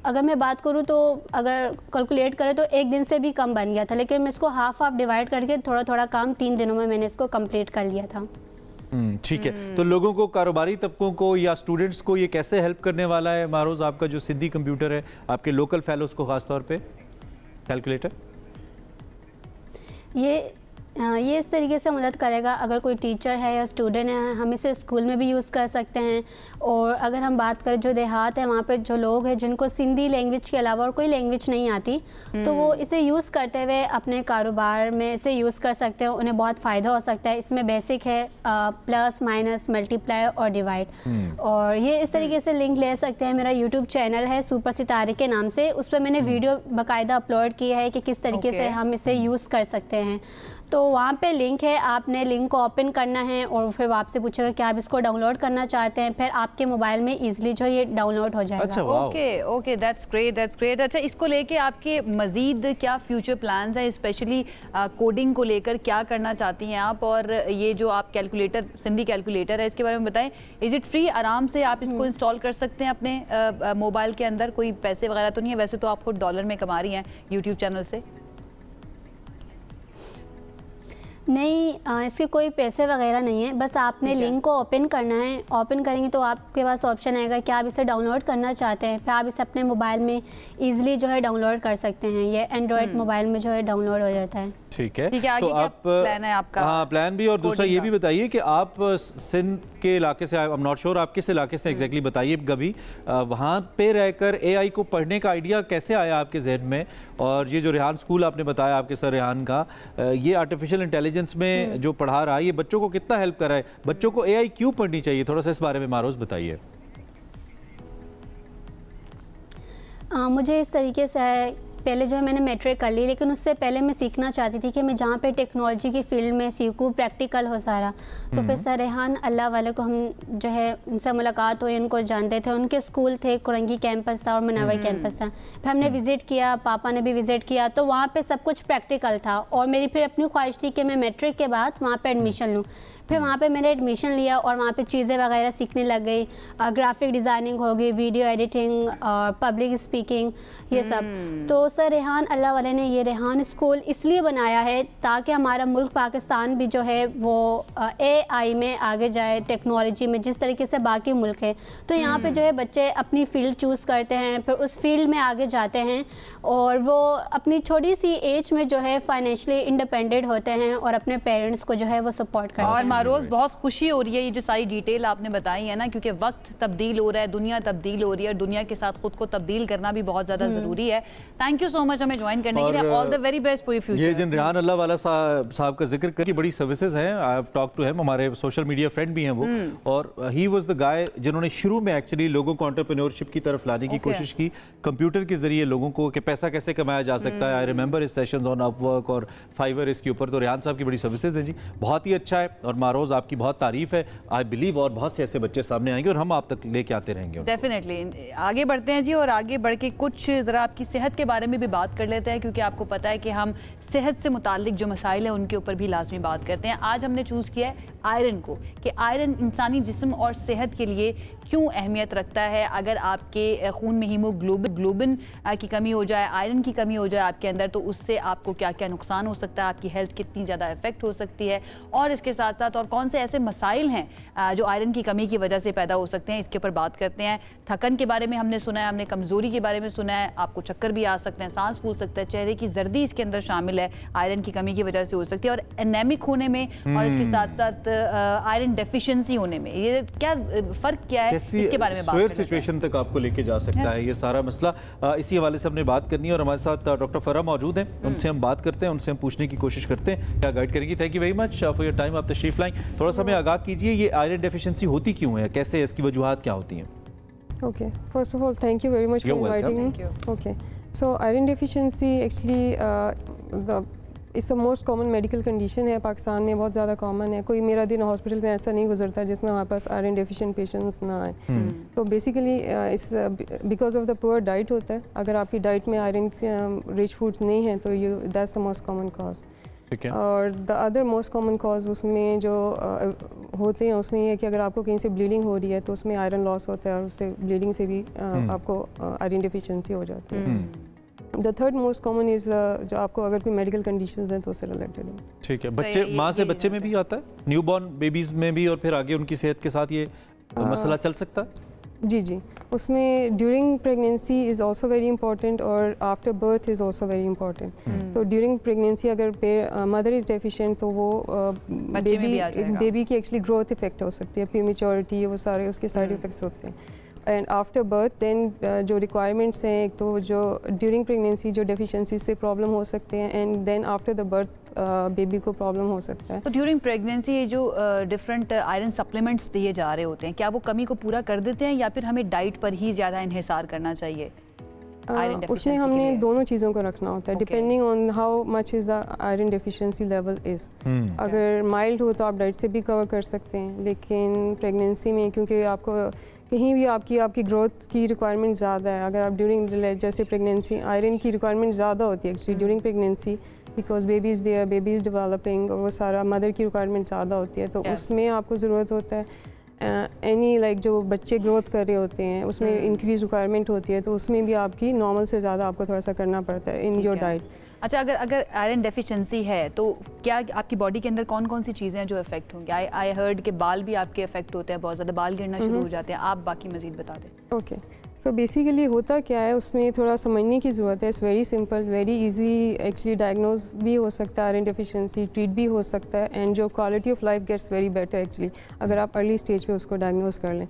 अगर मैं बात करूँ तो अगर कैलकुलेट करें तो एक दिन से भी कम बन गया था, लेकिन मैं इसको हाफ डिवाइड करके थोड़ा थोड़ा काम 3 दिनों में मैंने इसको कंप्लीट कर लिया था। ठीक है, तो लोगों को, कारोबारी तबकों को या स्टूडेंट्स को ये कैसे हेल्प करने वाला है मारोज, आपका जो सिंधी कंप्यूटर है, आपके लोकल फेलोज को खास तौर पे कैलकुलेटर? ये इस तरीके से मदद करेगा, अगर कोई टीचर है या स्टूडेंट है, हम इसे स्कूल में भी यूज़ कर सकते हैं। और अगर हम बात करें जो देहात है, वहाँ पे जो लोग हैं जिनको सिंधी लैंग्वेज के अलावा और कोई लैंग्वेज नहीं आती, तो वो इसे यूज़ करते हुए अपने कारोबार में इसे यूज़ कर सकते हैं, उन्हें बहुत फ़ायदा हो सकता है। इसमें बेसिक है प्लस माइनस मल्टीप्लाई और डिवाइड। और ये इस तरीके से लिंक ले सकते हैं। मेरा यूट्यूब चैनल है सुपर सितारे के नाम से, उस पर मैंने वीडियो बाकायदा अपलोड की है कि किस तरीके से हम इसे यूज़ कर सकते हैं। तो वहाँ पे लिंक है, आपने लिंक को ओपन करना है और फिर आपसे पूछेगा कि आप इसको डाउनलोड करना चाहते हैं, फिर आपके मोबाइल में इजीली जो ये डाउनलोड हो जाएगा। अच्छा, ओके, दैट्स ग्रेट। अच्छा, इसको लेके आपके मजीद क्या फ्यूचर प्लान्स हैं, स्पेशली कोडिंग को लेकर क्या करना चाहती हैं आप? और ये जो आप कैलकुलेटर, सिंधी कैलकुलेटर है, इसके बारे में बताएं। Is it free? आराम से आप इसको इंस्टॉल कर सकते हैं अपने मोबाइल के अंदर? कोई पैसे वगैरह तो नहीं है? वैसे तो आप खुद डॉलर में कमा रही हैं यूट्यूब चैनल से। नहीं, इसके कोई पैसे वगैरह नहीं है, बस आपने लिंक को ओपन करना है। ओपन करेंगे तो आपके पास ऑप्शन आएगा कि आप इसे डाउनलोड करना चाहते हैं, फिर आप इसे अपने मोबाइल में इजीली जो है डाउनलोड कर सकते हैं। ये एंड्रॉयड मोबाइल में जो है डाउनलोड हो जाता है। ठीक है, तो आप प्लान है आपका? हाँ, प्लान भी। और दूसरा ये भी बताइए कि आप सिंध के इलाके से, आई एम नॉट श्योर आप किस इलाके से एग्जैक्टली बताइए कभी, वहाँ पे रहकर एआई को पढ़ने का आइडिया कैसे आया आपके जहन में? और ये जो रेहान स्कूल आपने बताया आपके सर रेहान का, ये आर्टिफिशियल इंटेलिजेंस में जो पढ़ा रहा है, ये बच्चों को कितना हेल्प कर रहा है? बच्चों को एआई क्यों पढ़नी चाहिए? थोड़ा सा इस बारे में मारोज बताइए। मुझे इस तरीके से पहले जो है मैंने मैट्रिक कर ली, लेकिन उससे पहले मैं सीखना चाहती थी कि मैं जहाँ पे टेक्नोलॉजी की फील्ड में सीखूँ, प्रैक्टिकल हो सारा। तो फिर सर रेहान अल्लाह वाले को हम जो है उनसे मुलाकात हुई, उनको जानते थे। उनके स्कूल थे, कुरंगी कैंपस था और मनावर कैंपस था। फिर हमने विज़िट किया, पापा ने भी विज़िट किया, तो वहाँ पर सब कुछ प्रैक्टिकल था। और मेरी फिर अपनी ख्वाहिश थी कि मैं मैट्रिक के बाद वहाँ पर एडमिशन लूँ। फिर वहाँ पे मैंने एडमिशन लिया और वहाँ पे चीज़ें वगैरह सीखने लग गई। ग्राफिक डिज़ाइनिंग होगी, वीडियो एडिटिंग और पब्लिक स्पीकिंग, ये सब। तो सर रेहान अल्लाह वाले ने ये रेहान स्कूल इसलिए बनाया है ताकि हमारा मुल्क पाकिस्तान भी जो है वो एआई में आगे जाए, टेक्नोलॉजी में, जिस तरीके से बाकी मुल्क है। तो यहाँ पे जो है बच्चे अपनी फील्ड चूज़ करते हैं, फिर उस फील्ड में आगे जाते हैं और वो अपनी छोटी सी एज में जो है फाइनेंशियली इंडिपेंडेंट होते हैं और अपने पेरेंट्स को जो है वो सपोर्ट करते हैं। रोज़ बहुत खुशी हो रही है ये जो सारी डिटेल आपने बताई है ना, क्योंकि वक्त तब्दील हो रहा है, दुनिया तब्दील हो रही है, दुनिया के साथ खुद को तब्दील करना भी बहुत ज़्यादा ज़रूरी है। थैंक यू सो मच हमें ज्वाइन करने के लिए। All the very best for your future. ये जिन रेहान अल्लाह वाला साहब का जिक्र करके बड़ी सर्विसेज हैं, I have talk to him, हमारे सोशल मीडिया फ्रेंड भी हैं वो। और ही वाज द गाय जिन्होंने शुरू में एक्चुअली लोगों को एंटरप्रेन्योरशिप की तरफ लाने की कोशिश की, कंप्यूटर के जरिए लोगों को कि पैसा कैसे कमाया जा सकता है। आई रिमेंबर इस सेशंस ऑन अपवर्क और फाइवर इसके ऊपर। तो रेहान साहब की बड़ी सर्विसेज हैं जी, बहुत ही अच्छा है। और मारोज आपकी बहुत तारीफ है, आई बिलीव और बहुत से ऐसे बच्चे सामने आएंगे और हम आप तक लेके आते रहेंगे। डेफिनेटली आगे बढ़ते हैं जी, और आगे बढ़ के कुछ ज़रा आपकी सेहत के बारे में भी बात कर लेते हैं, क्योंकि आपको पता है कि हम सेहत से मुताल्लिक जो मसाइल हैं उनके ऊपर भी लाजमी बात करते हैं। आज हमने चूज़ किया है आयरन को, कि आयरन इंसानी जिस्म और सेहत के लिए क्यों अहमियत रखता है। अगर आपके खून में हीमोग्लोबिन की कमी हो जाए, आयरन की कमी हो जाए आपके अंदर, तो उससे आपको क्या क्या नुकसान हो सकता है, आपकी हेल्थ कितनी ज़्यादा इफेक्ट हो सकती है, और इसके साथ साथ और कौन से ऐसे मसाइल हैं जो आयरन की कमी की वजह से पैदा हो सकते हैं, इसके ऊपर बात करते हैं। थकन के बारे में हमने सुना है, हमने कमज़ोरी के बारे में सुना है, आपको चक्कर भी आ सकते हैं, सांस फूल सकता है, चेहरे की जर्दी इसके अंदर शामिल है, आयरन की कमी की वजह से हो सकती है, और एनेमिक होने में और इसके साथ साथ आयरन डेफिशिएंसी होने में, ये क्या फ़र्क क्या है? कैसी स्वेयर सिचुएशन तक आपको लेके जा सकता है ये सारा मसला। इसी हवाले से हमने बात करनी है और हमारे साथ डॉक्टर फरा मौजूद हैं, उनसे हम बात करते हैं, उनसे हम पूछने की कोशिश करते हैं क्या गाइड करेंगी। Thank you very much for your time, आप तशरीफ लाएं। थोड़ा सा हमें आगाह कीजिए, ये आयरन डेफिशिएंसी होती क्यों है, कैसे इसकी वजूहात क्या होती हैं? Okay, first of all, thank you very much for inviting me. Okay, so iron deficiency actually it's the most common medical condition है पाकिस्तान में, बहुत ज़्यादा common है। कोई मेरा दिन हॉस्पिटल में ऐसा नहीं गुजरता जिसमें हमारे पास iron deficient patients ना आए। तो basically it's because of the poor diet होता है। अगर आपकी डाइट में iron rich foods नहीं है तो that's the most common cause। और the other most common cause उसमें जो होते हैं उसमें ये है कि अगर आपको कहीं से ब्लीडिंग हो रही है तो उसमें आयरन लॉस होता है और उससे ब्लीडिंग से भी आपको आयरन डिफिशिएंसी हो जाती है। The third most common is जो आपको अगर कोई मेडिकल कंडीशंस हैं तो उससे रिलेटेड है। ठीक है, बच्चे माँ से बच्चे में भी आता है, न्यूबॉर्न बेबीज में भी, और फिर आगे उनकी सेहत के साथ ये मसला चल सकता है? जी, उसमें during pregnancy is also very important और after birth is also very important. तो ड्यूरिंग प्रेगनेंसी अगर मदर इज़ डेफिशिएंट तो वो बेबी की एक्चुअली ग्रोथ इफेक्ट हो सकती है, प्रीमेच्योरिटी, वो सारे उसके साइड इफ़ेक्ट्स होते हैं। एंड आफ्टर बर्थ देन जो रिक्वायरमेंट्स हैं, एक तो जो ड्यूरिंग प्रेगनेंसी जो डेफिशिएंसी से प्रॉब्लम हो सकते हैं, and then after the birth baby को प्रॉब्लम हो सकता है। तो ड्यूरिंग प्रेगनेंसी ये जो डिफरेंट आयरन सप्लीमेंट्स दिए जा रहे होते हैं, क्या वो कमी को पूरा कर देते हैं या फिर हमें डाइट पर ही ज़्यादा इन्हिसार करना चाहिए? उसमें हमने दोनों चीज़ों को रखना होता है, depending on how much is the iron deficiency level is. अगर माइल्ड हो तो आप डाइट से भी कवर कर सकते हैं, लेकिन प्रेगनेंसी में क्योंकि आपको कहीं भी आपकी ग्रोथ की रिक्वायरमेंट ज़्यादा है, अगर आप ड्यूरिंग जैसे प्रेगनेंसी आयरन की रिक्वायरमेंट ज़्यादा होती है actually during pregnancy, because baby is there, baby is developing, और वो सारा मदर की रिक्वायरमेंट ज़्यादा होती है, तो उसमें आपको ज़रूरत होता है एनी जो बच्चे ग्रोथ कर रहे होते हैं उसमें इंक्रीज रिक्वायरमेंट होती है, तो उसमें भी आपकी नॉर्मल से ज़्यादा आपको थोड़ा सा करना पड़ता है इन योर डाइट। अच्छा, अगर आयरन डेफिशिएंसी है तो क्या आपकी बॉडी के अंदर कौन कौन सी चीज़ें हैं जो इफेक्ट होंगी? आई हर्ड के बाल भी आपके इफेक्ट होते हैं, बहुत ज़्यादा बाल गिरना शुरू हो जाते हैं, आप बाकी मजीद बता दें। ओके, सो बेसिकली होता क्या है उसमें थोड़ा समझने की ज़रूरत है। It's very simple, very easy, actually diagnose भी हो सकता है आयरन डेफिशिएंसी, ट्रीट भी हो सकता है, एंड जो quality of life gets very better actually अगर आप अर्ली स्टेज पे उसको डायग्नोज कर लें।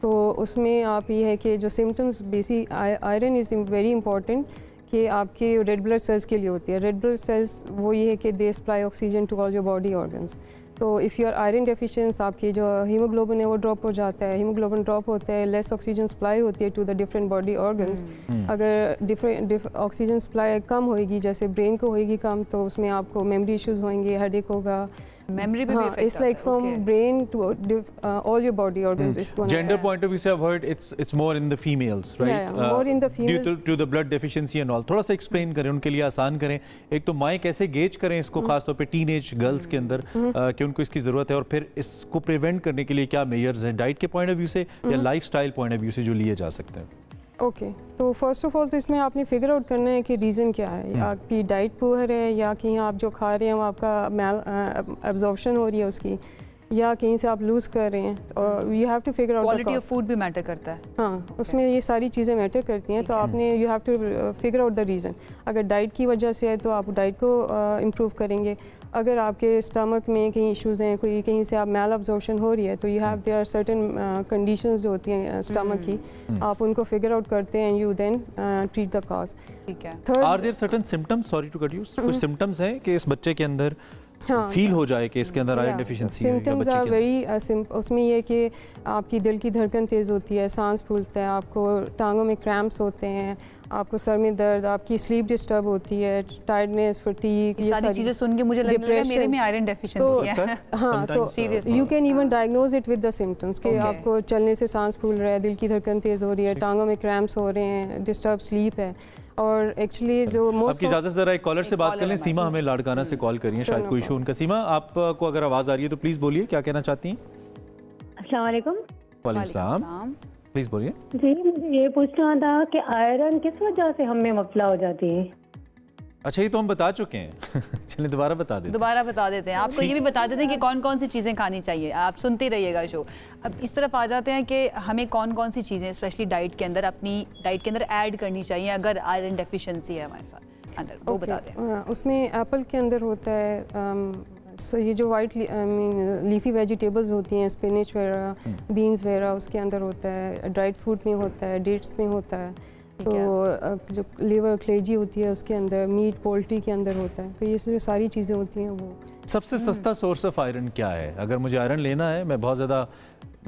तो उसमें आप ये है कि जो symptoms basic iron is very important कि आपके रेड ब्लड सेल्स के लिए होती है। रेड ब्लड सेल्स वो ये है कि they supply oxygen to all your body organs. तो if you are iron deficiency आपकी जो हीमोग्लोबिन है वो ड्रॉप हो जाता है, हीमोग्लोबिन ड्रॉप होता है, लेस ऑक्सीजन सप्लाई होती है to the different body organs. अगर डिफरेंट ऑक्सीजन सप्लाई कम होएगी, जैसे ब्रेन को होएगी कम, तो उसमें आपको मेमोरी इश्यूज होंगे, हेडेक होगा, memory पे भी effect it's like from brain to all your body organs. Gender point of view से I've heard it's more in the females, right? Yeah, more in the females. Due to the blood deficiency and all. थोड़ा सा explain करें उनके लिए, आसान करें। एक तो माएँ कैसे गेज करें इसको, खासतौर पे टीनेज गर्ल्स के अंदर कि उनको इसकी ज़रूरत है, और फिर इसको प्रिवेंट करने के लिए क्या मेजर्स हैं डाइट के पॉइंट ऑफ व्यू से या लाइफस्टाइल पॉइंट ऑफ व्यू से जो लिए जा सकते हैं? ओके, तो फर्स्ट ऑफ ऑल तो इसमें आपने फिगर आउट करना है कि रीज़न क्या है। आपकी डाइट पुअर है, या कहीं आप जो खा रहे हैं वो आपका एब्जॉर्प्शन हो रही है उसकी, या कहीं से आप लूज़ कर रहे हैं, और you have to figure out quality of food भी मैटर करता है। हाँ, उसमें ये सारी चीज़ें मैटर करती हैं, तो आपने you have to figure out the reason. अगर डाइट की वजह से है तो आप डाइट को इम्प्रूव करेंगे। अगर आपके स्टमक में कहीं इश्यूज़ हैं, कोई कहीं से आप मैल अब्जॉर्प्शन हो रही है, तो you have there are certain conditions जो होती हैं स्टमक की, आप उनको फिगर आउट करते हैं, you then treat the cause. ठीक है। Are there certain symptoms, sorry to cut you, कुछ सिम्टम्स हैं कि इस बच्चे के अंदर फील हो जाए कि इसके अंदर आयरन डेफिशिएंसी है? सिम्टम्स आर वेरी उसमें ये कि आपकी दिल की धड़कन तेज़ होती है, सांस फूलता है, आपको टांगों में क्रैम्प्स होते हैं, आपको सर में दर्द, आपकी स्लीप डिस्टर्ब होती है, टायर्डनेस, फटीग, ये सारी चीज़ें सुन के मुझे लगने लगा मेरे में आयरन डेफिशिएंसी है। हाँ, तो you can even diagnose it with the symptoms कि आपको चलने से सांस फूल रहा है, दिल की धड़कन तेज़ हो रही है, टांगों में क्रैम्प्स हो रहे हैं, डिस्टर्ब स्लीप है। और एक्चुअली जो आपकी इजाज़त ज़रा एक कॉलर से बात कर लें। सीमा हमें लाड़काना से कॉल करिए, शायद कोई इशू उनका। सीमा, आपको अगर आवाज़ आ रही है तो प्लीज़ बोलिए, क्या कहना चाहती हैं? अस्सलाम वालेकुम। वालेकुम सलाम, प्लीज़ बोलिए। जी, मुझे ये पूछना था कि आयरन किस वजह से हमें मसला हो जाती है? अच्छा, ये तो हम बता चुके हैं चलिए दोबारा बता देते हैं आपको। ये भी बता देते हैं कि कौन कौन सी चीज़ें खानी चाहिए। आप सुनते रहिएगा शो। अब इस तरफ आ जाते हैं कि हमें कौन कौन सी चीज़ें स्पेशली डाइट के अंदर, अपनी डाइट के अंदर ऐड करनी चाहिए अगर आयरन डेफिशिएंसी है हमारे साथ अंदर, वो बता दें। उसमें एप्पल के अंदर होता है सो ये जो वाइट लीफी वेजिटेबल्स होती हैं, स्पिनच वगैरह, बीन्स वगैरह उसके अंदर होता है, ड्राइड फ्रूट में होता है, डेट्स में होता है, तो जो लिवर क्लेजी होती है उसके अंदर, मीट पोल्ट्री के अंदर होता है, तो ये सारी चीज़ें होती हैं। वो सबसे सस्ता सोर्स ऑफ आयरन क्या है? अगर मुझे आयरन लेना है, मैं बहुत ज़्यादा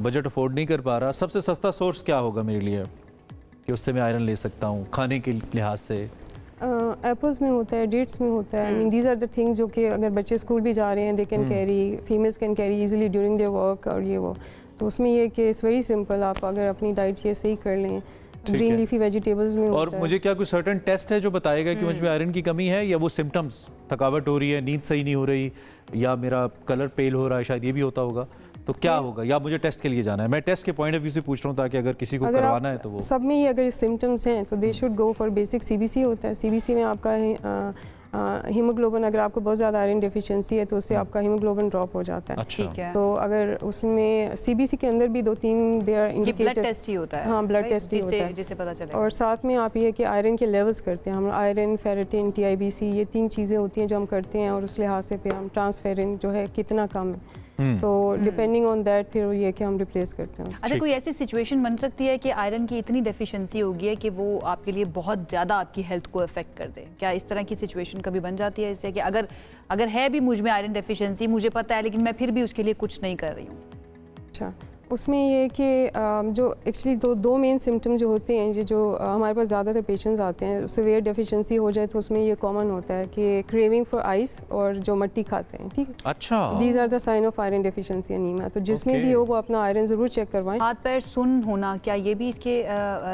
बजट अफोर्ड नहीं कर पा रहा, सबसे सस्ता सोर्स क्या होगा मेरे लिए कि उससे मैं आयरन ले सकता हूँ खाने के लिहाज से? एप्पल्स में होता है, डेट्स में होता है। I mean these are the things जो कि अगर बच्चे स्कूल भी जा रहे हैं, they can carry, females can carry easily during their work और ये वो। तो उसमें ये कि इट्स वेरी सिंपल, आप अगर अपनी डाइट ये सही कर लें, ग्रीन लीफी वेजिटेबल्स में और मुझे क्या कोई सर्टेन टेस्ट है जो बताएगा कि मुझ में आयरन की कमी है, या वो सिम्टम्स, थकावट हो रही है, नींद सही नहीं हो रही, या मेरा कलर पेल हो रहा है, शायद ये भी होता होगा, तो क्या होगा? या मुझे टेस्ट के लिए जाना है? मैं टेस्ट के पॉइंट ऑफ व्यू से पूछ रहा हूँ ताकि अगर किसी को करवाना है तो वो सब में ही अगर सिम्टम्स हैं तो they should go for basic CBC होता है। सीबीसी में आपका हीमोग्लोबिन, अगर आपको बहुत ज़्यादा आयरन डेफिशिएंसी है तो उससे आपका हीमोग्लोबिन ड्रॉप हो जाता है। ठीक है। तो अगर उसमें सीबीसी के अंदर भी 2-3 देयर इंडिकेटर्स, ब्लड टेस्ट ही होता है। हाँ, ब्लड टेस्ट ही होता है जिससे पता चलेगा। और साथ में आप ये कि आयरन के लेवल्स करते हैं हम, आयरन, फेरेटिन, TIBC, ये 3 चीज़ें होती हैं जो हम करते हैं, और उस लिहाज से फिर हम ट्रांसफेरिन जो है कितना कम है, तो डिपेंडिंग ऑन दैट फिर ये कि हम रिप्लेस करते हैं। अच्छा, कोई ऐसी सिचुएशन बन सकती है कि आयरन की इतनी डेफिशिएंसी होगी है कि वो आपके लिए बहुत ज़्यादा आपकी हेल्थ को अफेक्ट कर दे? क्या इस तरह की सिचुएशन कभी बन जाती है इससे कि अगर है भी मुझ में आयरन डेफिशिएंसी, मुझे पता है, लेकिन मैं फिर भी उसके लिए कुछ नहीं कर रही हूँ? अच्छा, उसमें ये कि जो एक्चुअली दो मेन सिम्टम जो होते हैं, ये जो हमारे पास ज़्यादातर पेशेंट्स आते हैं, सीवियर डेफिशिएंसी हो जाए तो उसमें ये कॉमन होता है कि क्रेविंग फॉर आइस और जो मट्टी खाते हैं। ठीक है, अच्छा, these are the sign of iron deficiency anaemia. तो जिसमें भी हो वो अपना आयरन ज़रूर चेक करवाएं। हाथ पैर सुन होना, क्या ये भी इसके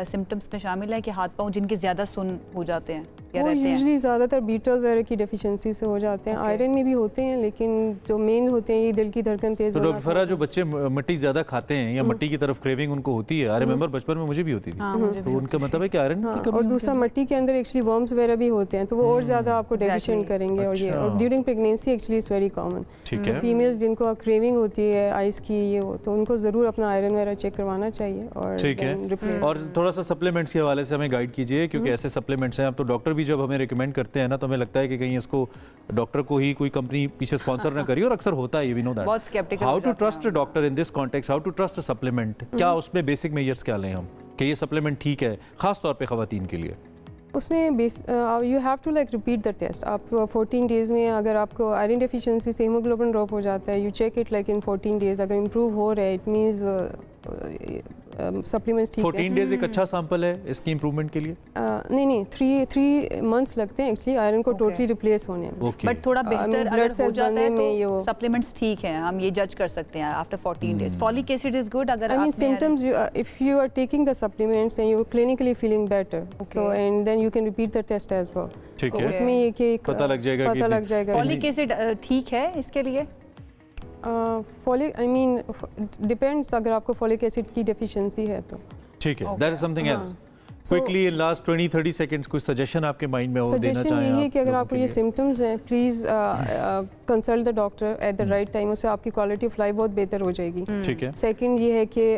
सिम्टम्स में शामिल है कि हाथ पाँव जिनके ज़्यादा सुन हो जाते हैं? वो यूजुअली ज़्यादातर बीटल वगैरह की डेफिशिएंसी से हो जाते हैं। आयरन में भी होते हैं, लेकिन जो मेन होते हैं ये दिल की धड़कन तेज होना। तो डॉक्टर फरा, जो बच्चे मट्टी ज़्यादा खाते हैं या मट्टी की तरफ क्रेविंग उनको होती है, आई रिमेंबर बचपन में मुझे भी होती थी, तो उनका मतलब है कि आयरन की कमी। और दूसरा मट्टी के अंदर एक्चुअली वर्म्स वगैरह भी होते हैं, तो वो और ज़्यादा आपको डेफिशिएंट करेंगे। और ये और during pregnancy actually is very common. Females जिनको क्रेविंग होती है आइस की, ये वो, तो उनको ज़रूर अपना आयरन वगैरह चेक करवाना चाहिए। और ठीक है, और थोड़ा सा सप्लीमेंट्स के हवाले से हमें गाइड कीजिए, क्योंकि ऐसे सप्लीमेंट्स हैं, अब तो डॉक्टर भी जब हमें रिकमेंड करते हैं ना, तो हमें लगता है कि कहीं इसको डॉक्टर को ही कोई कंपनी पीछे स्पॉन्सर ना करी, और अक्सर होता है, ये we know that. How to trust a doctor in this context, how to trust a supplement? क्या उसमें बेसिक मेजर्स क्या लें हम कि ये सप्लीमेंट ठीक है, खास तौर पे खवातीन के लिए? उसमें you have to like repeat the test. आप 14 डेज़ में अगर आपको आयरन डेफिशिएंसी से हीमोग्लोबिन ड्रॉप हो जाता है, you check it like in 14 days, अगर इम्प्रूव हो रहा है इट मीन्स सप्लीमेंट्स ठीक है। 14 डेज एक अच्छा सैंपल है इसकी इंप्रूवमेंट के लिए? नहीं, 3 मंथ्स लगते हैं एक्चुअली आयरन को टोटली रिप्लेस होने में। बट थोड़ा बेहतर अगर हो जाता है तो सप्लीमेंट्स ठीक हैं, हम ये जज कर सकते हैं after 14 days. Folic acid is good अगर I mean symptoms, if you are taking the supplements and you clinically feeling better, so and then you can repeat the test as well. ठीक है, उसमें ये कि पता लग जाएगा। फॉलिक एसिड ठीक है इसके लिए? फॉलिक, आई मीन डिपेंड्स, अगर आपको फॉलिक एसिड की डेफिशिएंसी है तो ठीक है, that is something else. Quickly in last 20-30 seconds कोई सजेशन आपके माइंड में हो देना चाहें? सजेशन यही है कि अगर आपको ये सिम्टम्स हैं, please consult the doctor at the right time, उससे आपकी क्वालिटी ऑफ लाइफ बहुत बेहतर हो जाएगी। ठीक है। सेकंड ये है कि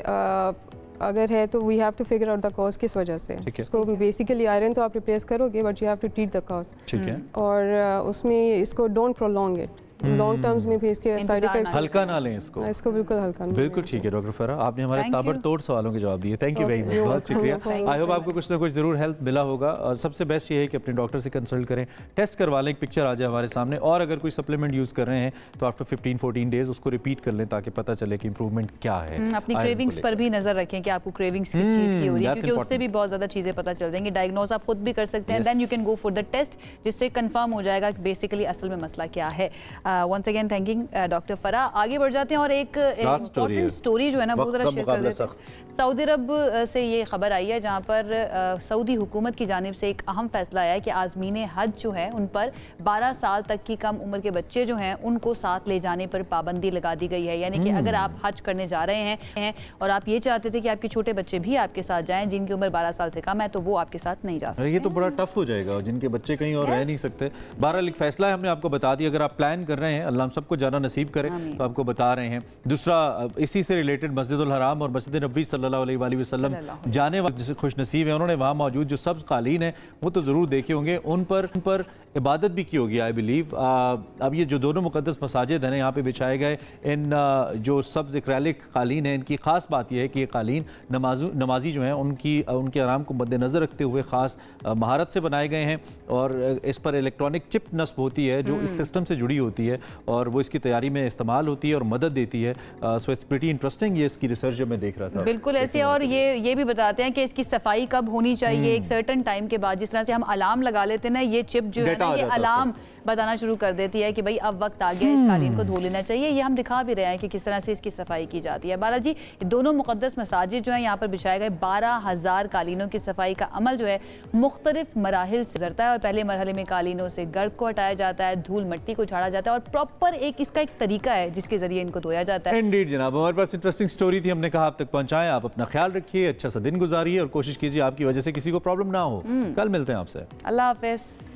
अगर है तो we have to figure out the cause, किस वजह से। इसको बेसिकली आयरन तो आप रिप्लेस करोगे, but you have to treat the cause. ठीक है। और उसमें इसको don't prolong it, long terms में भी इसके साइड इफेक्ट्स, हल्का ना लें इसको बिल्कुल हल्का नहीं। बिल्कुल ठीक है डॉक्टर फरा, आपने हमारे ताबड़तोड़ सवालों के जवाब दिए, थैंक यू वेरी मच, बहुत शुक्रिया। आई होप आपको कुछ ना कुछ ज़रूर हेल्प मिला होगा, और सबसे बेस्ट ये है कि अपने डॉक्टर से कंसल्ट करें, टेस्ट करवा लें, एक पिक्चर आ जाए हमारे सामने, और अगर कोई सप्लीमेंट यूज़ कर रहे हैं तो आफ्टर 15-14 डेज उसको रिपीट कर लें ताकि पता चले कि इंप्रूवमेंट क्या है। अपनी क्रेविंग्स पर भी नजर रखें कि आपको क्रेविंग्स किस चीज़ की हो रही है, क्योंकि उससे भी बहुत ज़्यादा चीज़ें पता चल जाएंगी। डायग्नोज आप खुद भी कर सकते हैं, then you can go for the test, जिससे कंफर्म हो जाएगा कि बेसिकली असल में मसला क्या है। वंस अगेन थैंक डॉक्टर फरा। आगे बढ़ जाते हैं और एक इम्पोर्टेंट स्टोरी जो है ना वो जरा शेयर कर देते हैं। सऊदी अरब से ये खबर आई है जहाँ पर सऊदी हुकूमत की जानिब से एक अहम फैसला आया है कि आज़मीन हज जो है उन पर 12 साल तक की कम उम्र के बच्चे जो हैं उनको साथ ले जाने पर पाबंदी लगा दी गई है। यानी कि अगर आप हज करने जा रहे हैं और आप ये चाहते थे कि आपके छोटे बच्चे भी आपके साथ जाएं जिनकी उम्र 12 साल से कम है, तो वो आपके साथ नहीं जा सकते। ये तो बड़ा टफ हो जाएगा, जिनके बच्चे कहीं और रह नहीं सकते। 12 फैसला है, हमने आपको बता दिया। अगर आप प्लान कर रहे हैं, अल्लाह सबको जाना नसीब करे, तो आपको बता रहे हैं। दूसरा, इसी से रिलेटेड मस्जिदुल हराम और मस्जिद नबवी सल्लल्लाहु सल्लल्लाहु अलैहि वसल्लम जाने वाले खुश नसीब है, उन्होंने वहाँ मौजूद जो सब्ज़ कालीन है वो तो ज़रूर देखे होंगे, उन पर इबादत भी की होगी आई बिलीव। अब ये जो दोनों मुक़द्दस मसाजिद हैं यहाँ पे बिछाए गए इन जो सब्ज़ एक्रेलिक कालीन है, इनकी ख़ास बात यह है कि ये कालीन नमाजी जो हैं उनके आराम को मद्देनज़र रखते हुए ख़ास महारत से बनाए गए हैं और इस पर इलेक्ट्रॉनिक चिप नस्ब होती है जो इस सिस्टम से जुड़ी होती है और वो इसकी तैयारी में इस्तेमाल होती है और मदद देती है। सो इट्स प्रीटी इंटरेस्टिंग ये इसकी रिसर्च जब मैं देख रहा था। बिल्कुल ऐसे, और ये भी बताते हैं कि इसकी सफाई कब होनी चाहिए एक सर्टेन टाइम के बाद। जिस तरह से हम अलार्म लगा लेते हैं ना, ये चिप जो है ना ये अलार्म बताना शुरू कर देती है कि भाई अब वक्त आ गया, इस कालीन को धो लेना चाहिए। ये हम दिखा भी रहे हैं कि किस तरह से इसकी सफाई की जाती है। बालाजी, दोनों मुक़द्दस मसाजिद जो हैं यहाँ पर बिछाए गए 12,000 कालीनों की सफाई का अमल जो है मुख्तलिफ मराहिल से गुजरता है और पहले मरहले में कालीनों से गर्द को हटाया जाता है, धूल मिट्टी को झाड़ा जाता है और प्रॉपर इसका एक तरीका है जिसके जरिए इनको धोया जाता है। इंडीड जनाब, हमारे पास इंटरेस्टिंग स्टोरी थी, हमने कहा आप तक पहुँचाएं। आप अपना ख्याल रखिए, अच्छा सा दिन गुजारिए और कोशिश कीजिए आपकी वजह से किसी को प्रॉब्लम ना हो। कल मिलते हैं आपसे। अल्लाह हाफिज़।